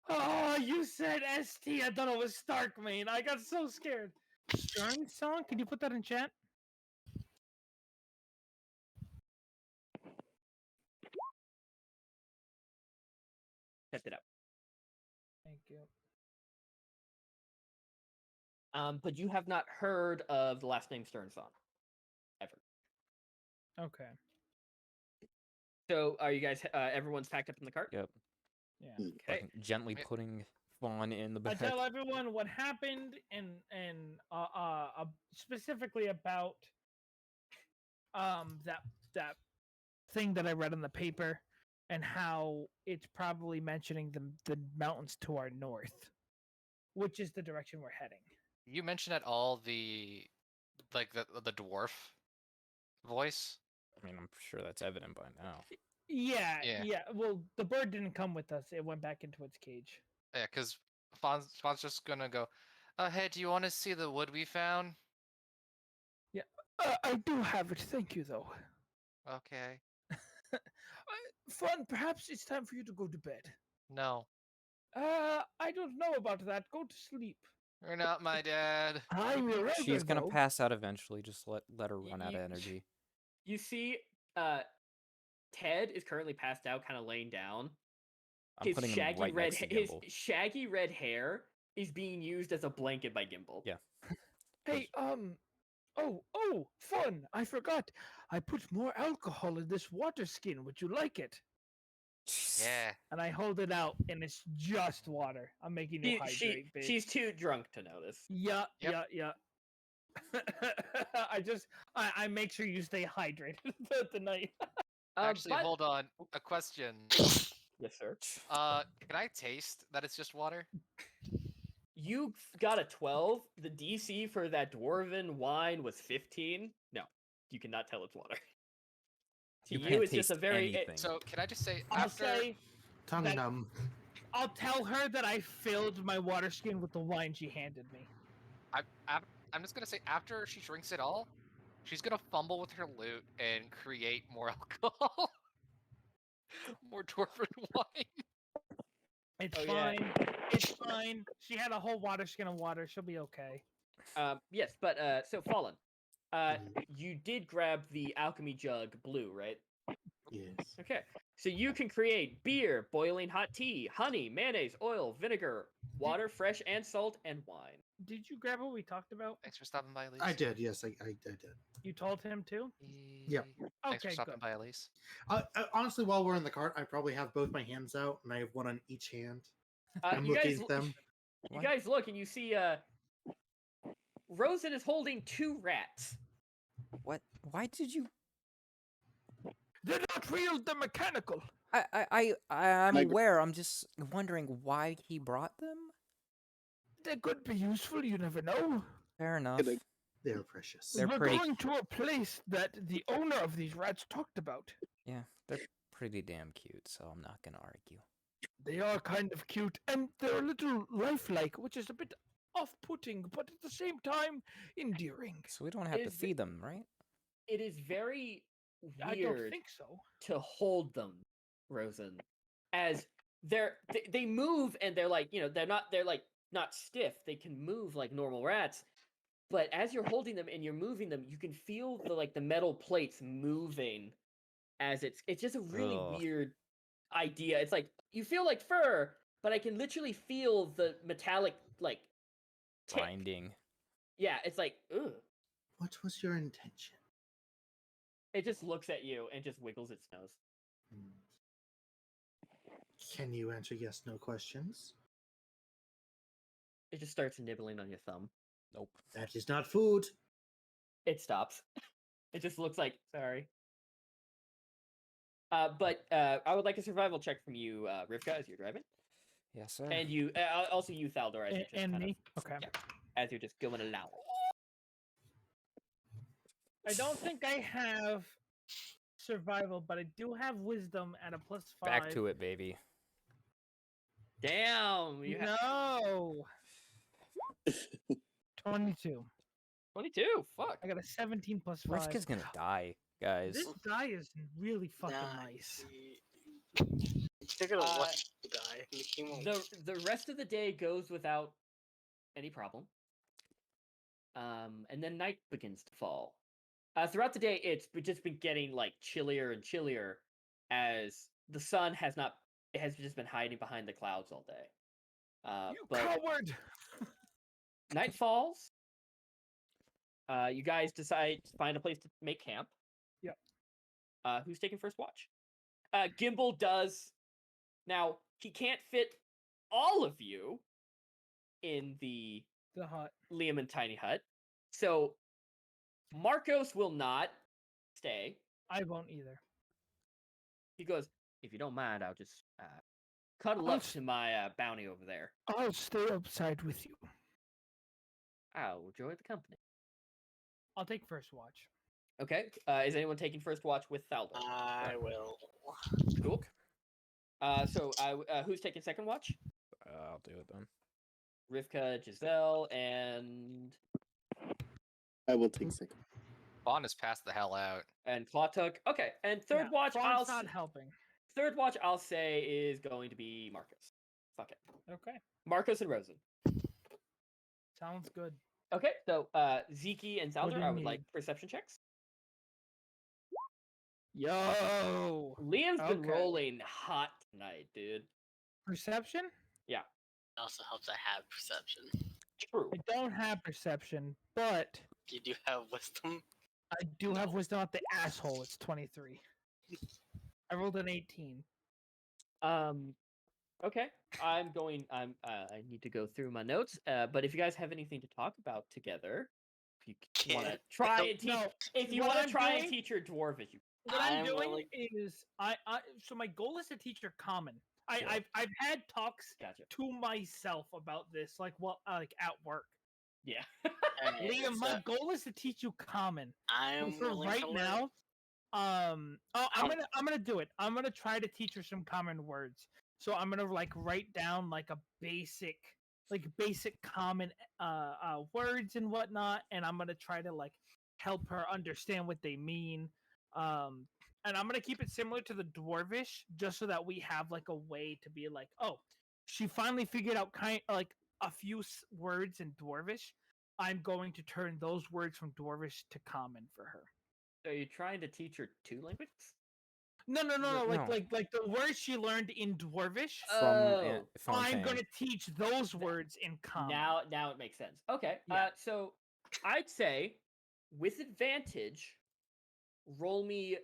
Oh, you said ST. I thought it was Starkmane. I got so scared. Stern song? Can you put that in chat? Checked it out. Thank you. But you have not heard of the last name Stern Song ever. Okay. So are you guys? Everyone's packed up in the cart. Yep. Yeah. Okay. Fucking gently Yeah. putting Fawn in the I back. tell everyone what happened and specifically about that thing that I read in the paper and how it's probably mentioning the mountains to our north, which is the direction we're heading. You mentioned at all the dwarf voice. I mean, I'm sure that's evident by now. Yeah, Yeah. yeah. Well, the bird didn't come with us. It went back into its cage. Yeah, because Fawn's just gonna go. Hey, do you want to see the wood we found? I do have it. Thank you, though. Okay. Fun. Perhaps it's time for you to go to bed. No, I don't know about that. Go to sleep. you're not my dad. I'm your elder, She's gonna though. pass out eventually. Just let her run out of Y- energy. You see, Ted is currently passed out, kind of laying down. I'm putting him right next to his Gimbal. shaggy red hair is being used as a blanket by Gimbal. Yeah. Hey, oh, fun! I forgot. I put more alcohol in this water skin. Would you like it? Yeah. And I hold it out, and it's just water. I'm making you hydrate, bitch. She's too drunk to notice. Yeah, Yep. yeah. I make sure you stay hydrated tonight. Actually, But- hold on. A question. Yes, sir. Can I taste that it's just water? You got a 12. The DC for that dwarven wine was 15. No, you cannot tell it's water. To You you, can't it's just a taste very anything. So can I just say I'll after? say Tongue That- numb. I'll tell her that I filled my water skin with the wine she handed me. I'm just gonna say after she drinks it all, she's gonna fumble with her loot and create more alcohol, more dwarven wine. It's Oh, yeah. fine. It's fine. She had a whole water skin of water. She'll be okay. Yes, but so Fallen, you did grab the alchemy jug blue, right? Yes. Okay, so you can create beer, boiling hot tea, honey, mayonnaise, oil, vinegar, water, fresh and salt, and wine. Did you grab what we talked about? Thanks for stopping by, Elise. I did. Yes, I did. You told him to? Yep. Thanks for Okay, stopping good. by, Elise. Honestly, while we're in the cart, I probably have both my hands out, and I have one on each hand. I'm You looking guys, at them. you What? guys look and you see Rosen is holding 2 rats. What? Why did you? They're not real. They're mechanical. I'm My- aware. I'm just wondering why he brought them. They could be useful. You never know. Fair enough. I- They're precious. They're We're pretty- going to a place that the owner of these rats talked about. Yeah, they're pretty damn cute. So I'm not gonna argue. They are kind of cute, and they're a little lifelike, which is a bit off-putting, but at the same time, endearing. So we don't have to Is it- feed them, right? It is very I don't weird think so. to hold them, Rosen, as they move and they're like, they're like not stiff. They can move like normal rats, but as you're holding them and you're moving them, you can feel the metal plates moving as it's just a really Ugh. weird idea. It's like you feel like fur, but I can literally feel the metallic tick. Binding. Yeah, it's like ugh. What was your intention? It just looks at you and just wiggles its nose. Can you answer yes, no questions? It just starts nibbling on your thumb. Nope. That is not food. It stops. It just looks like sorry. But I would like a survival check from you, Rivka, as you're driving, Yes, sir. and you also you, Thaldor, as you're just And kind me? Okay. yeah. As you're just going along. I don't think I have survival, but I do have wisdom at a +5. Back to it, baby. Damn, you have No. 22. 22. Fuck. I got a 17 + 5. Rivka's gonna die, guys. This die is really fucking Nah, nice. You're gonna Uh, watch the guy. He came on. The rest of the day goes without any problem. And then night begins to fall. Throughout the day, it's just been getting chillier and chillier as the sun has just been hiding behind the clouds all day. You But coward! night falls. You guys decide to find a place to make camp. Yep. Who's taking first watch? Gimbal does. Now, he can't fit all of you in the hut. Liam and Tiny Hut. So, Marcos will not stay. I won't either. He goes, if you don't mind, I'll just cuddle I'll up to my bounty over there. I'll stay outside with you. I'll enjoy the company. I'll take first watch. Okay. Is anyone taking first watch with Thaldo? I will. Cool. So who's taking second watch? I'll do it then. Rivka, Giselle, and I will take second. Bond has passed the hell out. Clawtug. Okay, and third watch. Fawn's not helping. Third watch. I'll say is going to be Marcus. Fuck it. Okay, Marcos and Rosen. sounds good. Okay, so Zeke and do Salder, you I would like need? perception checks. Yo, Liam's been Okay. rolling hot tonight, dude. perception? Yeah, It also helps I have perception. true. I don't have perception, but You do have wisdom. I do have wisdom at the asshole. It's 23. I rolled an 18. Okay, I need to go through my notes. But if you guys have anything to talk about together, if you want to Can't. try and teach, No, if you what want I'm to try and doing- teach your dwarvish, you What I'm I'm doing willing- is so my goal is to teach her common. Sure. I've had talks gotcha. to myself about this, like at work. Yeah. Alright, Liam, my so goal is to teach you common. I But am for willing right to learn. now, I'm How- gonna do it. I'm gonna try to teach her some common words. So I'm gonna write down like basic common words and whatnot, and I'm gonna try to help her understand what they mean. And I'm gonna keep it similar to the dwarvish, just so that we have a way to be oh, she finally figured out a few words in dwarvish. I'm going to turn those words from dwarvish to common for her. So you're trying to teach her two languages? No, No. like the words she learned in dwarvish. Oh. I'm gonna teach those words in common. Now it makes sense. Okay. Yeah. So I'd say with advantage, roll me.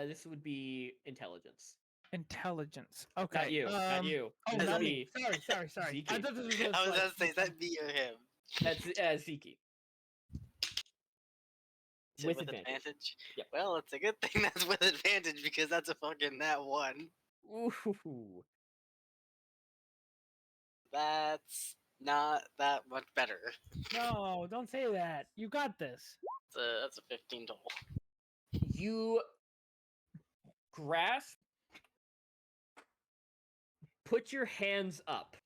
This would be intelligence. Intelligence. Okay. Not you. Not you. Oh, This not would me. be Sorry. Zeke. I thought this was I was gonna say, is that me or him? That's Zeke. Is it With with advantage. advantage? Yep. Well, it's a good thing that's with advantage because that's a fucking nat 1. Ooh. That's not that much better. No, don't say that. You got this. That's a 15 total. You grasp. Put your hands up.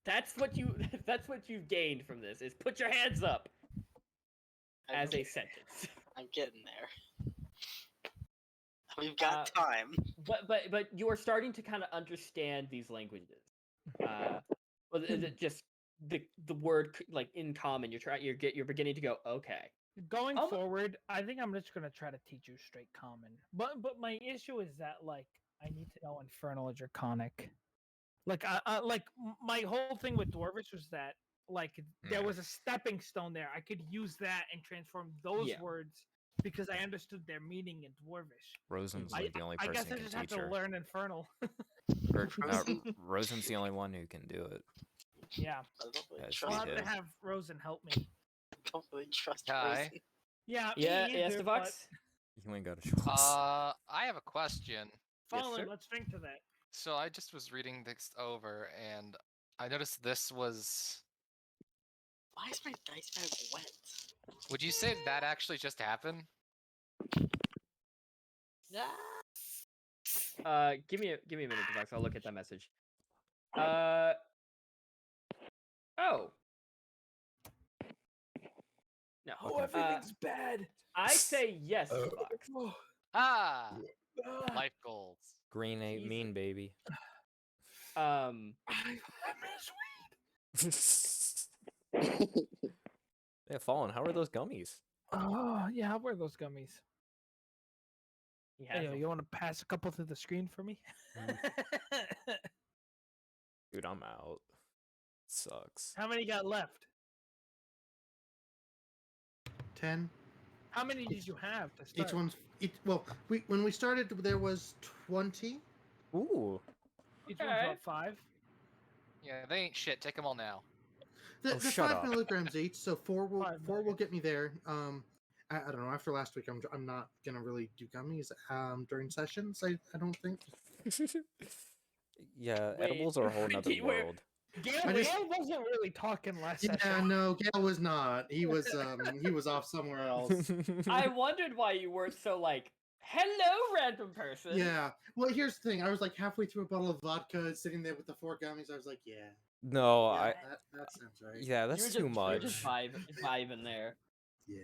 That's what you've gained from this. Is put your hands up as a sentence. I'm getting there. We've got time. But you are starting to kind of understand these languages. Well, is it just the word in common? You're beginning to go, okay. Going forward, I think I'm just gonna try to teach you straight common. But my issue is that I need to know Infernal or Draconic. My whole thing with Dwarvish was that there was a stepping stone there. I could use that and transform those words because I understood their meaning in Dwarvish. Rosen's the only I person guess who I can just have teach to her. learn Infernal. Rosen's the only one who can do it. Yeah. I don't really Yes, trust I'll he have did. to have Rosen help me. I don't really trust Hi. Rosen. Yeah. Yeah, me either, Estevox. You ain't got a choice. I have a question. but Yes, Fallen, sir. let's think to that. So I just was reading this over, and I noticed this was. Why is my dice bag wet? Would you say that actually just happened? Give me a minute, Devox. I'll look at that message. Oh. No. Oh, everything's bad. I say yes, Devox. Ah, life goals. Green ain't Jesus. mean, baby. I miss Yeah, Fallen, how are those gummies? Oh, yeah, how were those gummies? He has Hey, them. you want to pass a couple through the screen for me? Dude, I'm out. Sucks. How many got left? 10. How many did you have to start? Each one's when we started there was 20. Ooh. Each one's Okay. about 5. Yeah, they ain't shit. Take them all now. They're shut 5 up. milligrams each, so 4 will 5 get me there. I don't know. After last week, I'm not gonna really do gummies during sessions. I don't think. Yeah, Wait, edibles are a whole nother wait, world. Gail, I just- Gail wasn't really talking last Yeah, session. no, Gail was not. He was off somewhere else. I wondered why you were so like, hello, random person. Yeah. Well, here's the thing. I was like halfway through a bottle of vodka, sitting there with the 4 gummies. I was like, yeah, No, yeah, I. that sounds right. Yeah, You that's were too just, you were just much. vibing there. Yeah.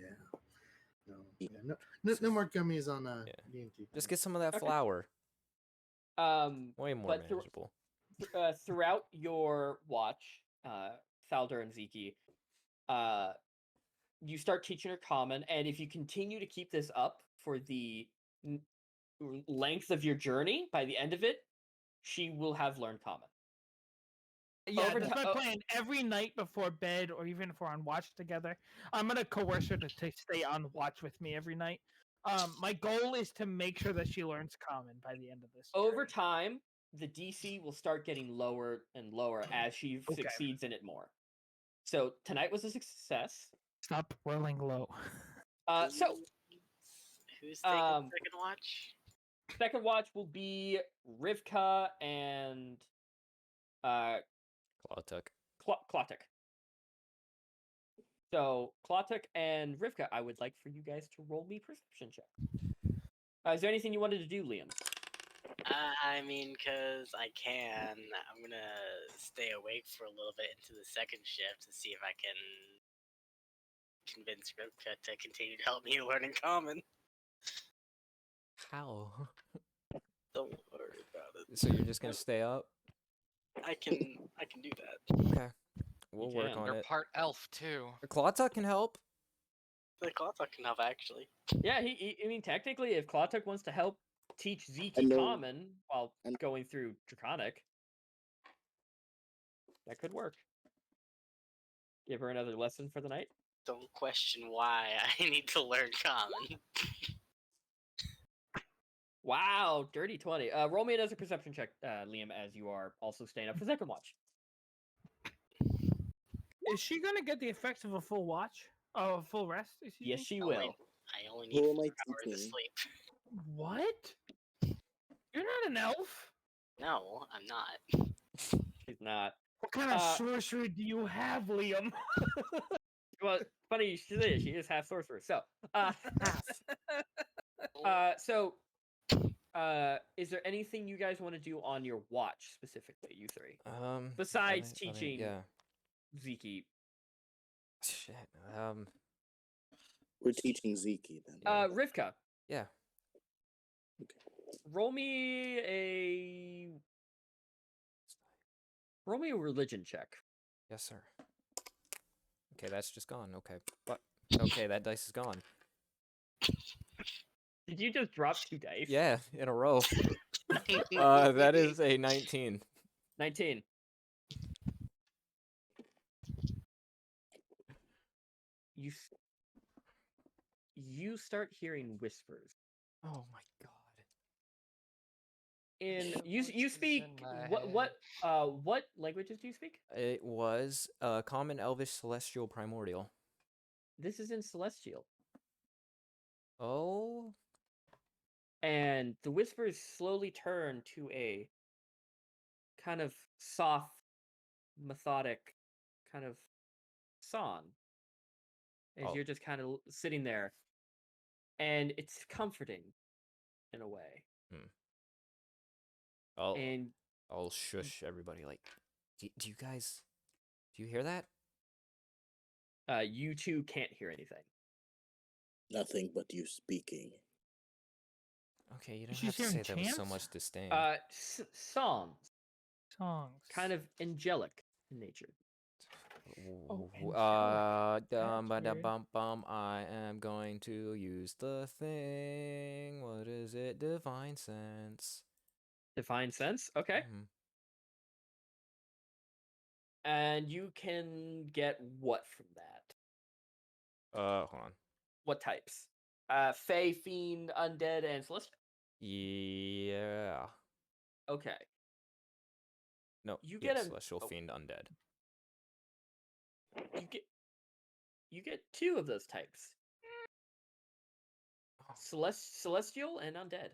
No more gummies on Yeah. D&T. Just get some of that Okay. flour. Um, Way more but manageable. throughout your watch, Thaldur and Ziki, you start teaching her common, and if you continue to keep this up for the length of your journey, by the end of it, she will have learned common. Yeah, Over that's ti- my plan. Every night before bed, or even if we're on watch together, I'm gonna coerce her to stay on watch with me every night. My goal is to make sure that she learns common by the end of this. Over journey. time, the DC will start getting lower and lower as she Okay. succeeds in it more. So tonight was a success. Stop rolling low. So Who's taking second watch? second watch will be Rivka and Clawtuck. Klotuk. So Klotuk and Rivka, I would like for you guys to roll me perception check. Is there anything you wanted to do, Liam? I mean, because I can. I'm gonna stay awake for a little bit into the second shift to see if I can convince Rivka to continue to help me learn in common. How? Don't worry about it. So you're just gonna stay up? I can do that. Okay. We'll work can. on You're it. part elf too. Clawtuck can help. The Clawtuck can help actually. Yeah, I mean, technically, if Klotuk wants to help teach I Ziki know- common while I- going through Draconic, that could work. Give her another lesson for the night. Don't question why I need to learn common. Wow, dirty 20. Roll me another perception check, Liam, as you are also staying up for second watch. Is she gonna get the effects of a full watch? Oh, a full rest? Excuse Yes, me? she Only- will. I only need Who am 4 I hours of teaching? sleep. What? You're not an elf. No, I'm not. She's not. What kind of Uh, sorcery do you have, Liam? Well, funny she is. She is half sorcerer. So, is there anything you guys want to do on your watch specifically, you three? Besides teaching yeah. Ziki. Shit. We're teaching Ziki then. Rivka, Yeah. roll me a religion check. Yes, sir. Okay, that's just gone. Okay, but okay, that dice is gone. Did you just drop 2 dice? Yeah, in a row. That is a 19. 19. You start hearing whispers. Oh my god. In The you voices speak in my what languages do you speak? It was Common, Elvish, Celestial, Primordial. This is in Celestial. Oh. And the whispers slowly turn to a kind of soft, methodic kind of song. As Oh. you're just kind of sitting there. And it's comforting in a way. And I'll shush everybody. Like, do you guys, do you hear that? you two can't hear anything. Nothing but you speaking. Okay, you don't She's have to say hearing that with so chants? much disdain. Songs, Songs. kind of angelic in nature. Oh, Dum ba da weird. bum bum. I am going to use the thing. What is it? Divine sense. Divine sense, okay. Mhm. And you can get what from that? Hold on. What types? Fey, Fiend, Undead, and Celestial? Yeah. Okay. No. You yeah, get a- Celestial oh. Fiend Undead. You get 2 of those types. Celestial and Undead.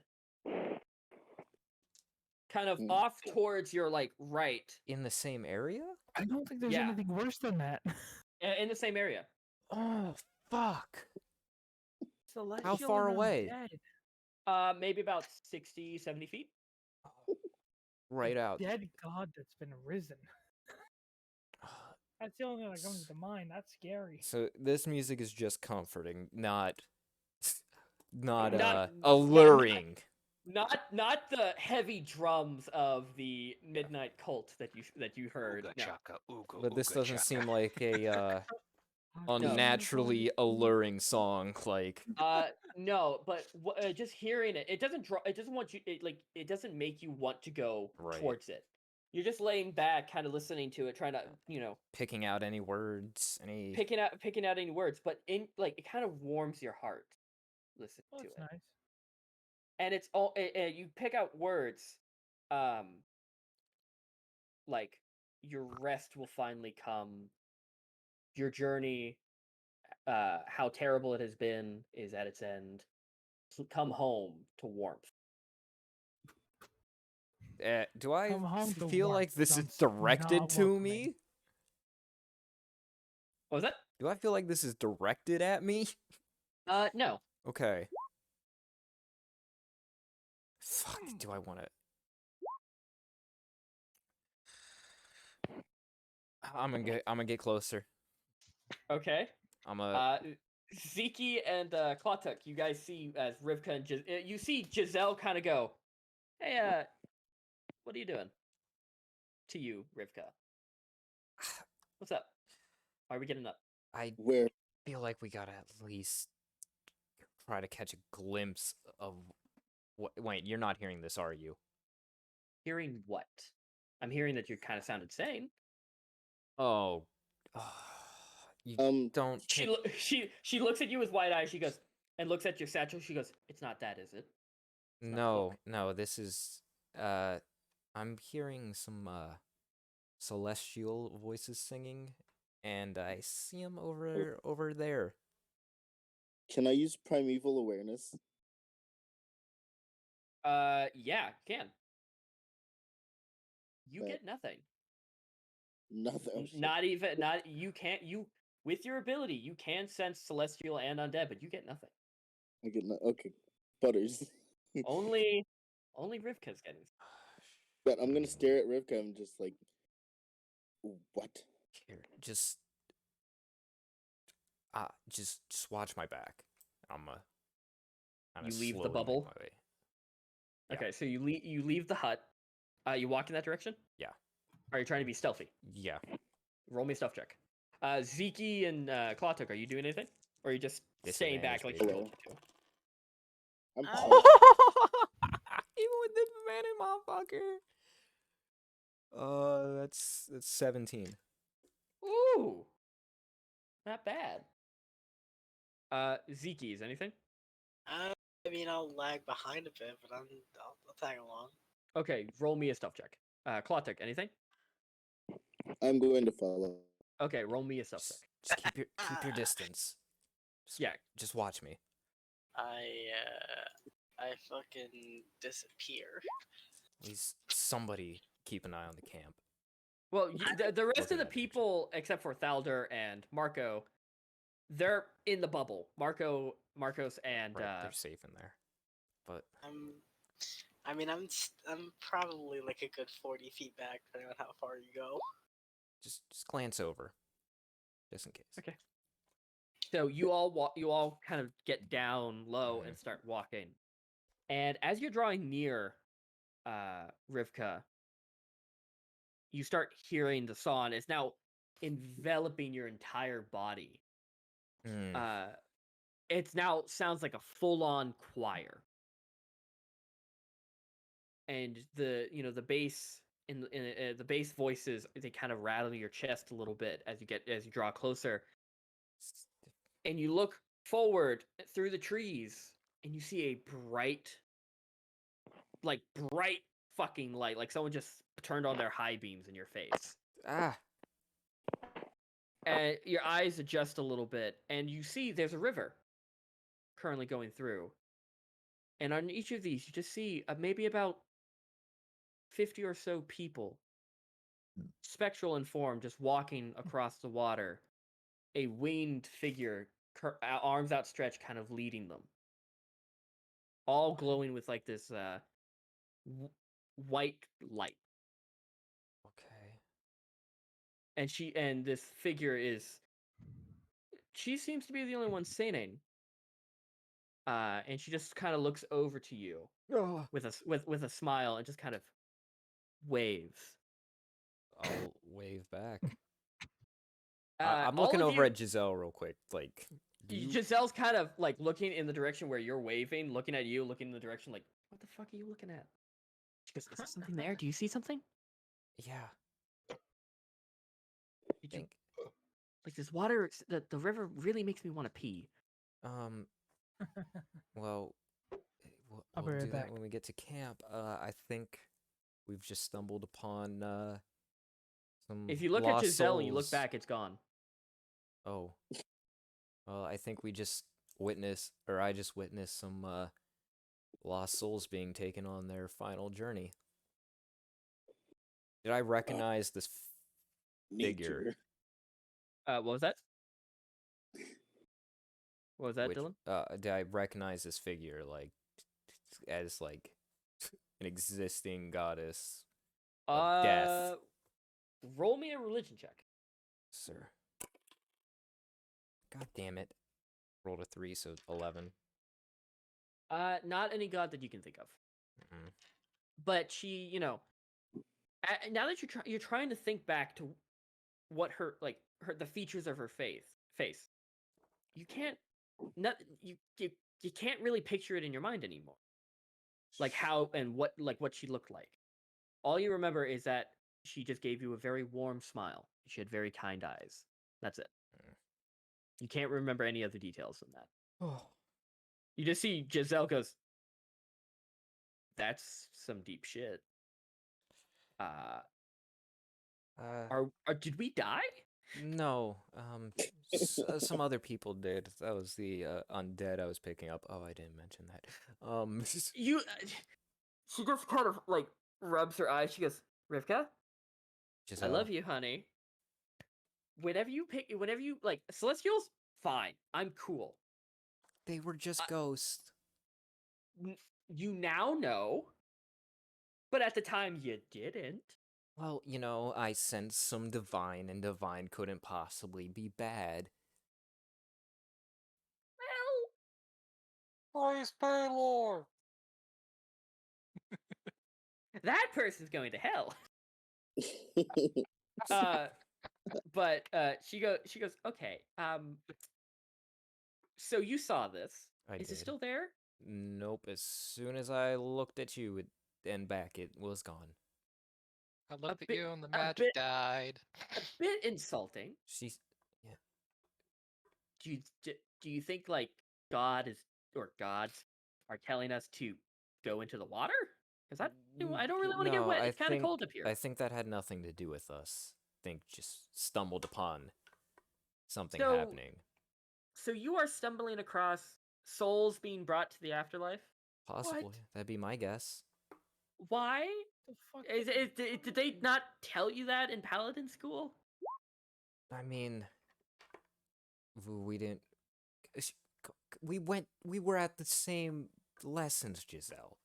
Kind of off towards your, like, right. In the same area? I don't think there's Yeah. anything worse than that. In the same area. Oh, fuck. Celestial How far and away? undead. Maybe about 60, 70 feet. Right out. Dead god that's been risen. That's the only thing that comes to mind. That's scary. So this music is just comforting, not Not- alluring. Not the heavy drums of the midnight cult that you heard. Ooga No. chaka, ooga, But this ooga doesn't chaka. seem like a unnaturally alluring song. Like No, but just hearing it, it doesn't draw. It doesn't want you. It doesn't make you want to go Right. towards it. You're just laying back, kind of listening to it, trying to, picking out any words, any. picking out any words. But it kind of warms your heart. Listen Oh, to that's it, nice. and it's all. You pick out words, like your rest will finally come. Your journey, how terrible it has been, is at its end. Come home to warmth. Do I Come home to feel like warmth this is sounds directed not to welcoming. me? What was that? Do I feel like this is directed at me? No. Okay. Fuck, do I want to... I'm gonna get closer. Okay. I'm a... Ziki and Klatuk, you guys see as Rivka and you see Giselle kind of go, "Hey, what are you doing?" To you, Rivka. What's up? Why are we getting up? I Where feel like we gotta at least try to catch a glimpse of... Wait, you're not hearing this, are you? Hearing what? I'm hearing that you kind of sounded sane. Oh. You don't... She looks at you with wide eyes. She goes, and looks at your satchel. She goes, "It's not that, is it?" It's not a book." No, this is... I'm hearing some, celestial voices singing, and I see them over there. can I use primeval awareness? Yeah, can. You Right. get nothing. Nothing. Oh, shit. You can't with your ability you can sense celestial and undead, but you get nothing. I get okay. Butters. Only Rivka's getting. But I'm gonna stare at Rivka and just like, what? Here, just watch my back. I'm You leave the bubble? Yeah. Okay, so you leave the hut. You walk in that direction? Yeah. Are you trying to be stealthy? Yeah. Roll me a stealth check. Ziki and Klatuk, are you doing anything? Or are you just staying back like you Disadvantage, told you to? I'm Oh. Even with the advantage, motherfucker. That's 17. Ooh, not bad. Ziki, is anything? I mean, I'll lag behind a bit, but I'll tag along. Okay, roll me a stealth check. Klatuk, anything? I'm going to follow. Okay, roll me a stealth check. Just keep your distance. Yeah. Just watch me. I fucking disappear. At least somebody keep an eye on the camp. Well, the rest of Looking the at it. people, except for Thalder and Marco, they're in the bubble. Marcos, and Right, they're safe in there. But I'm probably like a good 40 feet back, depending on how far you go. just glance over, just in case. Okay. So you all kind of get down low and start walking, and as you're drawing near, Rivka, you start hearing the song. It's now enveloping your entire body. Hmm. It's now sounds like a full-on choir, and the bass the bass voices, they kind of rattle your chest a little bit as you draw closer, and you look forward through the trees, and you see a bright fucking light, like someone just turned on their high beams in your face. Ah. And your eyes adjust a little bit, and you see there's a river currently going through. And on each of these, you just see maybe about 50 or so people, spectral in form, just walking across the water. A winged figure, arms outstretched, kind of leading them. All glowing with like this white light. Okay. And this figure she seems to be the only one sane. And she just kind of looks over to you with a smile and just kind of waves. I'll wave back. I'm looking all of over you- at Giselle real quick. Like, Giselle's kind of like looking in the direction where you're waving, looking at you, looking in the direction like, what the fuck are you looking at? She goes, is there something there? Do you see something? yeah. Did you, like this water, the river really makes me want to pee. Well, I'll be we'll right do that back. when we get to camp. I think we've just stumbled upon some. If you look at lost Giselle and you look souls. back, it's gone. Oh. Well, I think we just I just witnessed some lost souls being taken on their final journey. Did I recognize this figure? Nature. What was that? What was that, Dylan? Did I recognize this figure as like an existing goddess of death? Roll me a religion check. Sir. God damn it. Rolled a 3, so 11. Not any god that you can think of. Mm-mm. But she, now that you're trying to think back to what the features of her face, you can't you can't really picture it in your mind anymore. Like how and what she looked like. All you remember is that she just gave you a very warm smile. She had very kind eyes. That's it. You can't remember any other details than that. Oh. You just see Giselle goes, that's some deep shit. Did we die? No. Some other people did. That was the undead I was picking up. Oh, I didn't mention that. You. She just kind of like rubs her eyes. She goes, Rivka, Giselle. I love you, honey. Whenever you like Celestials, fine. I'm cool. They were just ghosts. You now know, but at the time you didn't. Well, I sensed some divine, and divine couldn't possibly be bad. Well, Praise Paylor! that person's going to hell. But she goes, okay. So you saw this. Is it still there? Nope. As soon as I looked at you and back, it was gone. I looked at bit- you and the a magic bit- died. A bit insulting. Yeah. Do you think like God or gods are telling us to go into the water? Because I don't really want to get wet. It's kind of cold up here. I think that had nothing to do with us. I think just stumbled upon something happening. So you are stumbling across souls being brought to the afterlife? Possibly. What? That'd be my guess. Why? Did they not tell you that in Paladin school? I mean, we didn't. We were at the same lessons, Giselle.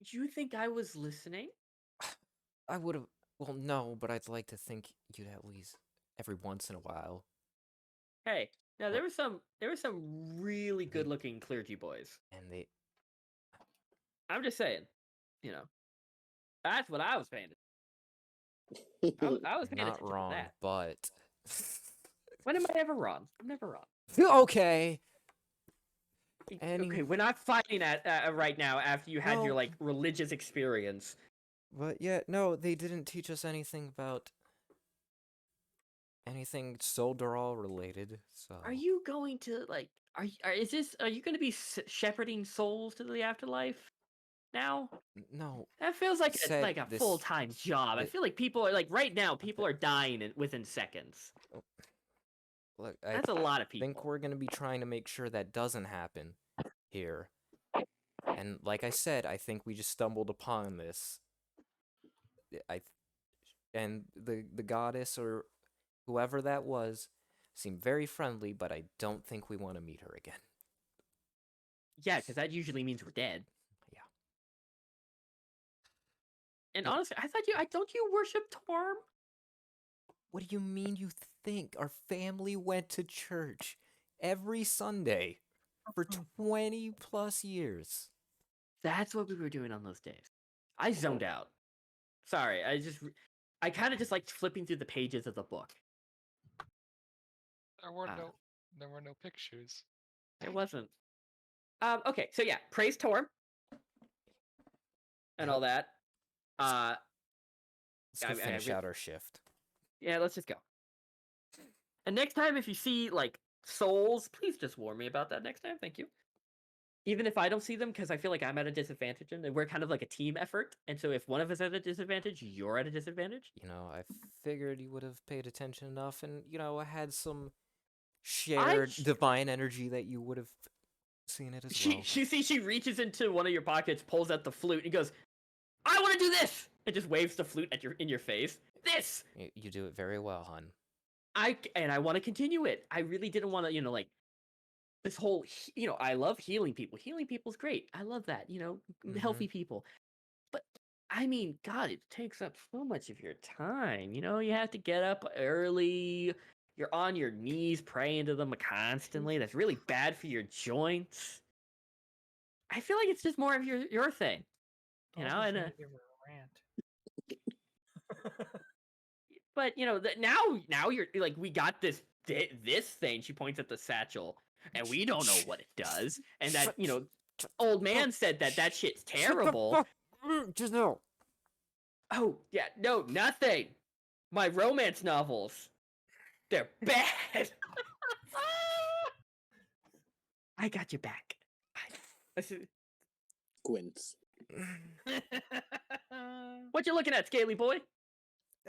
You think I was listening? I would have. Well, no, but I'd like to think you'd at least every once in a while. Hey, now there were some really good-looking clergy boys. And they. I'm just saying, that's what I was paying. I was paying Not attention wrong, to that. but. When am I ever wrong? I'm never wrong. Okay. Okay, we're not fighting right now after you had your No. religious experience. But yeah, no, they didn't teach us anything about anything Soldaral related. So Are you going to like? Are you going to be shepherding souls to the afterlife now? No, That feels like said a this- full-time job. I thi- feel like people are like right now. People are dying within seconds. look, That's a lot of people. think we're gonna be trying to make sure that doesn't happen here. And like I said, I think we just stumbled upon this. And the goddess or whoever that was seemed very friendly, but I don't think we want to meet her again. Yeah, because that usually means we're dead. Yeah. And honestly, don't you worship Torm? What do you mean you think? Our family went to church every Sunday for 20 plus years. That's what we were doing on those days. I zoned out. Sorry, I kind of just liked flipping through the pages of the book. There were no pictures. It wasn't. Okay, so yeah, praise Torm and all that. Let's go I finish out our shift. Yeah, let's just go. And next time, if you see like souls, please just warn me about that next time. Thank you. Even if I don't see them, because I feel like I'm at a disadvantage, and we're kind of like a team effort. And so, if one of us at a disadvantage, you're at a disadvantage. You know, I figured you would have paid attention enough, and you know, I had some shared divine energy that you would have seen it as well. She reaches into one of your pockets, pulls out the flute, and goes, "I want to do this!" and just waves the flute in your face. This. You do it very well, hun. I want to continue it. I really didn't want to, like. This whole, I love healing people. Healing people's great. I love that, healthy people. But, I mean, God, it takes up so much of your time. You have to get up early. You're on your knees praying to them constantly. That's really bad for your joints. I feel like it's just more of your thing. And but, now you're, like, we got this thing. She points at the satchel. And we don't know what it does. And that, old man said that shit's terrible. Just no. Oh, yeah, no, nothing. My romance novels. They're bad. I got you back. Gwyn's. What you looking at, Scaly boy?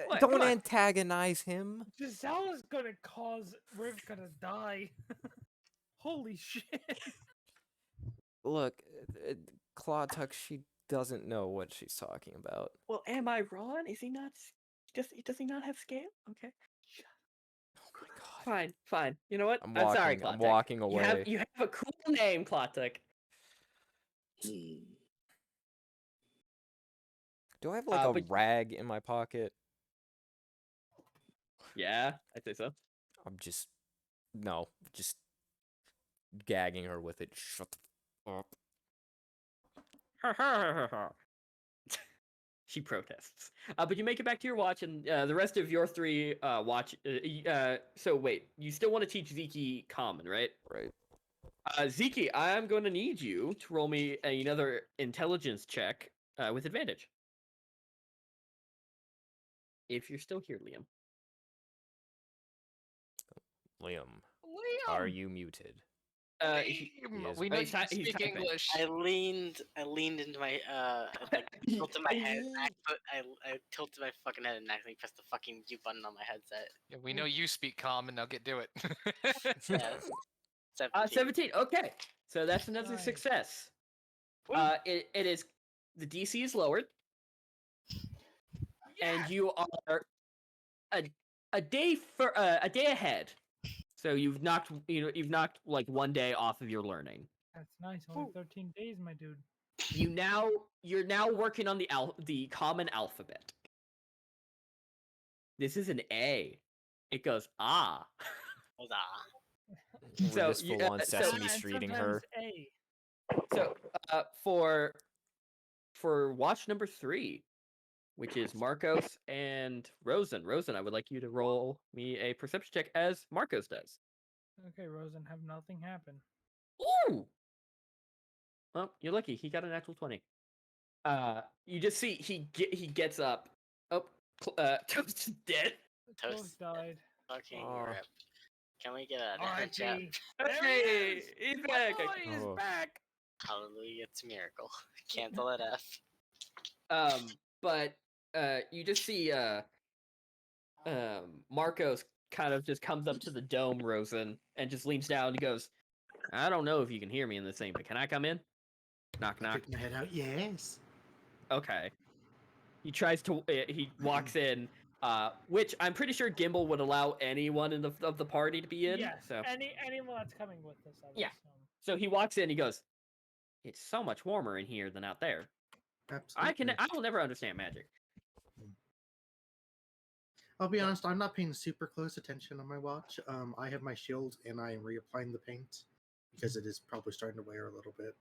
What? Don't antagonize him. Giselle's gonna cause we're gonna die. Holy shit. Look, Clawtuck, she doesn't know what she's talking about. Well, am I wrong? Is he not? Does he not have scale? Okay. Oh my god. Fine. You know what? I'm sorry, walking, Clawtuck. I'm walking away. You have a cool name, Clawtuck. Do I have like a rag in my pocket? Yeah, I'd say so. I'm just gagging her with it. Shut the fuck up. She protests. But you make it back to your watch, and the rest of your three watch. So wait, you still want to teach Zeke common, right? Right. Zeke, I'm going to need you to roll me another intelligence check with advantage. If you're still here, Liam. Liam, are you muted? We know you speak English. I leaned into my tilted my head. I tilted my fucking head and actually pressed the fucking mute button on my headset. Yeah, we know you speak common. Now do it. Yes. 17. Okay, so that's another Nice. success. Woo. It is the DC is lowered, and you are a day ahead. So you've knocked like 1 day off of your learning. That's nice. Only 13 days, my dude. You're now working on the common alphabet. This is an A. It goes ah. Hold on. We're So just full on Sesame And Streeting sometimes her. A. So for watch number 3, which is Marcos and Rosen. Rosen, I would like you to roll me a perception check as Marcos does. Okay, Rosen, have nothing happen. Ooh! Well, you're lucky. He got a natural 20. You just see he gets up. Oh, Toast is dead. Toast died. Fucking Oh. rip. Can we get a R.I.P. chat? There he Hey, is! he's My back. boy is Oh. back! Hallelujah, it's a miracle. Cancel that F. But you just see Marcos kind of just comes up to the dome, Rosen, and just leans down and goes, I don't know if you can hear me in this thing, but can I come in? Knock, I knock. peek my head out. Yes. Okay. He tries to. He walks in, which I'm pretty sure Gimbal would allow anyone in of the party to be in. Yes, So anyone that's coming with us, I would Yeah. assume. so he walks in. He goes, "It's so much warmer in here than out there. Absolutely. I will never understand magic." I'll be honest, I'm not paying super close attention on my watch. I have my shield and I am reapplying the paint because it is probably starting to wear a little bit.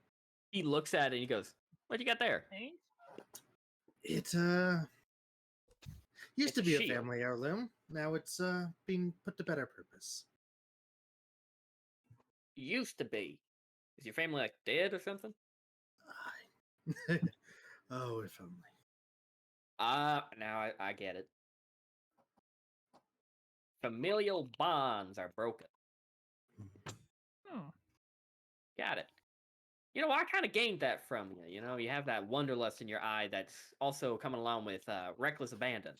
He looks at it and he goes, "What you got there?" Paint? It used It's to a be a shield. family heirloom. Now it's being put to better purpose. Used to be. Is your family like dead or something? Oh, if only. Now I get it. Familial bonds are broken. Hmm. Got it. You know, I kind of gained that from you. You know, you have that wanderlust in your eye that's also coming along with reckless abandon.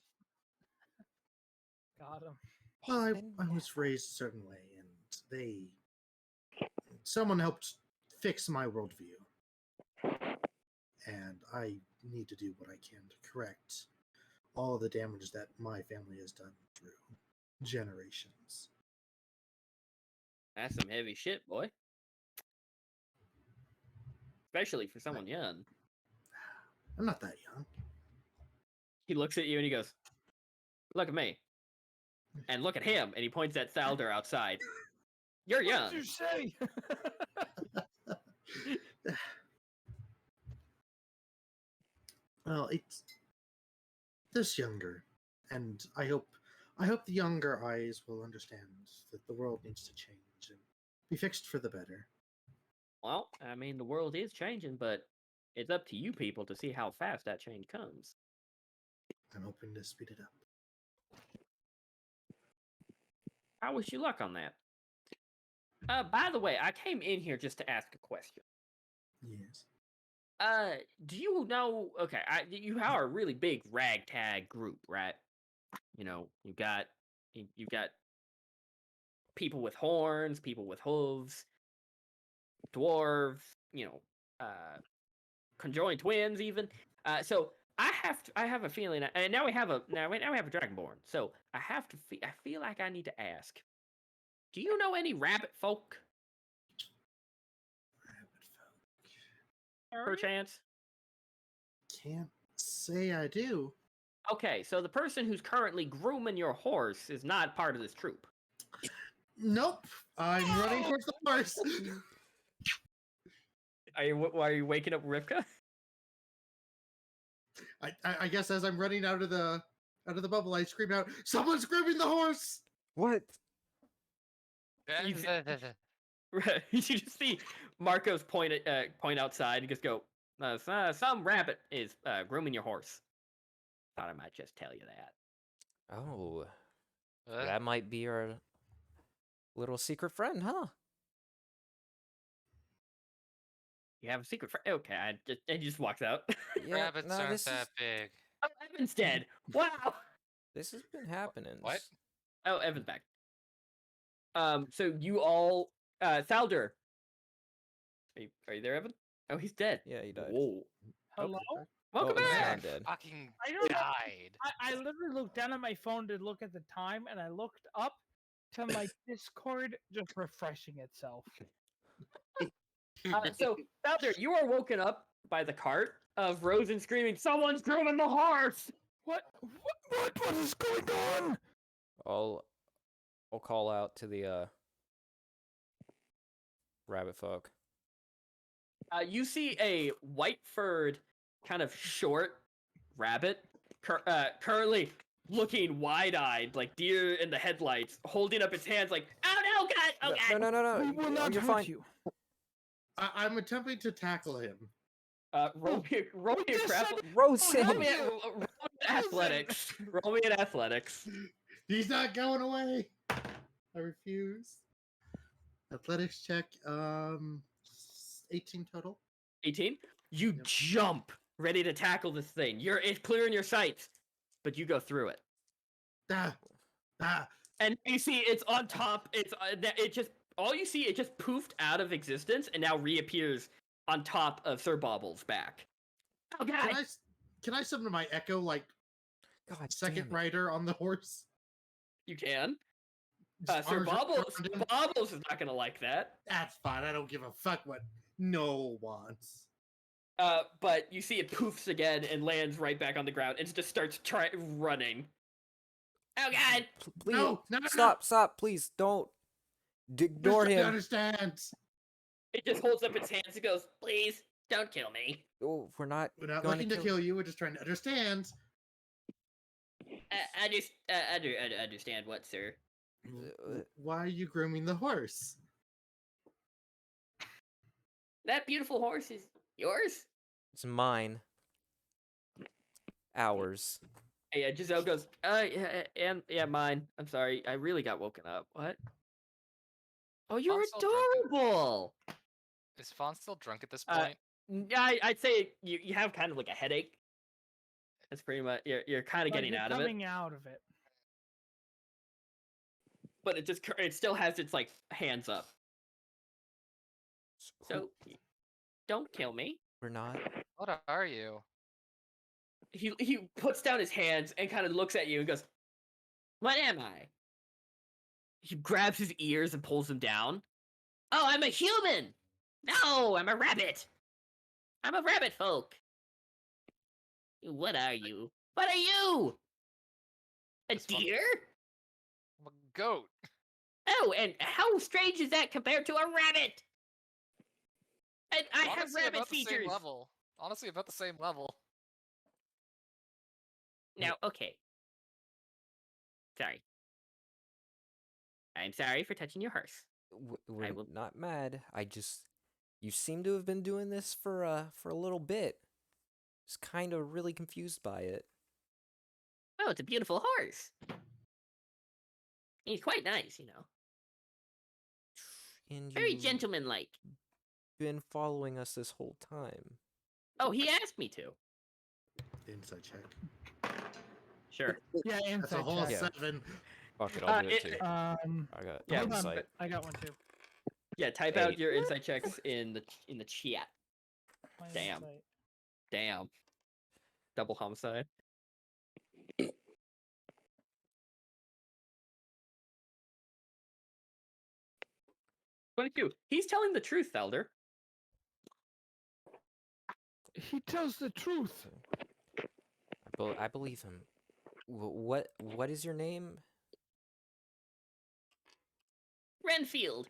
Got him. Well, I was raised a certain way, and someone helped fix my worldview, and I need to do what I can to correct all the damage that my family has done through generations. That's some heavy shit, boy. Especially for someone young. I'm not that young. He looks at you and he goes, "Look at me." And look at him. And he points at Thalder outside. You're What young. did you say? Well, it's this younger, and I hope the younger eyes will understand that the world needs to change and be fixed for the better. Well, I mean, the world is changing, but it's up to you people to see how fast that change comes. I'm hoping to speed it up. I wish you luck on that. By the way, I came in here just to ask a question. Yes. Do you know? Okay, you are a really big ragtag group, right? You know, you've got people with horns, people with hooves, dwarves. You know, conjoined twins, even. So I have a feeling, and now we have a dragonborn. So I feel like I need to ask. Do you know any rabbit folk? Rabbit folk. Perchance? Can't say I do. Okay, so the person who's currently grooming your horse is not part of this troop. Nope. I'm running towards the horse. Are you waking up Rivka? I guess as I'm running out of the bubble, I scream out, "Someone's grooming the horse!" What? You just see Marcos point outside and just go, some rabbit is grooming your horse. Thought I might just tell you that. Oh, that might be our little secret friend, huh? You have a secret friend? Okay, and he just walks out. Yeah, Rabbits no, aren't this that is, big. Oh, Evan's dead. Wow. this has been happening. What? Oh, Evan's back. So you all, Thalder. Are you there, Evan? Oh, he's dead. Yeah, he died. Whoa. Hello? Welcome Oh, he's back. not dead. Fucking I don't know. died. I literally looked down at my phone to look at the time, and I looked up to my Discord just refreshing itself. So, Thalder, you are woken up by the cart of Rosen screaming, "Someone's grooming the horse!" What is going on? I'll call out to the rabbit folk. You see a white-furred, kind of short rabbit, currently looking wide-eyed, like deer in the headlights, holding up its hands like, "Oh no, God! Oh God!" No. We will not You're hurt fine. you. I'm attempting to tackle him. Roll me just said- Rosen. roll me an athletics. Roll me an athletics. He's not going away. I refuse. Athletics check. 18 total. 18. You Yep. jump, ready to tackle this thing. It's clear in your sights, but you go through it. Ah. And you see it's on top. It just all you see. It just poofed out of existence and now reappears on top of Sir Bobble's back. Oh god! Can I summon my echo like God second damn it. rider on the horse? You can. Just Sir arms Bobbles around him? Bobbles is not gonna like that. That's fine. I don't give a fuck what Noel wants. But you see it poofs again and lands right back on the ground and just starts running. Oh god! Please, No, stop, please, don't. Ignore Just him. Understand. It just holds up its hands and goes, "Please, don't kill me." Oh, we're not looking to kill you. We're just trying to understand. Understand what, sir? Why are you grooming the horse? That beautiful horse is yours? It's mine. Ours. Yeah, Giselle goes, yeah, mine. I'm sorry, I really got woken up. What? Oh, you're Fawn's still drunk adorable! Is Fawn still drunk at this point? Yeah, I'd say you have kind of like a headache. That's pretty much, you're kind of getting out of it. Coming out of it. But it still has its, like, hands up. So, don't kill me. We're not. What are you? He puts down his hands and kind of looks at you and goes, "What am I?" He grabs his ears and pulls them down. "Oh, I'm a human! No, I'm a rabbit! I'm a rabbit folk! What are you? What are you? A This one- deer? I'm a goat. Oh, and how strange is that compared to a rabbit? And I have Honestly, rabbit about the features. same level. Honestly, about the same level. Now, okay. Sorry. I'm sorry for touching your horse. We're will- not mad. You seem to have been doing this for a little bit. Just kind of really confused by it. Oh, it's a beautiful horse. He's quite nice, you know. And Very you've gentlemanlike. been following us this whole time. Oh, he asked me to. Insight check. Sure. Yeah, That's a inside whole check. 7. Fuck it, I'll do it it- too. I got Yeah, Hold on, insight. I got one too. Yeah, type out 8. your insight checks in the chat. My Damn. insight. Damn. Double homicide. He's telling the truth, Felder. He tells the truth. I believe him. What is your name? Renfield.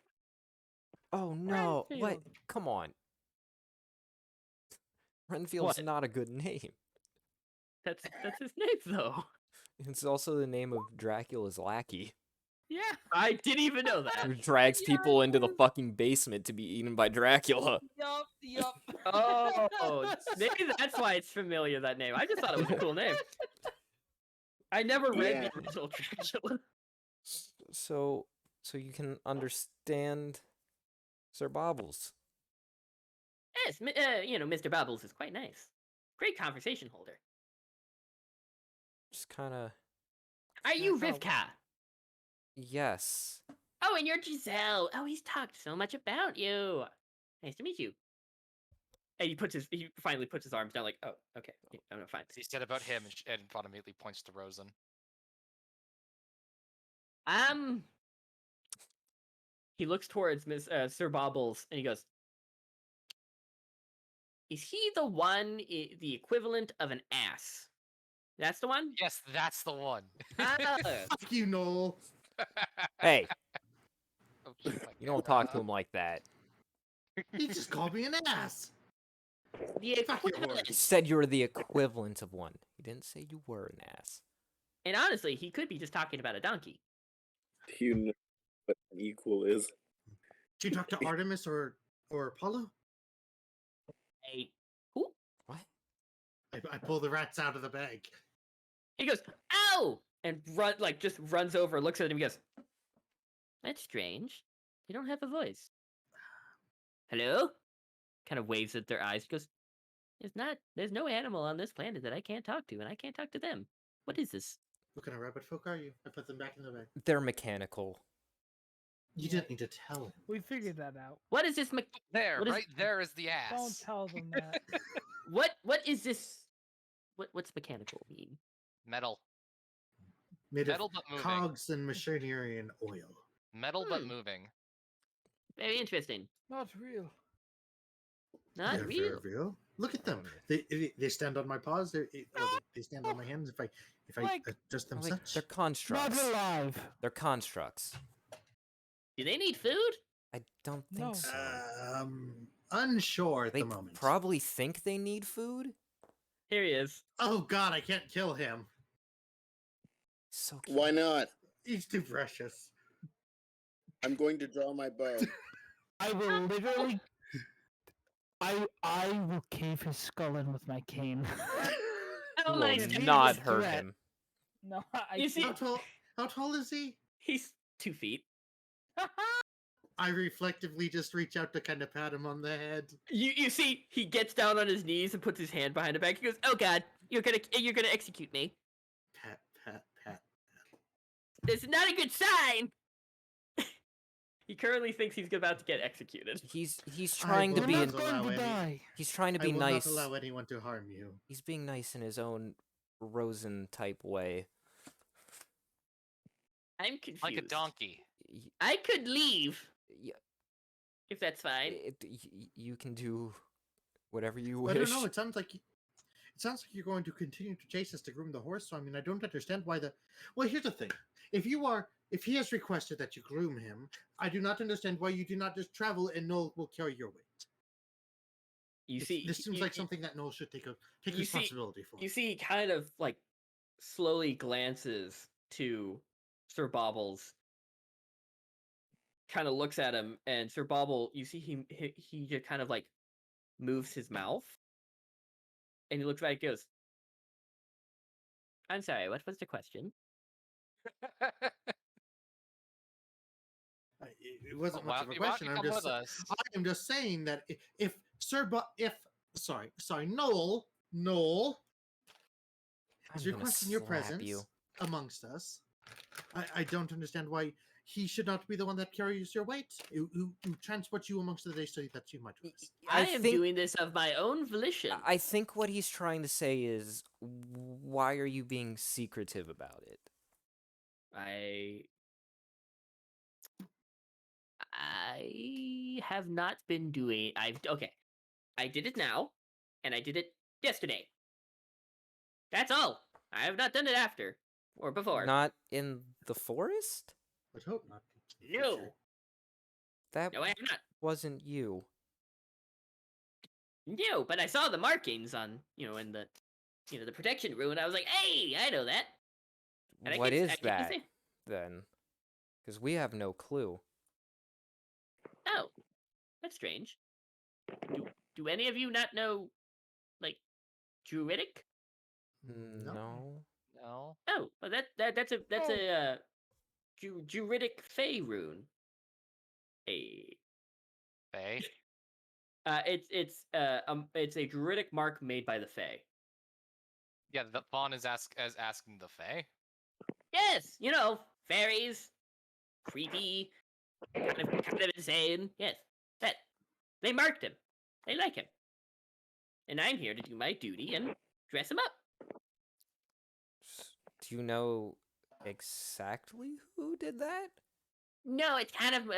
Oh no! What? Renfield. Come on. Renfield's What? not a good name. That's his name, though. It's also the name of Dracula's lackey, Yeah. I didn't even know that. who drags Yeah, people it into the is. fucking basement to be eaten by Dracula. Yup. Oh, maybe that's why it's familiar, that name. I just thought it was a cool name. I never read Yeah. the original Dracula. So you can understand Sir Bobbles. Yes, Mr. Bubbles is quite nice. Great conversation holder. Just kind of Are you That's Rivka? yes. Oh, and you're Giselle. Oh, he's talked so much about you. Nice to meet you. And he finally puts his arms down, like, oh, okay, no, fine. He said about him, and Fawn immediately points to Rosen. He looks towards Sir Bobbles, and he goes, "Is he the one, the equivalent of an ass? That's the one?" Yes, that's the one. Ah, Fuck you, Noel. Hey, Okay, my you don't God. talk to him like that. He just called me an ass. the Fuck your equivalent. He said you were the equivalent of one. He didn't say you were an ass. And honestly, he could be just talking about a donkey. Do you know what an equal is? Did you talk to Artemis or Apollo? Who? What? I pull the rats out of the bag. He goes, "Oh, and just runs over, looks at him, and goes, "That's strange. You don't have a voice." "Hello?" Kind of waves at their eyes. He goes, There's no animal on this planet that I can't talk to, and I can't talk to them. What is this?" What kind of rabbit folk are you? I put them back in the bag. They're mechanical. You Yeah. didn't need to tell him. We figured that out. "What is this? There, What is- right there is the ass. Don't tell them that. What is this? What's mechanical mean?" Metal. Made Metal of but moving. cogs and machinery and oil. Metal but Hmm. moving. Very interesting. Not real. Not They're real. very real. Look at them. They stand on my paws. They stand on my hands. If I Like- adjust them Like, such. they're Not constructs. alive. They're constructs. Do they need food? I don't think No. so. Unsure at They the moment. probably think they need food. Here he is. Oh God, I can't kill him. So cute. Why not? He's too precious. I'm going to draw my bow. I will literally. I will cave his skull in with my cane. Oh Will my If he not was hurt threat- him. No, I You see- can't. How tall is he? He's 2 feet. I reflectively just reach out to kind of pat him on the head. You see, he gets down on his knees and puts his hand behind the back. He goes, "Oh God, you're gonna execute me. Pat, pat, pat. This is not a good sign." He currently thinks he's about to get executed. He's trying to will be You're not not in, allow going to any- die. he's trying to I be will nice. not allow anyone to harm you. He's being nice in his own Rosen type way. I'm confused. Like a donkey. Y- I could leave y- if that's fine. you can do whatever you I wish. don't know. It sounds like you're going to continue to chase us to groom the horse. So I mean, I don't understand why the. Well, here's the thing: if he has requested that you groom him, I do not understand why you do not just travel and Noel will carry your weight. You see, This seems like something that Noel should take you see- responsibility for. You see, he kind of like slowly glances to Sir Bobbles. Kind of looks at him, and Sir Bobble, you see, he just kind of like moves his mouth, and he looks back and goes, "I'm sorry, what was the question?" It wasn't much of a Why don't question. you I'm come just with us? I am just saying that if Noel I'm is gonna requesting your slap presence you. amongst us, I don't understand why he should not be the one that carries your weight, who transports you amongst the days so that you might rest. I I am think- doing this of my own volition. I think what he's trying to say is, why are you being secretive about it? I have not been doing. I did it now, and I did it yesterday. That's all. I have not done it after or before. Not in the forest? Would hope not. No, That no, I have not. wasn't you. No, but I saw the markings on, in the, the protection rune. And I was like, hey, I know that. And What I is can't that say- then? Because we have no clue. Oh, that's strange. Do any of you not know, like, Druidic? No. No. No. Oh, well, that's a Druidic Fey rune. A Faye. it's a Druidic mark made by the Fey. Yeah, the Fawn is asking the Fae. Yes, fairies, creepy, kind of insane. Yes, that they marked him. They like him, and I'm here to do my duty and dress him up. Do you know exactly who did that? No, it's kind of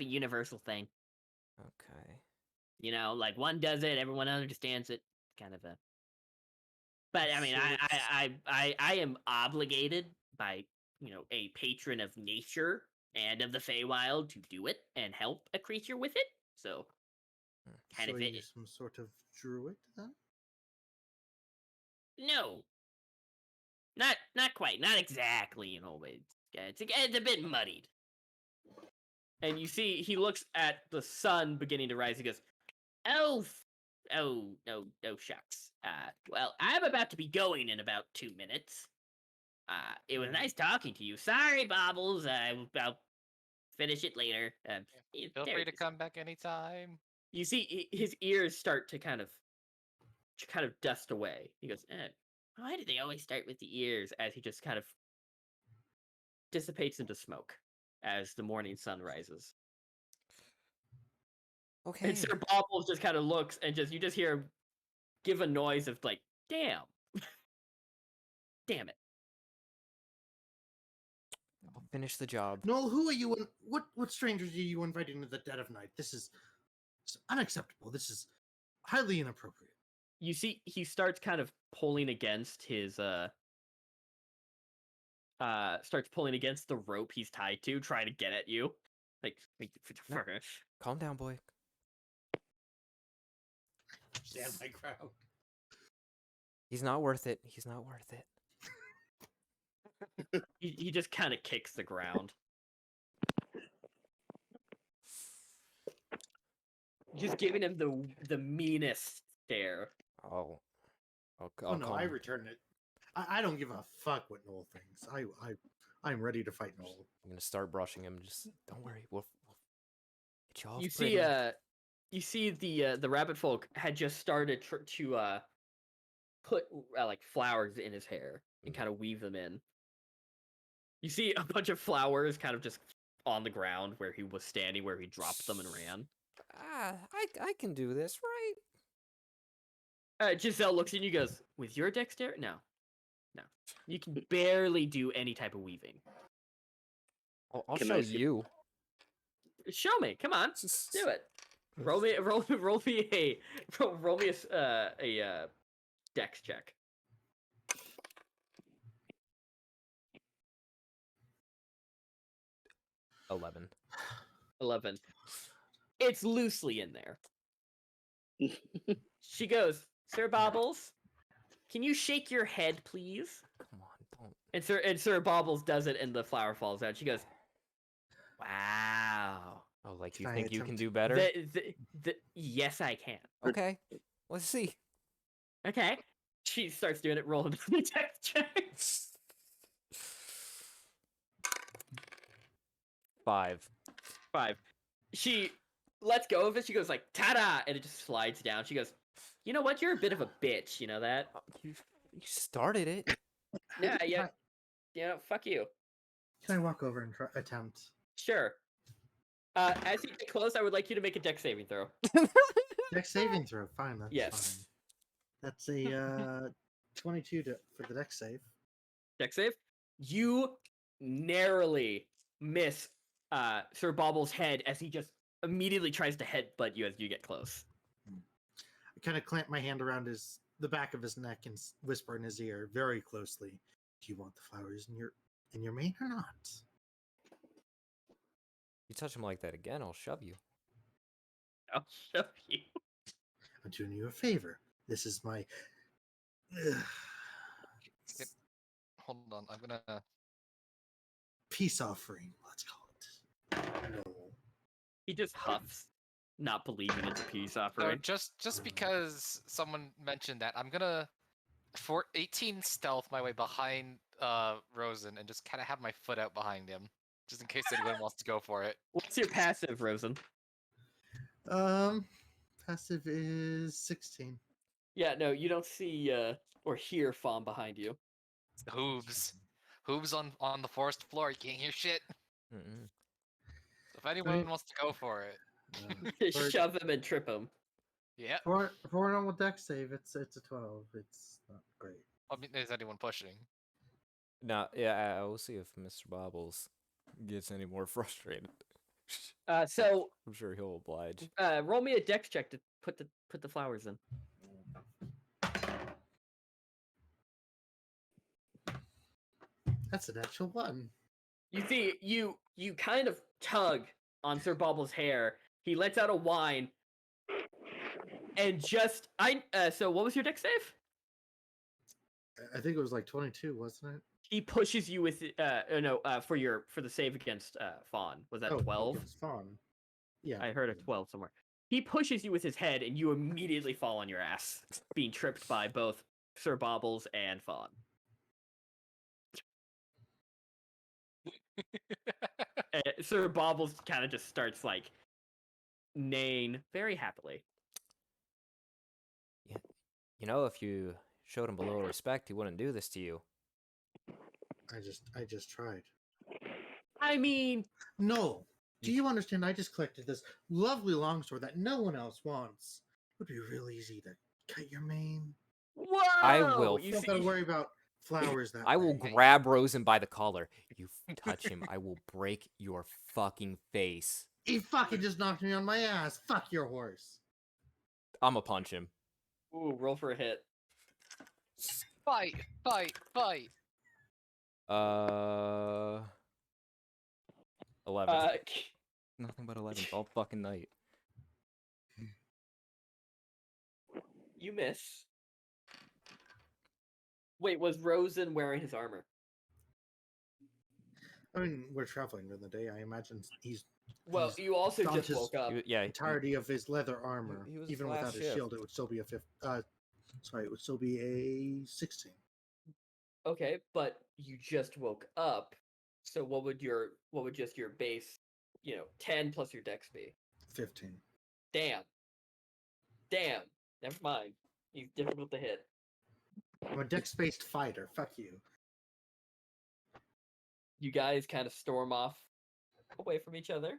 a universal thing. Okay. Like one does it, everyone understands it. Kind of a. But I mean, So I am obligated by a patron of nature and of the Feywild to do it and help a creature with it. So kind So of are it. you some sort of druid then? No, not quite, not exactly. It's a bit muddied. And you see, he looks at the sun beginning to rise. He goes, "Oh, no, shucks. Well, I'm about to be going in about 2 minutes. It was nice talking to you. Sorry, Bobbles. I'll finish it later. Feel free to come back anytime. You see his ears start to kind of dust away. He goes, why do they always start with the ears? As he just kind of dissipates into smoke as the morning sun rises. Okay. And Sir Bobbles just kind of looks and you just hear him give a noise of like, damn. Damn it. I'll finish the job. Noel, who are you? What strangers are you inviting into the dead of night? This is unacceptable. This is highly inappropriate. You see, he starts kind of pulling against his starts pulling against the rope he's tied to, trying to get at you. Like, No. Calm down, boy. Stand my ground. He's not worth it. He's not worth it. He just kind of kicks the ground. Just giving him the meanest stare. I'll Oh no, I calm- return it. I don't give a fuck what Noel thinks. I'm ready to fight Noel. I'm gonna start brushing him. Just don't worry. We'll get you off. You pretty. see the rabbit folk had just started to put like flowers in his hair and kind of weave them in. You see a bunch of flowers kind of just on the ground where he was standing, where he dropped them and ran. I can do this, right? Giselle looks at you and goes, with your dexterity? No. You can barely do any type of weaving. I'll Can show I see- you. Show me, come on, do it. Roll me a dex check. 11. It's loosely in there. She goes, Sir Bobbles, can you shake your head, please? Come on, don't. And Sir Bobbles does it, and the flower falls out. She goes, wow. Oh, like you Can I think you can attempt- do better? Yes, I can. Okay, let's see. Okay. She starts doing it, rolling the dex check. 5. 5. She lets go of it. She goes like, ta-da! And it just slides down. She goes, you know what? You're a bit of a bitch. You know that? You started it. Yeah, fuck you. Can I walk over and attempt? Sure. As you get close, I would like you to make a dex saving throw. Dex saving throw. Fine. That's Yes. fine. That's a 22 for the dex save. Dex save. You narrowly miss Sir Bobble's head as he just immediately tries to headbutt you as you get close. I kind of clamp my hand around the back of his neck and whisper in his ear very closely, "Do you want the flowers in your mane or not?" You touch him like that again, I'll shove you. I'll show you. I'm doing you a favor. This is my. Hold on, I'm gonna. Peace offering. Let's call it. No. He just huffs, not believing it's a peace So offering. just because someone mentioned that, I'm gonna for 18 stealth my way behind Rosen and just kind of have my foot out behind him, just in case anyone wants to go for it. What's your passive, Rosen? Passive is 16. Yeah, no, you don't see or hear Fawn behind you. Hooves on the forest floor. You can't hear shit. Mm-mm. If anyone wants to go for it, For- Shove him and trip him. yeah. For a normal dex save, it's a 12. It's not great. I mean, is anyone pushing? Now, yeah, we'll see if Mr. Bobbles gets any more frustrated. So I'm sure he'll oblige. roll me a dex check to put the flowers in. That's an actual 1. You see, you kind of tug on Sir Bobble's hair. He lets out a whine, and just so what was your dex save? I think it was like 22, wasn't it? He pushes you with for the save against Fawn. Was that 12? It was fun. Yeah. I heard a 12 somewhere. He pushes you with his head, and you immediately fall on your ass, being tripped by both Sir Bobbles and Fawn. Sir Bobbles kind of just starts like neighing very happily. You know, if you showed him a little respect, he wouldn't do this to you. I just tried. I mean, No. Do you understand? I just collected this lovely longsword that no one else wants. It would be real easy to cut your mane. whoa! I will You don't gotta worry about flowers that I will way. grab Rosen by the collar. You touch him, I will break your fucking face. He fucking just knocked me on my ass. Fuck your horse. I'ma punch him. Ooh, roll for a hit. Fight, fight, fight. 11. Nothing but 11 all fucking night. You miss. Wait, was Rosen wearing his armor? I mean, we're traveling during the day. I imagine he's Well, he's you also donned just his woke up. Yeah, entirety of his leather armor. he was Even last without his shift. shield, it would still be a it would still be a 16. Okay, but you just woke up. So what would just your base, 10 plus your dex be? 15. Damn. Never mind. He's difficult to hit. I'm a dex-based fighter. Fuck you. You guys kind of storm off away from each other.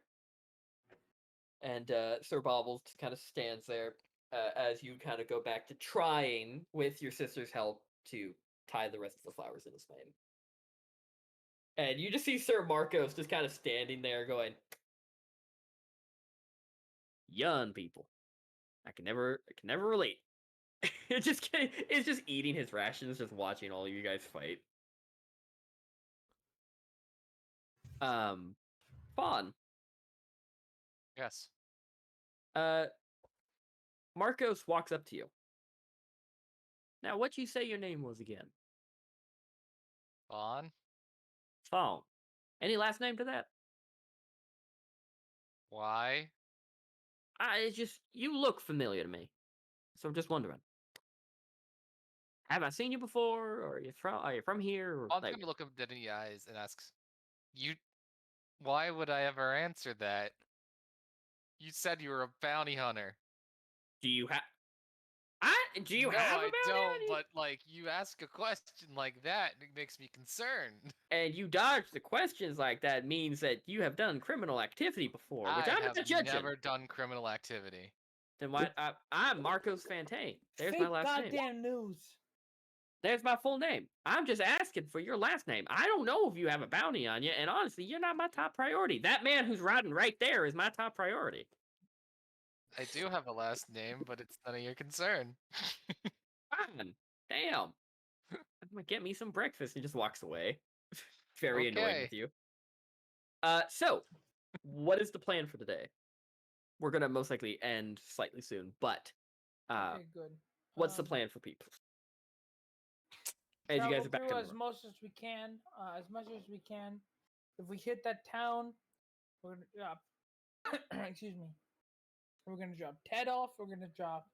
And Sir Bobbles kind of stands there as you kind of go back to trying, with your sister's help, to tie the rest of the flowers in his mane. And you just see Sir Marcos just kind of standing there going, young people. I can never relate. It's just eating his rations, just watching all you guys fight. Fawn. Yes. Marcos walks up to you. Now, what'd you say your name was again? Vaughn? Fawn. Any last name to that? Why? It's just, you look familiar to me. So I'm just wondering. Have I seen you before? Or are you from here? Or, Vaughn's gonna look him dead in the eyes and asks, why would I ever answer that? You said you were a bounty hunter. do you have a No, bounty I on don't, you? but like you ask a question like that, it makes me concerned. And you dodge the questions like that means that you have done criminal activity before, which I I'm have not judging. never done criminal activity. Then why? I'm Marcos Fontaine. There's Fake my last name. goddamn news. There's my full name. I'm just asking for your last name. I don't know if you have a bounty on you, and honestly, you're not my top priority. That man who's riding right there is my top priority. I do have a last name, but it's none of your concern. Fine. Damn. I'm gonna get me some breakfast. He just walks away. Very annoyed Okay. with you. So, what is the plan for today? We're gonna most likely end slightly soon, but Okay, good. what's the plan for people? As you guys Travel are back through in as the room. much as we can. As much as we can. If we hit that town, we're gonna drop. Excuse me. We're gonna drop Ted off. We're gonna drop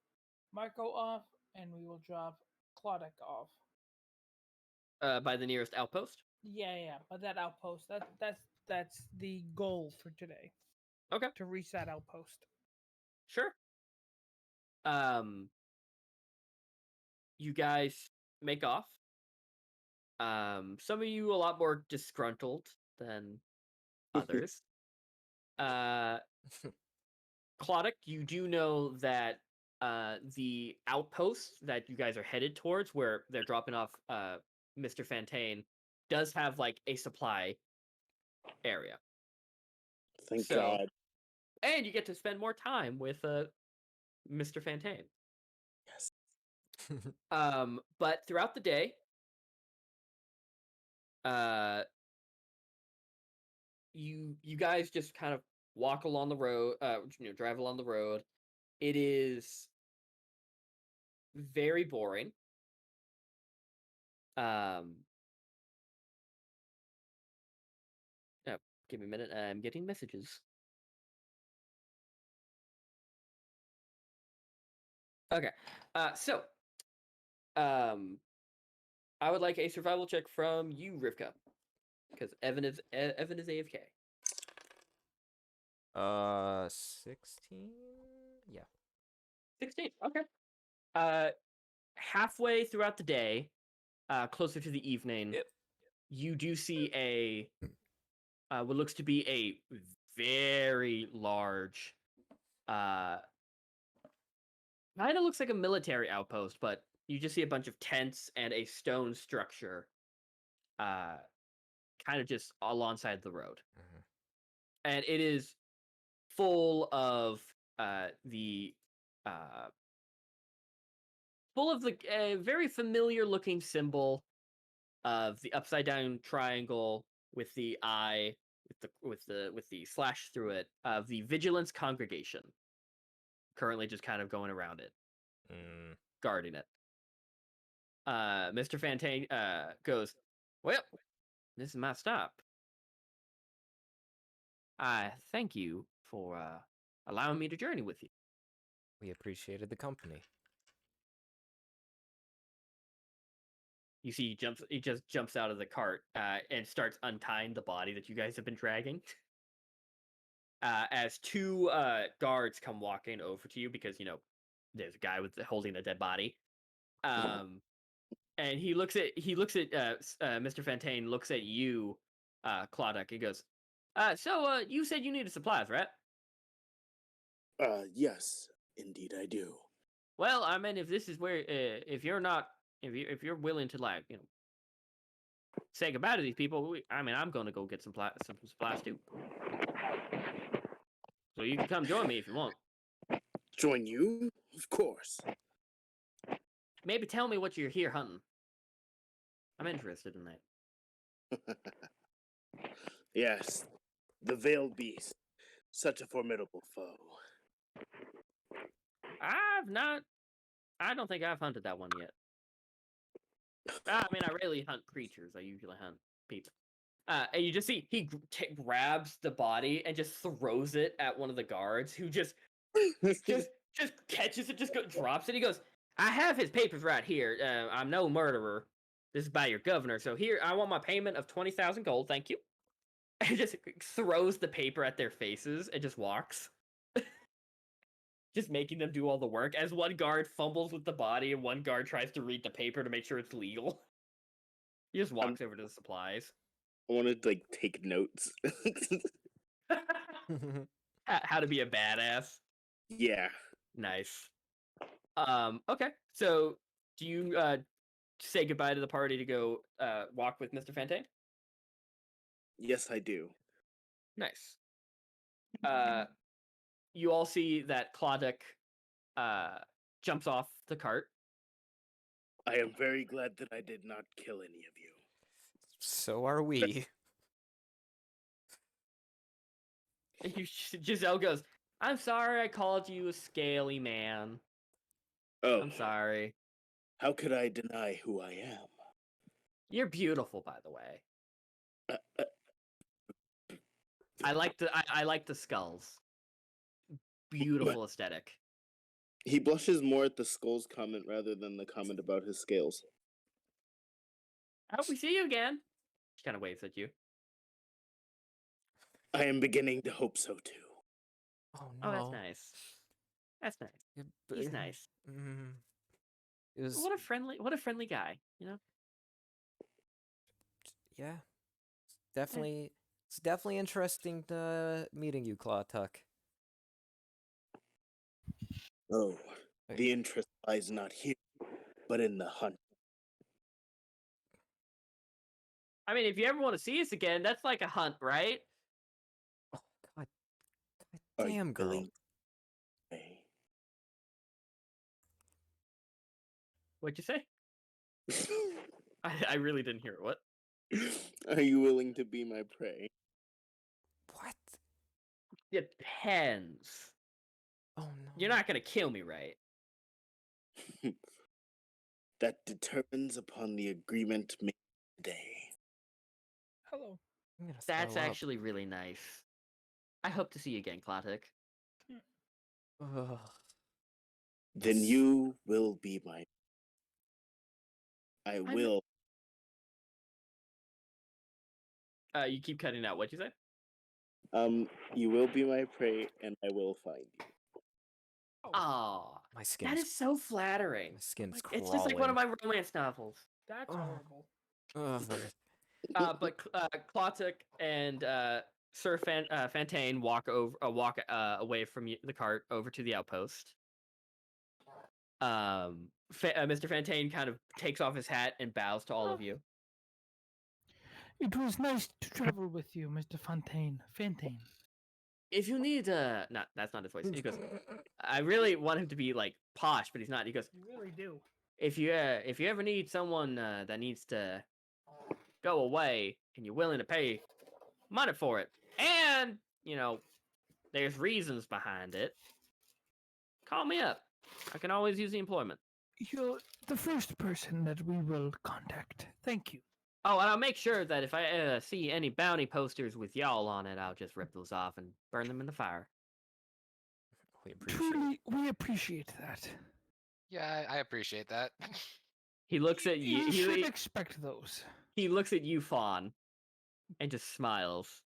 Marco off, and we will drop Claudic off. By the nearest outpost. Yeah. But that outpost. That's the goal for today. Okay. To reach that outpost. Sure. You guys make off. Some of you a lot more disgruntled than others. Claudic, you do know that the outpost that you guys are headed towards, where they're dropping off Mr. Fontaine, does have like a supply area. Thank So- God. And you get to spend more time with Mr. Fontaine. Yes. But throughout the day, you guys just kind of walk along the road, drive along the road. It is very boring. Oh, give me a minute. I'm getting messages. Okay. So, I would like a survival check from you, Rivka. because Evan is AFK. 16. Yeah. 16. Okay. Halfway throughout the day, closer to the evening, Yep. you do see a what looks to be a very large, kind of looks like a military outpost, but you just see a bunch of tents and a stone structure, kind of just alongside the road, and it is full of the very familiar looking symbol of the upside down triangle with the eye with the slash through it of the Vigilance Congregation, currently just kind of going around it, guarding it. Mr. Fontaine goes, "Well, this is my stop. I thank you for allowing me to journey with you." We appreciated the company. You see, he just jumps out of the cart and starts untying the body that you guys have been dragging. As two guards come walking over to you, because there's a guy holding a dead body. And he looks at Mr. Fontaine looks at you, Claudic. He goes, "So you said you needed supplies, right?" Yes, indeed I do. Well, I mean, if this is where, if you're willing to say goodbye to these people, I'm going to go get some supplies too. So you can come join me if you want. Join you? Of course. Maybe tell me what you're here hunting. I'm interested in that. Yes, the Veiled Beast. Such a formidable foe. I don't think I've hunted that one yet. I rarely hunt creatures. I usually hunt people. And you just see he grabs the body and just throws it at one of the guards, who just catches it, drops it. He goes, "I have his papers right here. I'm no murderer. This is by your governor. So here, I want my payment of 20,000 gold. Thank you." And just throws the paper at their faces and just walks. Just making them do all the work, as one guard fumbles with the body and one guard tries to read the paper to make sure it's legal. He just walks over to the supplies. I wanted to take notes. How to be a badass. Yeah. Nice. Okay. So do you say goodbye to the party to go walk with Mr. Fontaine? Yes, I do. Nice. You all see that Claudic jumps off the cart. I am very glad that I did not kill any of you. So are we. Giselle goes, "I'm sorry I called you a scaly man. Oh, I'm sorry. how could I deny who I am? You're beautiful, by the way. Uh, I like the skulls. Beautiful aesthetic." He blushes more at the skull's comment rather than the comment about his scales. I hope we see you again. She kind of waves at you. I am beginning to hope so too. Oh no. Oh, that's nice. That's nice. He's nice. It was, What a friendly guy, yeah. It's definitely interesting meeting you, Claw Tuck. Oh, the interest lies not here, but in the hunt. If you ever want to see us again, that's like a hunt, right? Oh God Are you damn, girl. willing to pay? What'd you say? I really didn't hear it. What? Are you willing to be my prey? What? Depends. Oh no. You're not gonna kill me, right? That determines upon the agreement made today. Hello. I'm gonna That's throw up. actually really nice. I hope to see you again, Claudic. Ugh. Then Yes. you will be my. I will. You keep cutting out. What'd you say? You will be my prey, and I will find you. Aw, My that skin's is so flattering. my skin's Like, crawling. it's just like one of my romance novels. That's Oh. horrible. But Klotik and Sir Fontaine walk away from the cart over to the outpost. Mr. Fontaine kind of takes off his hat and bows to all of you. It was nice to travel with you, Mr. Fontaine. Fontaine. If you need that's not his voice. He goes, I really want him to be like posh, but he's not. He goes, You really do. if you ever need someone that needs to go away and you're willing to pay money for it, and there's reasons behind it, call me up. I can always use the employment. You're the first person that we will contact. Thank you. Oh, and I'll make sure that if I see any bounty posters with y'all on it, I'll just rip those off and burn them in the fire. We appreciate. Truly, we appreciate that. Yeah, I appreciate that. He looks at you. You should expect those. He looks at you, Fawn, and just smiles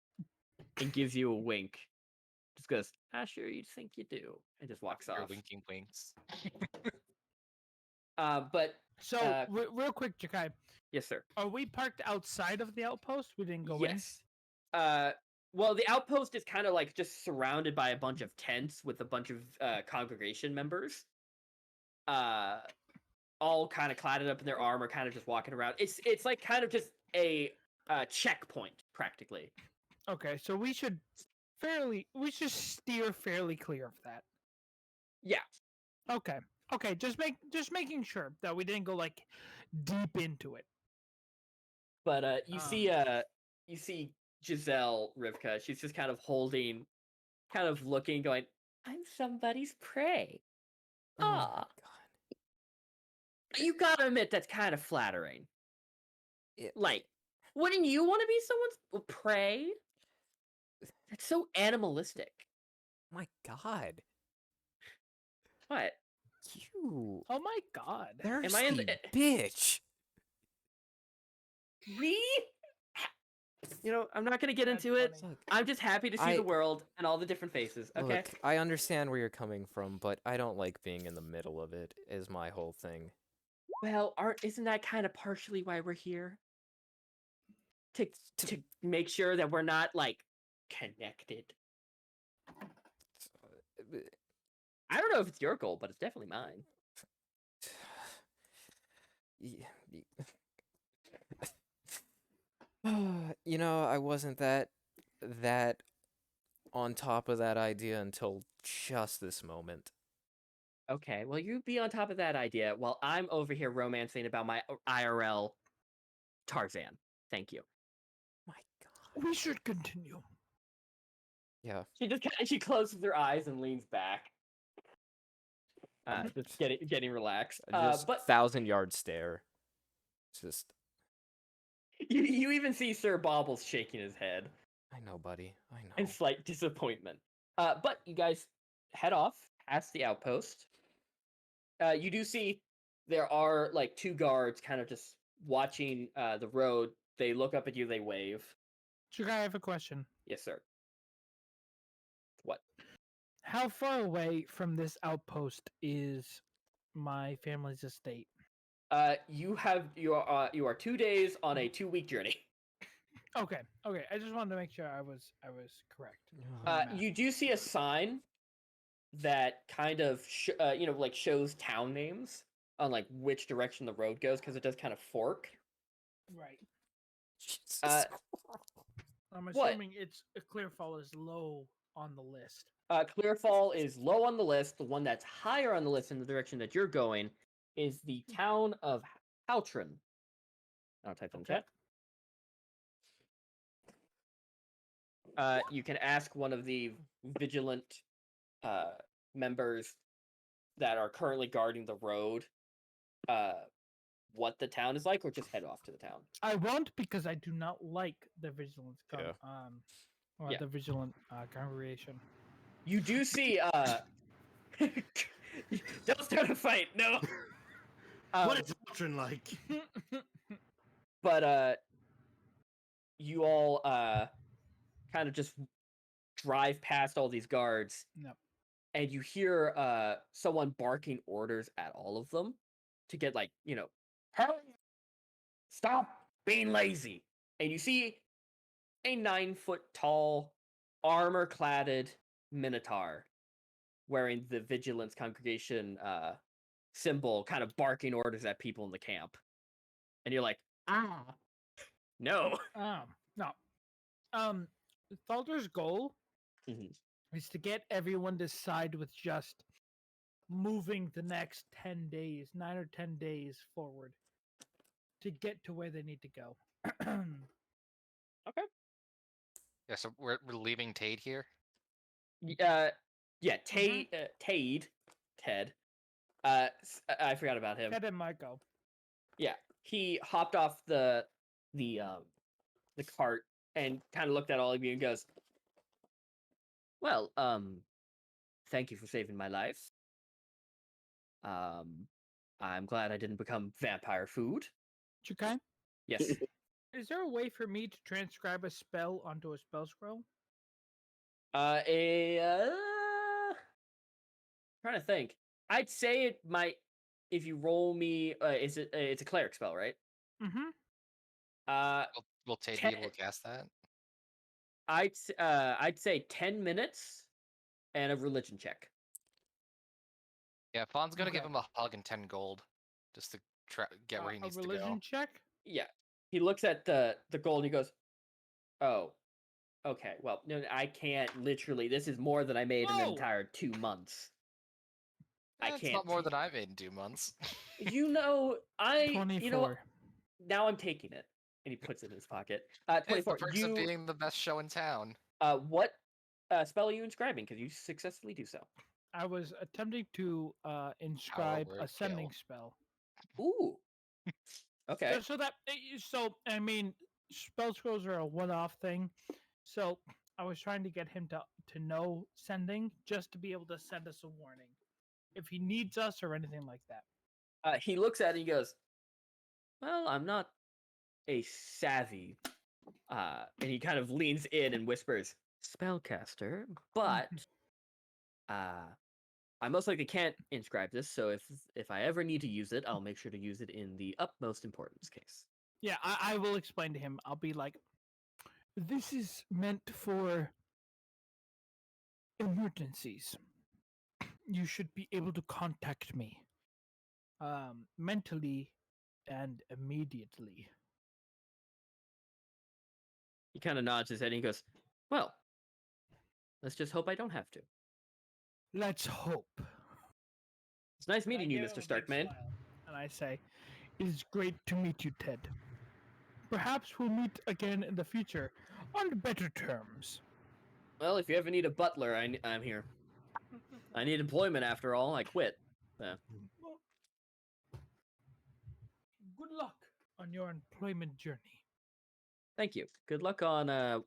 and gives you a wink. Just goes, sure, you think you do, and just walks Your off. winking winks. But So, real quick, Jakai, yes, sir. are we parked outside of the outpost? We didn't go Yes. Well, the outpost is kind of like just surrounded by a bunch of tents with a bunch of congregation members. All kind of cladded up in their armor, kind of just walking around. It's like kind of just a checkpoint, practically. in? Okay, so we should steer fairly clear of that. Yeah. Okay. Okay, just making sure that we didn't go like deep into it. But you see Giselle Rivka. She's just kind of holding, kind of looking, going, "I'm somebody's prey." Oh my Ah, God. you gotta admit that's kind of flattering. It- Like, wouldn't you want to be someone's prey? That's so animalistic. My God. What? You Oh my god. thirsty I in the- bitch. Me? I'm not gonna get That's into it. funny. Look, I'm just happy to see I- the world and all the different faces. Okay. Look, I understand where you're coming from, but I don't like being in the middle of it, is my whole thing. Well, isn't that kind of partially why we're here? To make sure that we're not like connected. I don't know if it's your goal, but it's definitely mine. I wasn't that on top of that idea until just this moment. Okay, well, you be on top of that idea while I'm over here romancing about my IRL Tarzan. Thank you. My God. We should continue. Yeah. She closes her eyes and leans back. Just getting relaxed. Just But 1,000-yard stare. Just, you even see Sir Baubles shaking his head I know, buddy. I know. in slight disappointment. But you guys head off past the outpost. You do see there are like two guards kind of just watching the road. They look up at you, they wave. Jakai, I have a question. Yes, sir. What? How far away from this outpost is my family's estate? You are 2 days on a 2-week journey. Okay. Okay. I just wanted to make sure I was correct. You do see a sign that kind of shows town names on like which direction the road goes, because it does kind of fork. Right. Jesus. I'm What? assuming it's Clearfall is low on the list. Clearfall is low on the list. The one that's higher on the list in the direction that you're going is the town of Haltron. I'll type in the chat. You can ask one of the vigilant members that are currently guarding the road what the town is like, or just head off to the town. I won't, because I do not like the vigilant Yeah. the vigilant congregation. You do see don't start a fight, no. What is Ultron like? But you all kind of just drive past all these guards. Yep. And you hear someone barking orders at all of them to get like, hurry, stop being lazy. And you see a 9-foot tall, armor-cladded minotaur wearing the Vigilance Congregation symbol, kind of barking orders at people in the camp. And you're like, no. No. Thalder's goal Mhm. is to get everyone to side with just moving the next 10 days, 9 or 10 days forward to get to where they need to go. Yeah, so we're leaving Tade here. Yeah, Ted. I forgot about him. Ted and Michael. Yeah, he hopped off the cart and kind of looked at all of you and goes, "Well, thank you for saving my life. I'm glad I didn't become vampire food." Chukai, Yes. is there a way for me to transcribe a spell onto a spell scroll? Trying to think. I'd say it might if you roll me. It's a cleric spell, right? Mm-hmm. Will Tade be able to cast that? I'd say 10 minutes and a religion check. Yeah, Fawn's gonna give Okay. him a hug and 10 gold, just to get where he needs a to religion go. check? Yeah. He looks at the gold and he goes, "Oh, okay. Well, no, I can't literally. This is more than I made in an Whoa! entire 2 months. I It's can't. not more than I made in 2 months. I 24. now I'm taking it." And he puts it in his pocket. It's 24. the perks of being the best show in town. What spell are you inscribing? Because you successfully do so. I was attempting to inscribe word ascending kill. spell. Ooh. Okay. So I mean, spell scrolls are a one-off thing. So I was trying to get him to know sending, just to be able to send us a warning if he needs us or anything like that. He looks at it and he goes, "Well, I'm not a savvy." And he kind of leans in and whispers, "Spellcaster, but I most likely can't inscribe this, so if I ever need to use it, I'll make sure to use it in the utmost importance case." Yeah, I will explain to him. I'll be like, this is meant for emergencies. You should be able to contact me mentally and immediately. He kind of nods his head and he goes, "Well, let's just hope I don't have to. Let's hope." It's nice And I meeting you, give Mr. him a big Starkman." smile, and I say, "It is great to meet you, Ted. Perhaps we'll meet again in the future on better terms." "Well, if you ever need a butler, I'm here. I need employment after all. I quit." Good luck on your employment journey. Thank you. Good luck on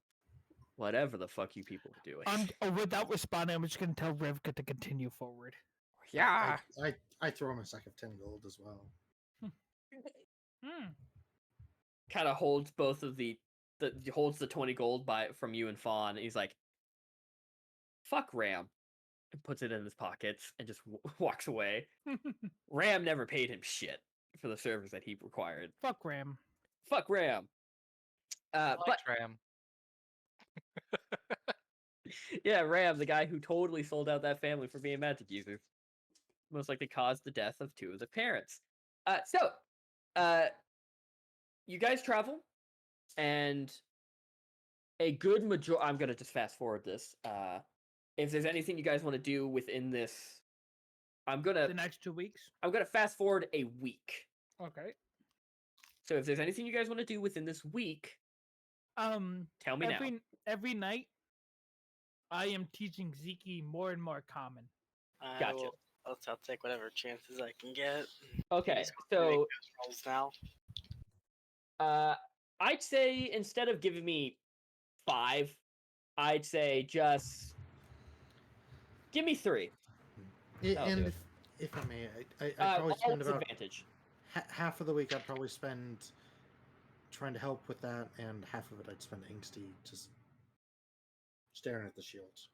whatever the fuck you people are doing. Without responding, I'm just going to tell Rivka to continue forward. Yeah. I throw him a sack of 10 gold as well. Kind of holds both of holds the 20 gold from you and Fawn. And he's like, "Fuck Ram," and puts it in his pockets and just walks away. Ram never paid him shit for the service that he required. Fuck Ram. Fuck Ram. But Ram. yeah, Ram, the guy who totally sold out that family for being magic users, most likely caused the death of 2 of the parents. So, you guys travel, and a good majority. I'm gonna just fast forward this. If there's anything you guys want to do within this, The next 2 weeks? I'm gonna fast forward a week. Okay. So if there's anything you guys want to do within this week, tell me now. Every night, I am teaching Zeke more and more common. Gotcha. I'll take whatever chances I can get. Okay, Make so those rolls now. I'd say instead of giving me 5, I'd say just give me 3. And if I may, I'd probably All spend about advantage. half of the week. I'd probably spend trying to help with that, and half of it I'd spend angsty just staring at the shields.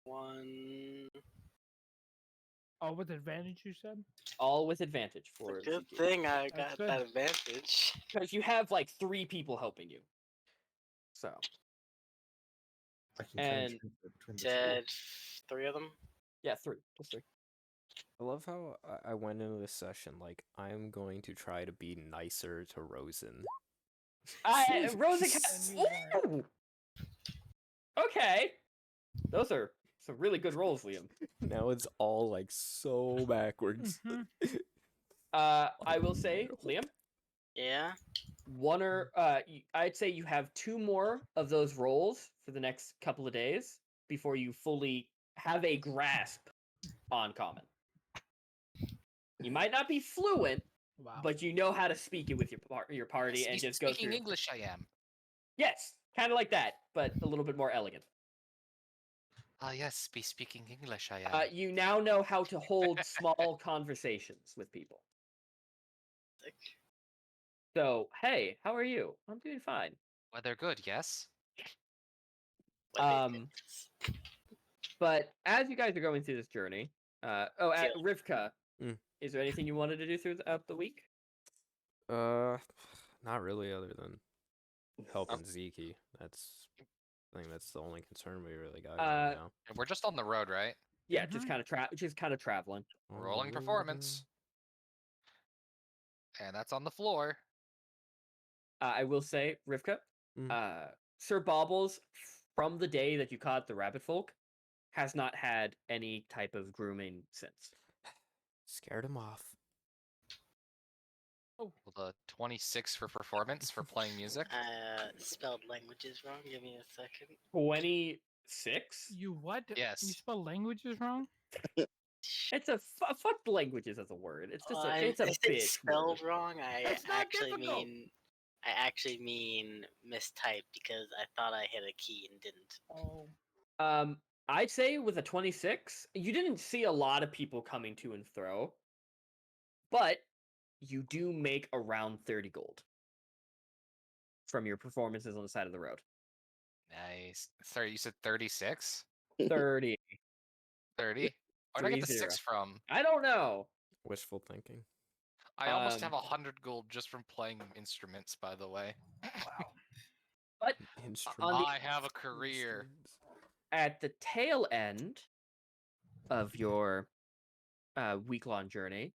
1. Oh, with advantage, you said? All with advantage for Good Ziki. thing I That's got good. that advantage. Because you have like 3 people helping you. So I can try and And transfer between the Did 3 of them? yeah, 3. Just 3. I love how I went into this session like I'm going to try to be nicer to Rosen. Rosa And you weren't. Ooh! Okay. Those are some really good rolls, Liam. Now it's all like so backwards. Mhm. I will say, Liam, Yeah. I'd say you have 2 more of those rolls for the next couple of days before you fully have a grasp on common. You might not be fluent, Wow. but you know how to speak it with your party Yes, and he's just go speaking through. English. I am. Yes, kind of like that, but a little bit more elegant. Ah, yes, be speaking English. I am. You now know how to hold small conversations with people. Sick. So, hey, how are you? I'm doing fine. Well, they're good. Yes. What Um, But as you guys are going through this journey, Rivka, Mm. is there anything you wanted to do throughout the week? Not really, other than helping Zeke. I think that's the only concern we really got right now. We're just on the road, right? Yeah, just kind of traveling. Rolling performance. And that's on the floor. I will say, Rivka, Mm. Sir Baubles, from the day that you caught the rabbit folk, has not had any type of grooming since. Scared him off. Well, the 26 for performance for playing music. Spelled languages wrong. Give me a second. 26? You what? Yes. You spell languages wrong? It's a fuck languages as a word. It's just it's a Is it bitch spelled word. wrong? I It's not actually difficult. mean mistyped because I thought I hit a key and didn't. Oh. I'd say with a 26, you didn't see a lot of people coming to and fro, but you do make around 30 gold from your performances on the side of the road. Nice. Sorry, you said 36? 30. 30? Where'd I get the 30. 6 from? I don't know. Wishful thinking. I almost have Um, 100 gold just from playing instruments, by the way. But on the I have a career. at the tail end of your week-long journey,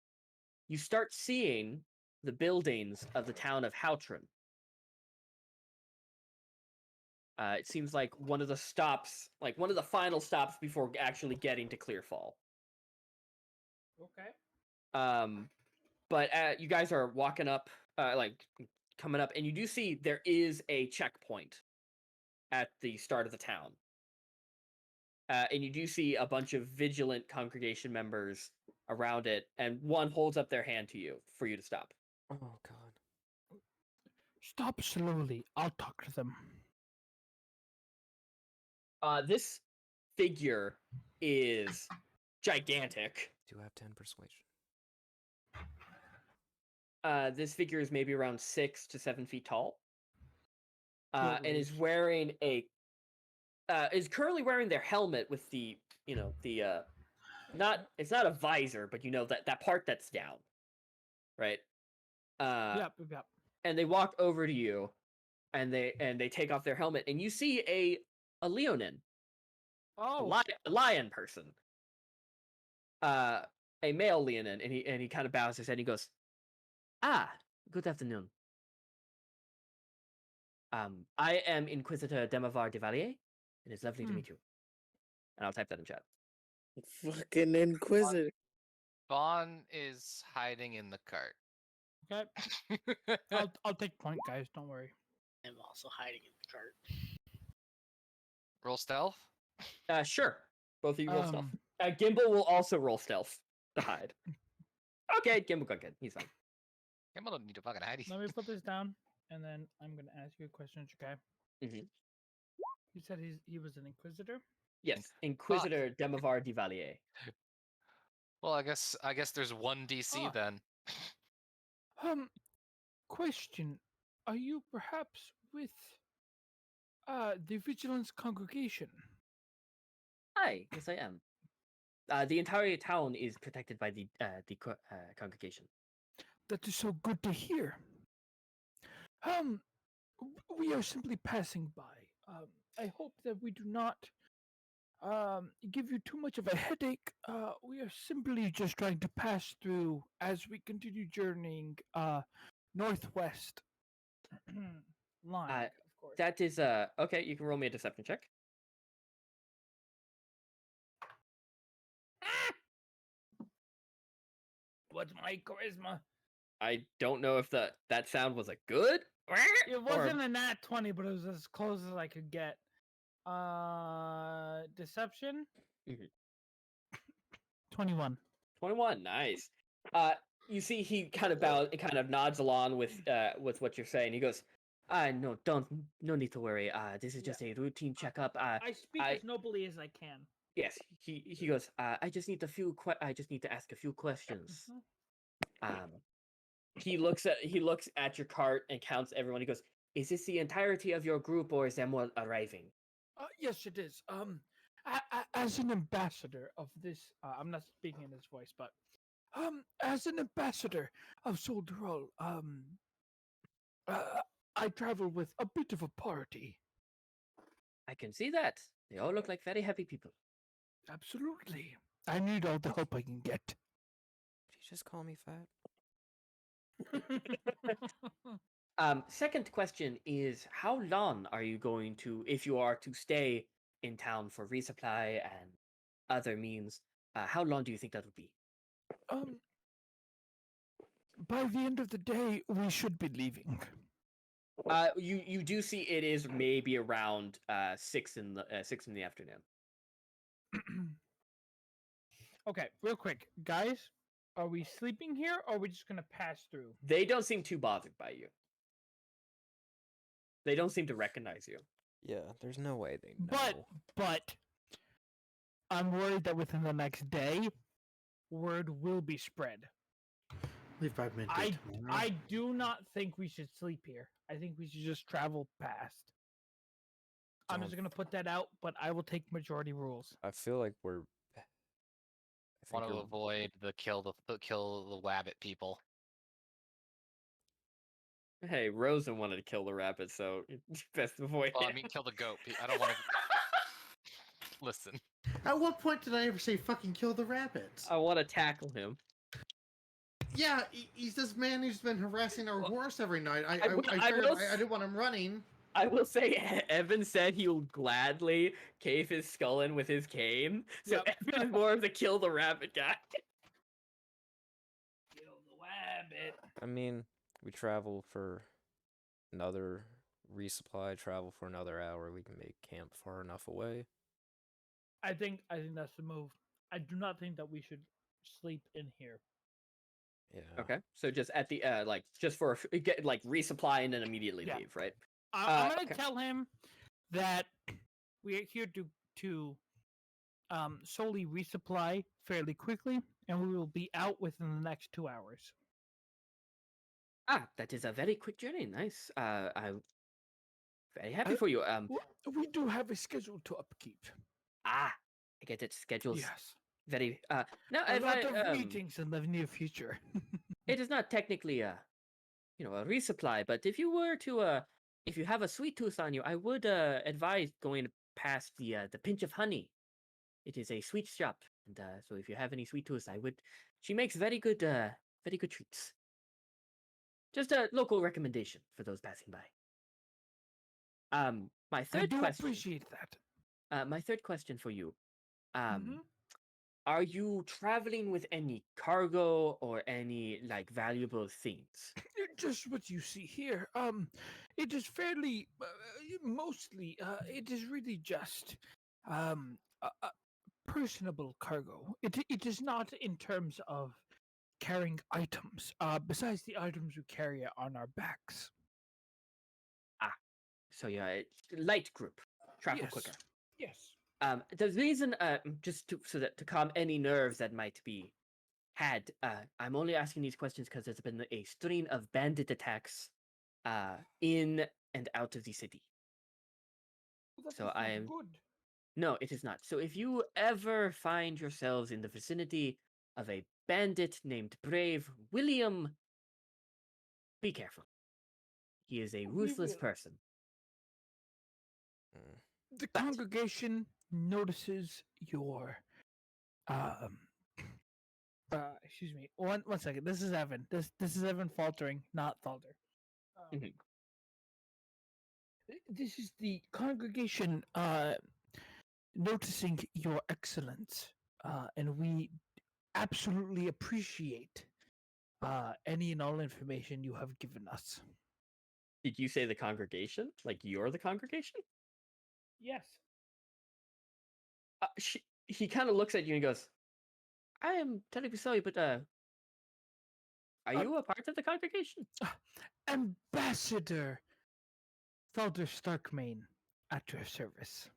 you start seeing the buildings of the town of Houtron. It seems like one of the stops, like one of the final stops before actually getting to Clearfall. Okay. But you guys are walking up, coming up, and you do see there is a checkpoint at the start of the town. And you do see a bunch of vigilant congregation members around it, and one holds up their hand to you for you to stop. Oh god. Stop slowly. I'll talk to them. This figure is gigantic. Do you have 10 persuasion? This figure is maybe around 6 to 7 feet tall. And is wearing is currently wearing their helmet with the it's not a visor, but that part that's down, right? Yep. And they walk over to you, and they take off their helmet, and you see a Leonin, Oh. a lion person, a male Leonin, and he kind of bows his head and he goes, "Ah, good afternoon. I am Inquisitor Demavar de Valier. It is lovely to meet you." And I'll type that in chat. Fucking Inquisitor. Vaughn is hiding in the cart. Okay. I'll take point, guys. Don't worry. I'm also hiding in the cart. Roll stealth? Sure. Both of you roll stealth. Um, Gimbal will also roll stealth to hide. Okay, Gimbal got good. He's fine. Campbell don't need to fucking hide. Let me put this down, and then I'm gonna ask you a question, okay? Mhm. You said he was an inquisitor. Yes, Inquisitor Demavar de Valier. Well, I guess there's one DC Ah. then. Question. are you perhaps with the Vigilance Congregation? Hi, yes, I am. The entire town is protected by the congregation. That is so good to hear. Um, we are simply passing by. I hope that we do not give you too much of a headache. We are simply just trying to pass through as we continue journeying northwest line, of course. That is okay. You can roll me a deception check. What's my charisma? I don't know if that sound was a good. It wasn't a nat 20, but it was as close as I could get. Deception? Mhm. 21. 21. Nice. You see, he kind of kind of nods along with what you're saying. He goes, no, no need to worry. This is just a routine checkup. I speak I- as nobly as I can. Yes, he goes. I just need I just need to ask a few questions. He looks at your cart and counts everyone. He goes, "Is this the entirety of your group, or is there more arriving?" Yes, it is. As an ambassador of this, I'm not speaking in his voice, but as an ambassador of Solderol, I travel with a bit of a party. I can see that. They all look like very happy people. Absolutely. I need all the help I can get. Did you just call me fat? Second question is, how long are you going to, if you are to stay in town for resupply and other means, how long do you think that would be? By the end of the day, we should be leaving. You do see it is maybe around 6 in the afternoon. Okay, real quick, guys, are we sleeping here or are we just gonna pass through? They don't seem too bothered by you. They don't seem to recognize you. Yeah, there's no way they know. But I'm worried that within the next day, word will be spread. Leave by midday tomorrow. I do not think we should sleep here. I think we should just travel past. I'm just gonna put that out, but I will take majority rules. I feel like we're. I think Want to you're- avoid the kill the wabbit people. Hey, Rosen wanted to kill the rabbit, so best avoid Well, I it. mean, kill the goat. I don't want to. Listen. At what point did I ever say fucking kill the rabbit? I want to tackle him. Yeah, he's this man who's been harassing our horse every night. I didn't want him running. I will say, Evan said he'll gladly cave his skull in with his cane. So Yep. Evan is more of the kill the rabbit guy. Kill the rabbit. I mean, we travel for another resupply, travel for another hour. We can make camp far enough away. I think that's the move. I do not think that we should sleep in here. Yeah. Okay, so just at the just for get resupply and then immediately Yeah. leave, right? I'm gonna okay. tell him that we are here to solely resupply fairly quickly, and we will be out within the next 2 hours. That is a very quick journey. Nice. I'm very happy for you. We do have a schedule to upkeep. I get it. Schedules Yes, very. Now, a if lot I, of meetings in the near future. it is not technically a resupply, but if you were to if you have a sweet tooth on you, I would advise going past the Pinch of Honey. It is a sweet shop, and so if you have any sweet tooths, I would. She makes very good treats. Just a local recommendation for those passing by. My I third do question. appreciate that. My third question for you. Mhm. Are you traveling with any cargo or any valuable things? Just what you see here. It is fairly, mostly. It is really just, a personable cargo. It is not in terms of carrying items. Besides the items we carry on our backs. So yeah, light group, travel Yes. quicker. Yes. The reason, just to calm any nerves that might be had, I'm only asking these questions because there's been a string of bandit attacks in and out of the city. That So is I not am- good. No, it is not. So if you ever find yourselves in the vicinity of a bandit named Brave William, be careful. He is a We ruthless will. person. The But- congregation notices your excuse me. One second. This is Evan. This is Evan faltering, not falter. Mhm. This is the congregation noticing your excellence, and we absolutely appreciate any and all information you have given us. Did you say the congregation? Like you're the congregation? Yes. He kind of looks at you and goes, I am terribly sorry, but are you a part of the congregation? Ambassador Felder Starkmane at your service.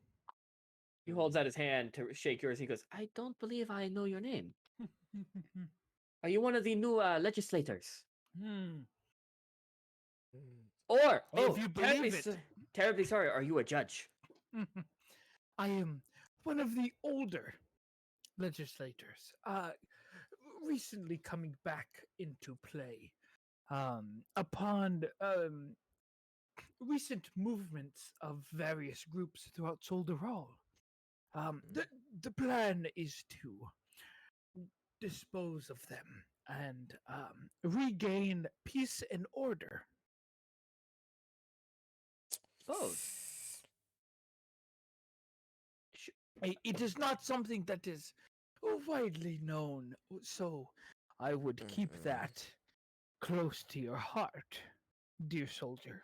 He holds out his hand to shake yours. He goes, I don't believe I know your name. Are you one of the new legislators? Or, If you believe it. Terribly sorry, are you a judge? I am one of the older legislators, recently coming back into play, upon recent movements of various groups throughout Solderall. The plan is to dispose of them and regain peace and order. Oh, It is not something that is widely known, so I would keep that close to your heart, dear soldier.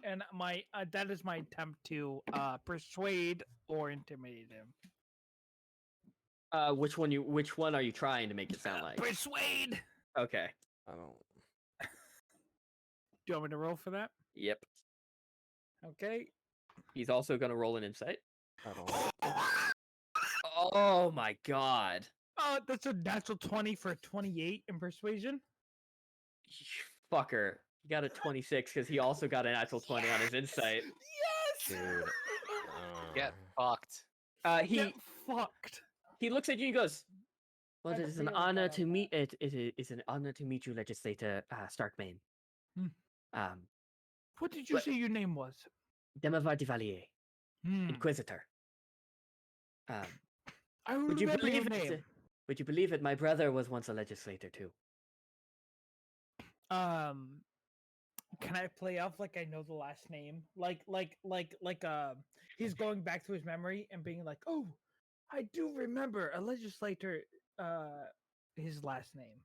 And my that is my attempt to persuade or intimidate him. which one are you trying to make it sound like? Persuade. Okay. I don't. Do you want me to roll for that? Yep. Okay. He's also gonna roll an insight. I don't. Oh my god. That's a natural 20 for 28 in persuasion. You fucker. He got a 26 because he also got a natural 20 on his insight. Yes. Dude. Get fucked. He Get fucked. he looks at you and goes, well, had it a is an feeling honor that to on meet it is an honor to meet you, Legislator Starkmane. Hmm. What did you But- say your name was? Demavar de Valier, Hmm. Inquisitor. I Would you remember your believe name. it? Would you believe it? My brother was once a legislator too. Can I play off like I know the last name? Like he's going back to his memory and being like, "Oh, I do remember a legislator his last name."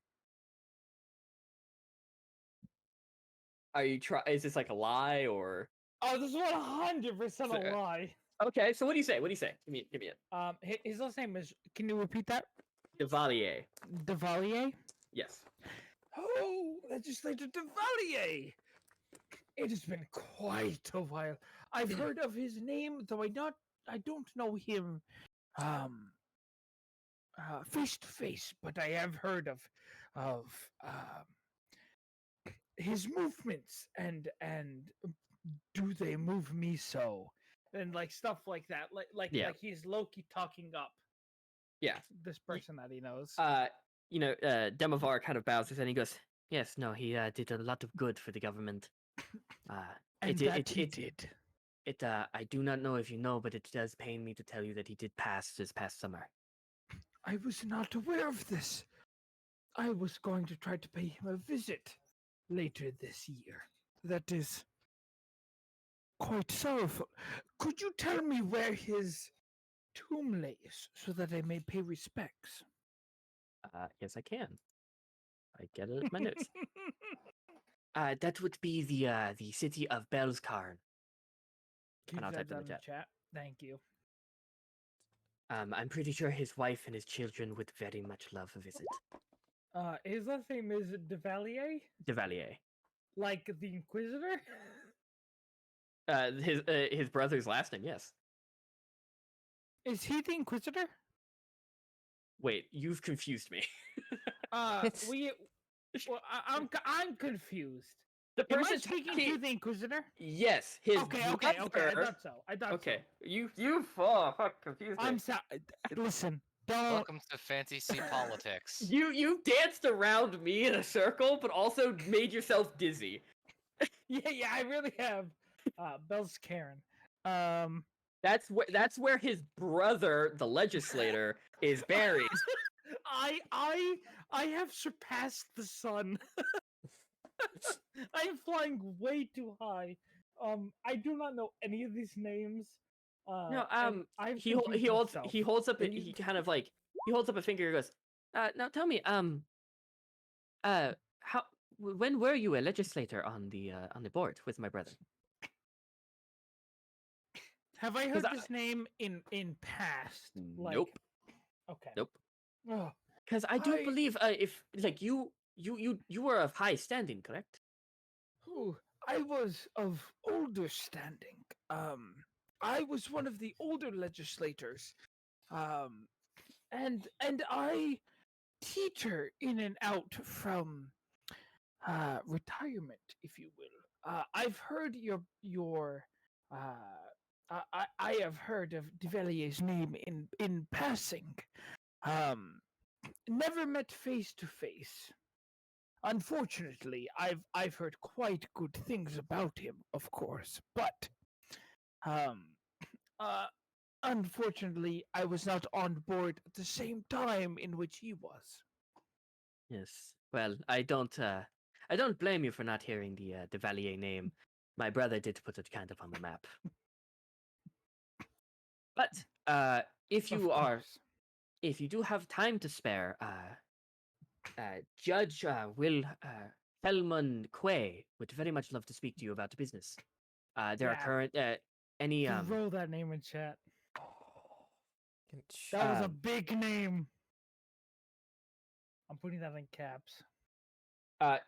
Are you is this like a lie or? Oh, this is 100% So, a lie. Okay, so what do you say? What do you say? Give me it. His last name is, can you repeat that? De Valier. Devalier? Yes. Oh, Legislator Devalier! It has been quite a while. I've heard of his name, though I don't know him face to face, but I have heard of his movements and do they move me so? And like stuff like that. Like Yeah. he's Loki talking up Yeah. this person that he knows. Demavar kind of bows his head and he goes, yes, no, he did a lot of good for the government. And it- that it- he it- did. I do not know if you know, but it does pain me to tell you that he did pass this past summer. I was not aware of this. I was going to try to pay him a visit later this year. That is quite sorrowful. Could you tell me where his tomb lays so that I may pay respects? Yes, I can. I get it in my notes. That would be the city of Belskarn. Keep I'll that type in down the in the chat. Thank you. I'm pretty sure his wife and his children would very much love a visit. His last name is Devalier, De Valier. like the Inquisitor. His brother's last name, yes. Is he the Inquisitor? Wait, you've confused me. We Well, I'm confused. The Am I person speaking talking- to the Inquisitor? Yes, his Okay. I brother- thought so. I thought Okay, so. you fuck confused me. I'm sorry. Listen, don't. Welcome to fantasy politics. You danced around me in a circle, but also made yourself dizzy. Yeah, I really have. Bell's Karen. That's where his brother, the legislator, is buried. I have surpassed the sun. I am flying way too high. I do not know any of these names. No, and I've he confused holds myself. he holds up Can he you- kind of like he holds up a finger and goes, now tell me, how when were you a legislator on the board with my brother? Have I 'Cause heard this name in past? Like, Nope. okay. Nope. Ugh. Because I do I- believe if like you were of high standing, correct? Ooh, I was of older standing. I was one of the older legislators. And I teeter in and out from retirement, if you will. I've heard your I have heard of Develier's name in passing. Never met face to face. Unfortunately, I've heard quite good things about him, of course, but uh unfortunately I was not on board at the same time in which he was. Yes. Well, I don't blame you for not hearing the Valier name. My brother did put it kind of on the map. But if Of you course. if you do have time to spare, Judge Will Helman Quay would very much love to speak to you about business. There are Yeah. current any Just roll that name in chat. Can That was a Um, big name. I'm putting that in caps. I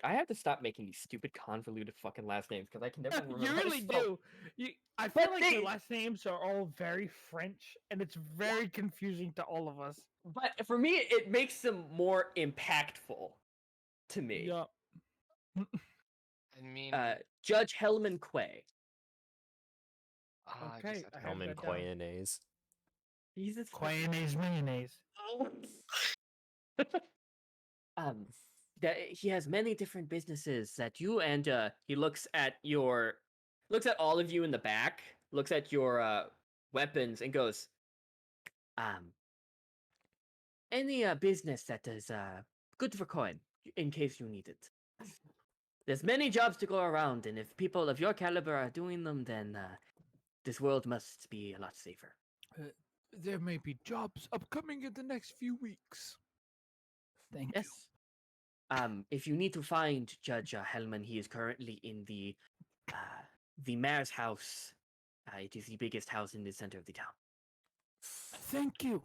have to stop making these stupid convoluted fucking last names because I can never remember. You how to really spell- do. I feel But like they- your last names are all very French, and it's very confusing to all of us. But for me, it makes them more impactful to me. Yup. I mean, Judge Helman Quay. I Okay, guess I have Helman that down. Quayanese. Jesus. Mayonnaise, mayonnaise. That he has many different businesses that you and he looks at all of you in the back, looks at your weapons and goes, any business that is good for coin in case you need it. There's many jobs to go around, and if people of your caliber are doing them, then this world must be a lot safer. There may be jobs upcoming in the next few weeks. Thank you. Yes. If you need to find Judge Hellman, he is currently in the mayor's house. It is the biggest house in the center of the town. Thank you.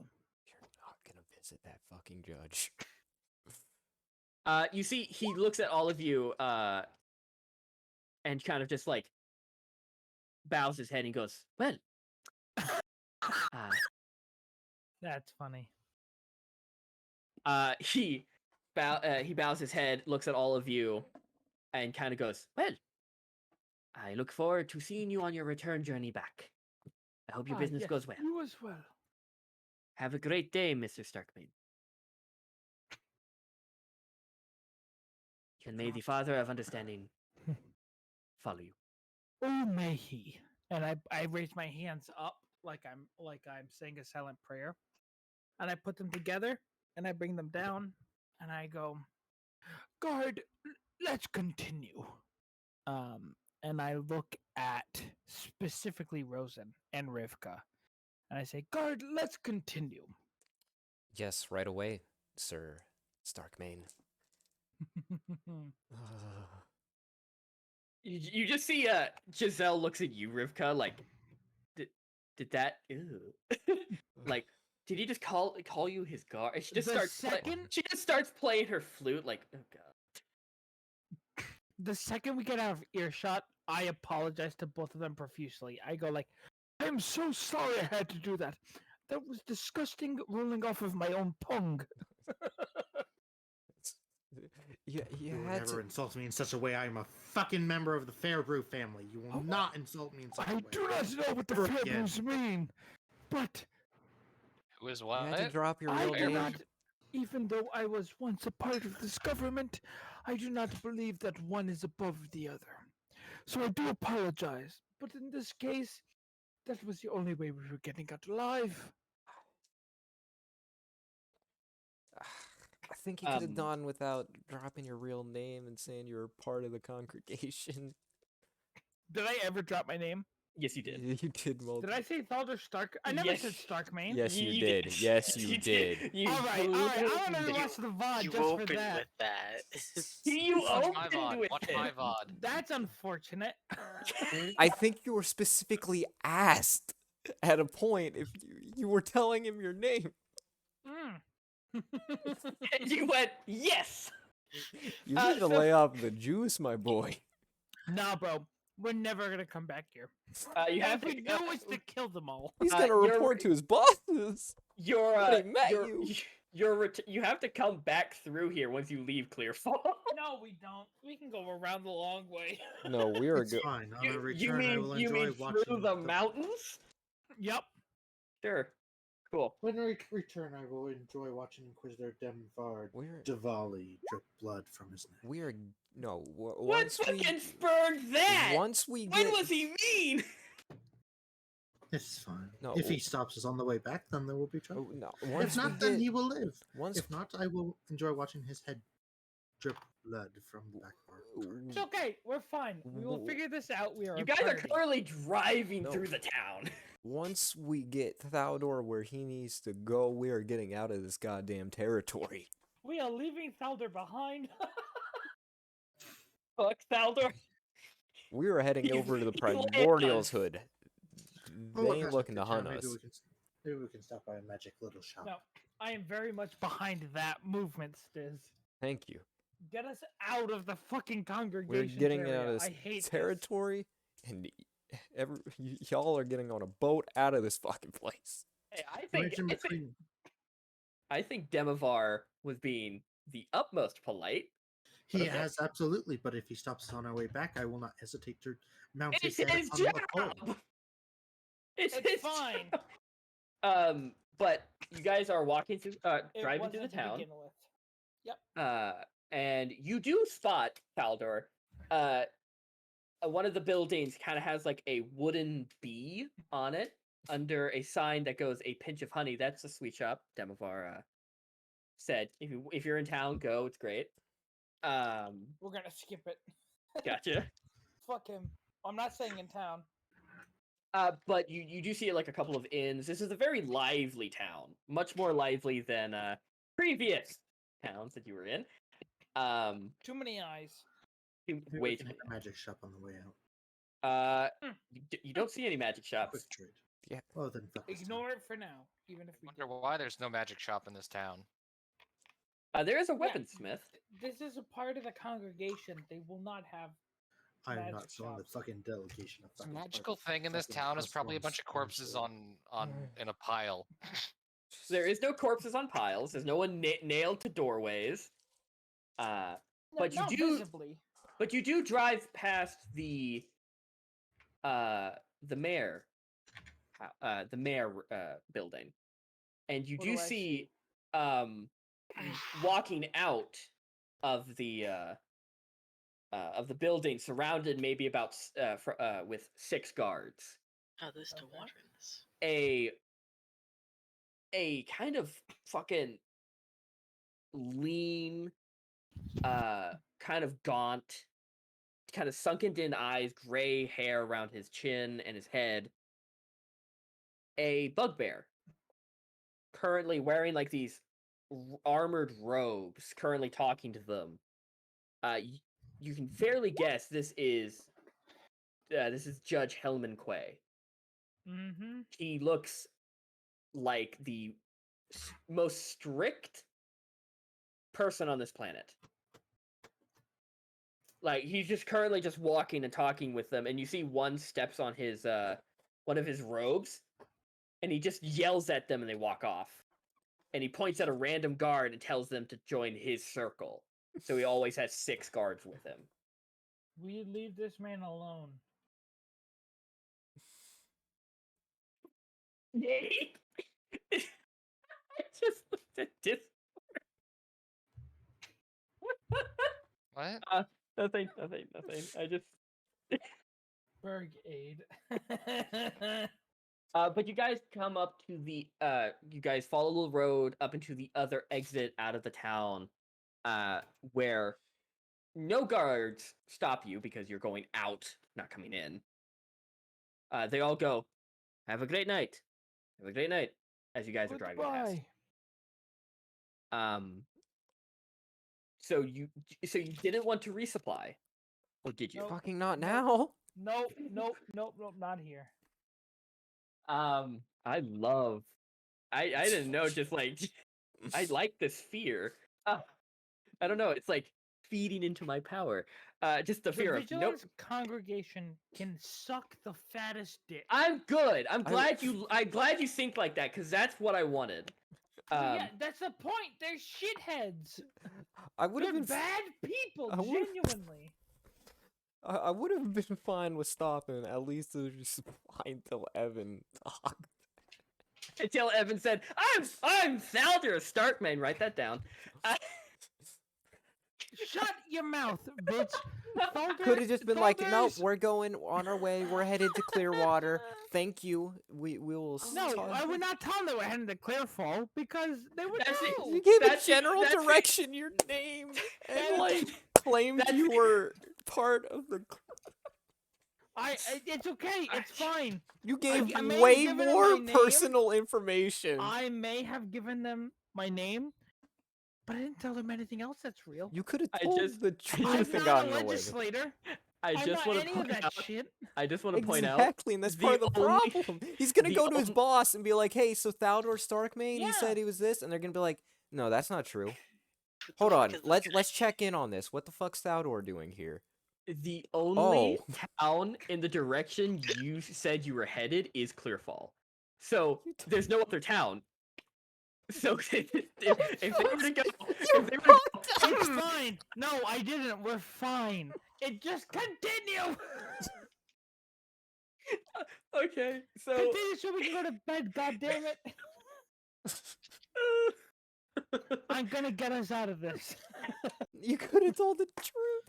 You're not gonna visit that fucking judge. You see, he looks at all of you and kind of just like bows his head and goes, "Well, That's funny. he bows his head, looks at all of you, and kind of goes, "Well, I look forward to seeing you on your return journey back. I hope your business Yes, goes well. You as well. Have a great day, Mr. Starkmane. And may the Father of Understanding follow you." Oh, may he. And I raise my hands up like I'm saying a silent prayer, and I put them together and I bring them down and I go, guard, let's continue. And I look at specifically Rosen and Rivka, and I say, guard, let's continue. Yes, right away, Sir Starkmane. You just see Giselle looks at you, Rivka, like, did that? Ew. Like, did he just call you his guard? She just she just starts playing her flute, like, oh god. The second we get out of earshot, I apologize to both of them profusely. I go like, I'm so sorry I had to do that. That was disgusting rolling off of my own tongue. you You will had never to. insult me in such a way. I am a fucking member of the Fairbrew family. You will not insult me in such a I way. do not know what the Never again. Fairbrews mean, but Who is You what? had to drop your I real do Fair. name. not, even though I was once a part of this government, I do not believe that one is above the other. So I do apologize, but in this case, that was the only way we were getting out alive. I think you could have Um, done without dropping your real name and saying you were part of the congregation. Did I ever drop my name? Yes, you did. You did multiple. Did I say Thalder Stark? I never Yes. said Starkmane. Yes, you You did. did. Yes, you did. You All right. I want to boomed it. watch the VOD You just for opened that. with that. You Watch my opened VOD. with Watch it. my VOD. That's unfortunate. I think you were specifically asked at a point if you were telling him your name. Mm. And you went, yes! You need to so- lay off the juice, my boy. Nah, bro. We're never gonna come back here. You And have if to we do, it's to kill them all. He's Uh, gonna you're- report to his bosses. you're, But he met you're, you. you have to come back through here once you leave Clearfall. No, we don't. We can go around the long way. No, we are It's good. fine. On a you return, I will mean enjoy watching through the mountains? Yep. Sure. Cool. When I return, I will enjoy watching Inquisitor Demvard We're Diwali drip blood from his neck. we are no. What Once we fucking spurred that? once we When get was he mean? It's fine. No, If he stops us on the way back, then there will be trouble. oh, no, If once we not, then get he will live. once If not, I will enjoy watching his head drip blood from the back part. of the car. It's okay. We're fine. We will figure this out. We are. You a guys are party. clearly driving No. through the town. once we get Thaldor where he needs to go, we are getting out of this goddamn territory. We are leaving Thalder behind. Fuck Thaldor. We are heading He's- over to the he landed Primordials us. hood. We'll They look ain't past looking the to town. hunt us. Maybe we can stop by a magic little shop. No, I am very much behind that movement, Stiz. Thank you. Get us out of the fucking We're congregation. getting area. out of I this hate this. territory, and y'all are getting on a boat out of this fucking place. Hey, Bridge in between. I think Demovar was being the utmost polite. He Okay. has absolutely, but if he stops us on our way back, I will not hesitate to mount It's his head his on the job. pole. It's It's his fine. job. But you guys are walking through, It driving through the wasn't to town. begin with. And you do spot Thaldor. One of the buildings kind of has like a wooden bee on it under a sign that goes "A pinch of honey." That's the sweet shop. Demovar said, "If you're in town, go. It's great." We're gonna skip it. Gotcha. Fuck him. I'm not staying in town. But you do see like a couple of inns. This is a very lively town, much more lively than previous towns that you were in. Too many eyes. Maybe we Wait, can hit a magic shop on the way out. you don't see any magic shops. Quick trade. Yeah. Oh, then fuck this Ignore it for now, even if we. Wonder why there's no magic shop in this town. There is a Yeah, weaponsmith. This is a part of the congregation. They will not have. I am magic not showing the shops. fucking delegation of The fucking magical party. thing in this Fucking town is plus probably a one bunch of corpses sponsor. on in a pile. There is no corpses on piles. There's no one nailed to doorways. No, But you not do- visibly. But you do drive past the mayor, building, and you What do do I see walking out of the building, surrounded maybe about with 6 guards. Oh, there's no Okay. water in this. A kind of fucking lean, kind of gaunt, kind of sunken in eyes, gray hair around his chin and his head. A bugbear, currently wearing like these armored robes, currently talking to them. You can fairly guess this is Judge Helman Quay. Mm-hmm. He looks like the most strict person on this planet. Like, he's just currently just walking and talking with them, and you see one steps on his one of his robes, and he just yells at them and they walk off. And he points at a random guard and tells them to join his circle. So he always has 6 guards with him. We leave this man alone. Yay! I just looked at this. What? Nothing. I just. Berg aid. But you guys come up to the. You guys follow the road up into the other exit out of the town, where no guards stop you because you're going out, not coming in. They all go, "Have a great night. Have a great night," as you guys are driving past. Goodbye. So you didn't want to resupply, or did you? Nope. Fucking not Nope. now. Nope, not here. I love. I didn't know. Just like I like this fear. I don't know. It's like feeding into my power. Just the fear of nope. Vigilance congregation can suck the fattest dick. I'm good. I'm glad you think like that because that's what I wanted. Yeah, that's the point. They're shitheads. I would have They're been bad people, I would've- genuinely. I would have been fine with stopping. At least it was just fine till Evan talked. Until Evan said, "I'm Thaldir Starkman." Write that down. Shut your mouth, bitch. Could have just been like, nope, Thalders- we're going on our way. We're headed to Clearwater. Thank you. We will. No, talk." I would not tell them they were heading to Clearfall because they would That's it. know. You gave a That's it, general that's it. direction your name and like claimed That's you it. were part of the. It's okay. It's fine. You gave I may have way given them more my name. personal information. I may have given them my name, but I didn't tell them anything else that's real. You could have I told just- the I truth I'm just and not a gotten away with it. legislator. I I'm just not want any to of point that out. shit. I just want to point out. Exactly, and that's part of the the only- problem. He's gonna the go to his on- boss and be like, "Hey, so Thaldir Starkmane, he Yeah. said he was this," and they're gonna be like, "No, that's not true. What the Hold fuck on, is this let's guy? check in on this. What the fuck's Thaldir doing here?" The only Oh. town in the direction you said you were headed is Clearfall. So there's no other town. So if they were to go, if they were to go, It's fine. No, I didn't. We're fine. It just continue. okay, so Continue so we can go to bed. God damn it! I'm gonna get us out of this. You could have told the truth.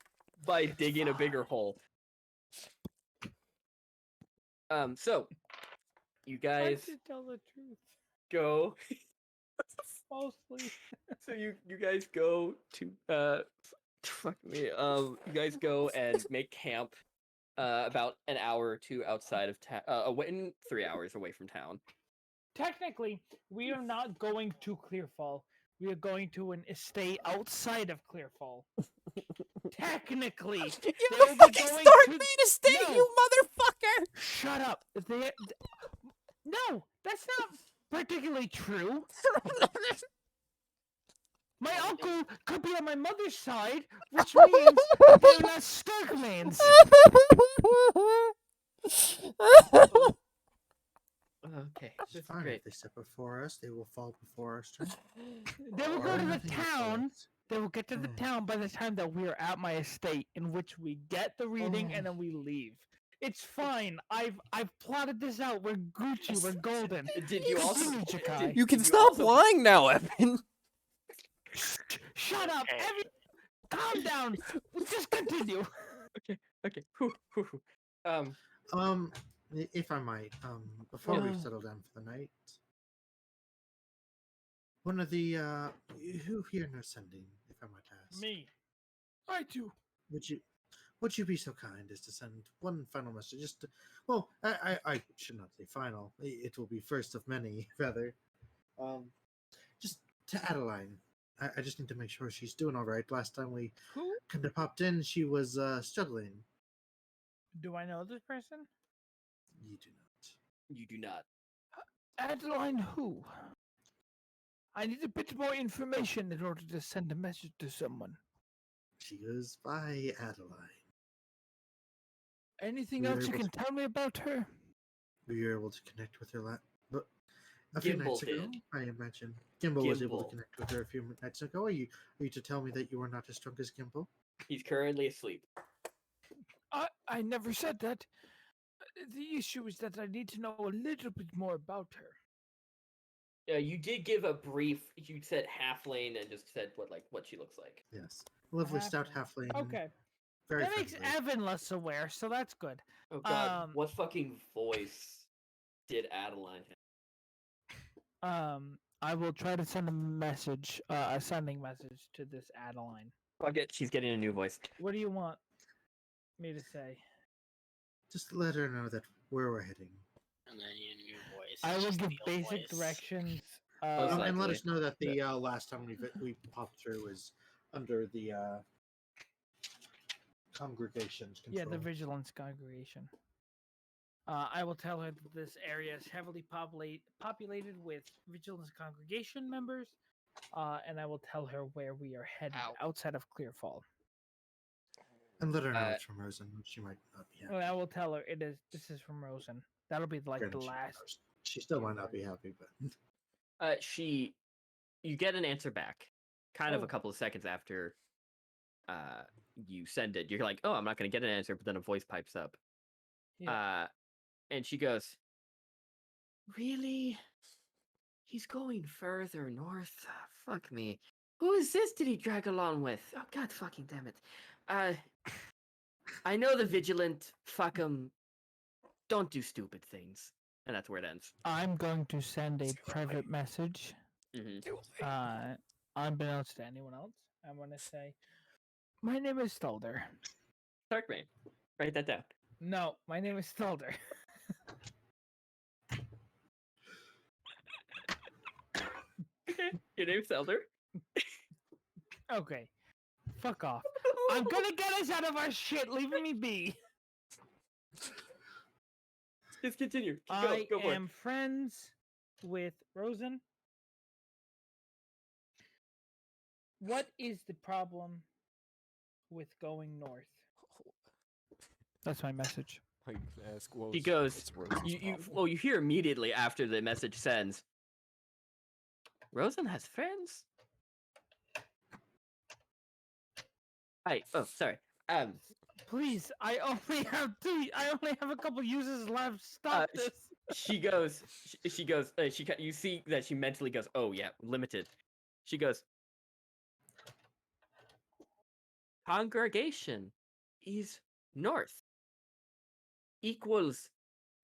by digging a bigger hole. So you I guys should tell the truth. go. Mostly. So you guys go to fuck me. You guys go and make camp about an hour or two outside of town. Away 3 hours away from town. Technically, we are not going to Clearfall. We are going to an estate outside of Clearfall. Technically. You They have will a be fucking going Starkmane estate, No. you motherfucker! Shut up. No, that's not particularly true. My uncle could be on my mother's side, which means they're not Starkmanes. Okay, It's this is fine. great. If they step before us, they will fall before our strength. They will go Or to the nothing before town. us. They will get to the town by the time that we are at my estate, in which we get the reading and then we leave. It's fine. I've plotted this out. We're Gucci. We're golden. Did you also? Continue, Jakai. You can Did you stop also- lying now, Evan. Shut up. Okay. Calm down. Just continue. Okay. Whew. If I might, before we Yeah. settle down for the night, one of the who here knows sending, if I might ask, Me. I do. would you be so kind as to send one final message? Just well, I should not say final. It will be first of many, rather. Just to Adeline. I just need to make sure she's doing all right. Last time we Who? kind of popped in, she was struggling. Do I know this person? You do not. You do not. Adeline who? I need a bit more information in order to send a message to someone. She goes by Adeline. Anything We were else you able can tell me about her? We were able to connect with her but A few Gimbal nights ago, did. I imagine. Gimbal was able to Gimbal. connect with her a few nights ago. Are you to tell me that you are not as drunk as Gimbal? He's currently asleep. I never said that. The issue is that I need to know a little bit more about her. You did give a brief. You said halfling and just said what she looks like. Yes. Lovely stout Halfling. halfling. Okay. Very That makes friendly. Evan less aware, so that's good. Oh God, what fucking voice did Adeline have? I will try to send a message, a sending message to this Adeline. Fuck it, she's getting a new voice. What do you want me to say? Just let her know that where we're heading. And then your new voice. I it's will just give the old basic voice. directions. Most And let likely. us know that the last time we popped through was under the congregation's control. Yeah, the Vigilance Congregation. I will tell her that this area is heavily populated with Vigilance Congregation members, and I will tell her where we are headed outside of Clearfall. And let her know it's from Rosen. She might not be happy. Well, I will tell her this is from Rosen. That'll be like Granted, the last. She still might not be happy, but You get an answer back, kind of Oh. a couple of seconds after you send it. You're like, oh, I'm not gonna get an answer, but then a voice pipes up. Yeah. And she goes, really? He's going further north. Fuck me. Who is this did he drag along with? Oh, God fucking damn it. I know the Vigilant. Fuck him. Don't do stupid things. And that's where it ends. I'm going to send a private message. Mm-hmm. Unbeknownst to anyone else, I'm going to say, my name is Stolder. Darkmane. Write that down. No, my name is Stolder. Okay. Your name's Elder. Okay. Fuck off. I'm gonna get us out of our shit, leaving me be. Just continue. Go I for it. am friends with Rosen. What is the problem with going north? That's my message. He goes, you hear immediately after the message sends, Rosen has friends? Sorry. Please, I only have a couple uses left. Stop this. You see that she mentally goes, oh yeah, limited. She goes, congregation is north. Equals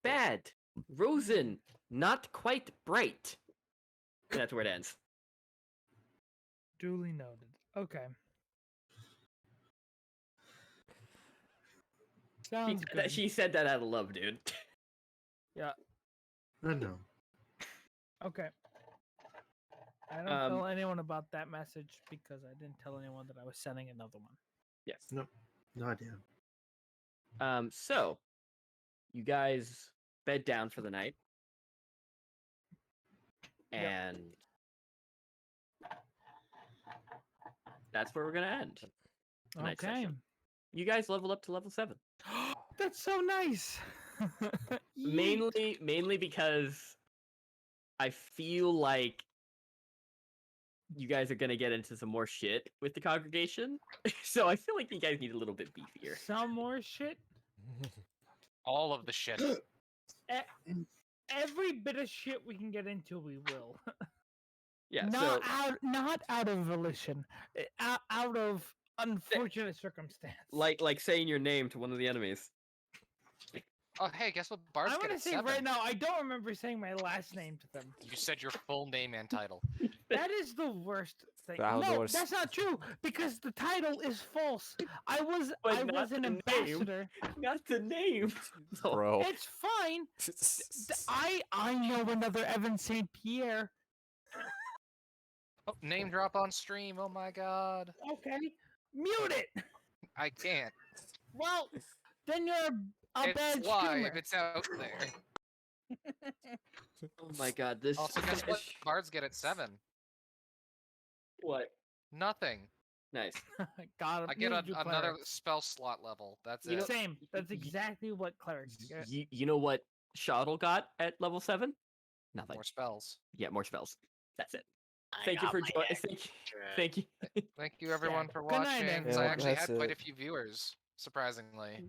bad. Rosen, not quite bright. And that's where it ends. Duly noted. Okay. Sounds good. She said that out of love, dude. Yeah. I know. Okay. I don't tell anyone about that message because I didn't tell anyone that I was sending another one. Yes. No idea. So you guys bed down for the night. And that's where we're gonna end. Tonight's session. You guys level up to level 7. That's so nice. mainly because I feel like you guys are gonna get into some more shit with the congregation. So I feel like you guys need a little bit beefier. Some more shit? All of the shit. Every bit of shit we can get into, we will. Yeah. Not out of volition. Out of unfortunate circumstance. Like saying your name to one of the enemies. Oh, hey, guess what? Bards I'm get gonna say 7. right now, I don't remember saying my last name to them. You said your full name and title. That is the worst thing. Valdor's- No, that's not true because the title is false. I was not an the name. ambassador. Not the name. Bro. It's fine. I know another Evan St. Pierre. Oh, name drop on stream. Oh my god. Okay, mute it. I can't. Well, then you're a bad It's live. streamer. It's out there. Oh my god, this. Also, guess what? Bards get at 7. What? Nothing. Nice. God, I get neither do another clerics. spell slot level. That's You it. know- Same. That's exactly what clerics get. You know what Shottle got at level 7? Nothing. More spells. Yeah, more spells. That's it. I Thank you got for my joining. extra. Thank you. Thank you everyone for Good night, watching. everyone. I Yep, actually that's had quite a it. few viewers, surprisingly.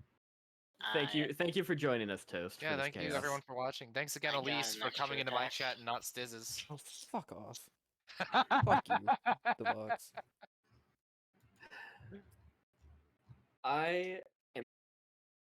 Thank you. Thank you for joining us, Toast. Yeah, for this thank you chaos. everyone for watching. Thanks again, I got Elise, an for coming extra into my attack. chat and not Stizz's. Oh, fuck off. Fuck you, the box. I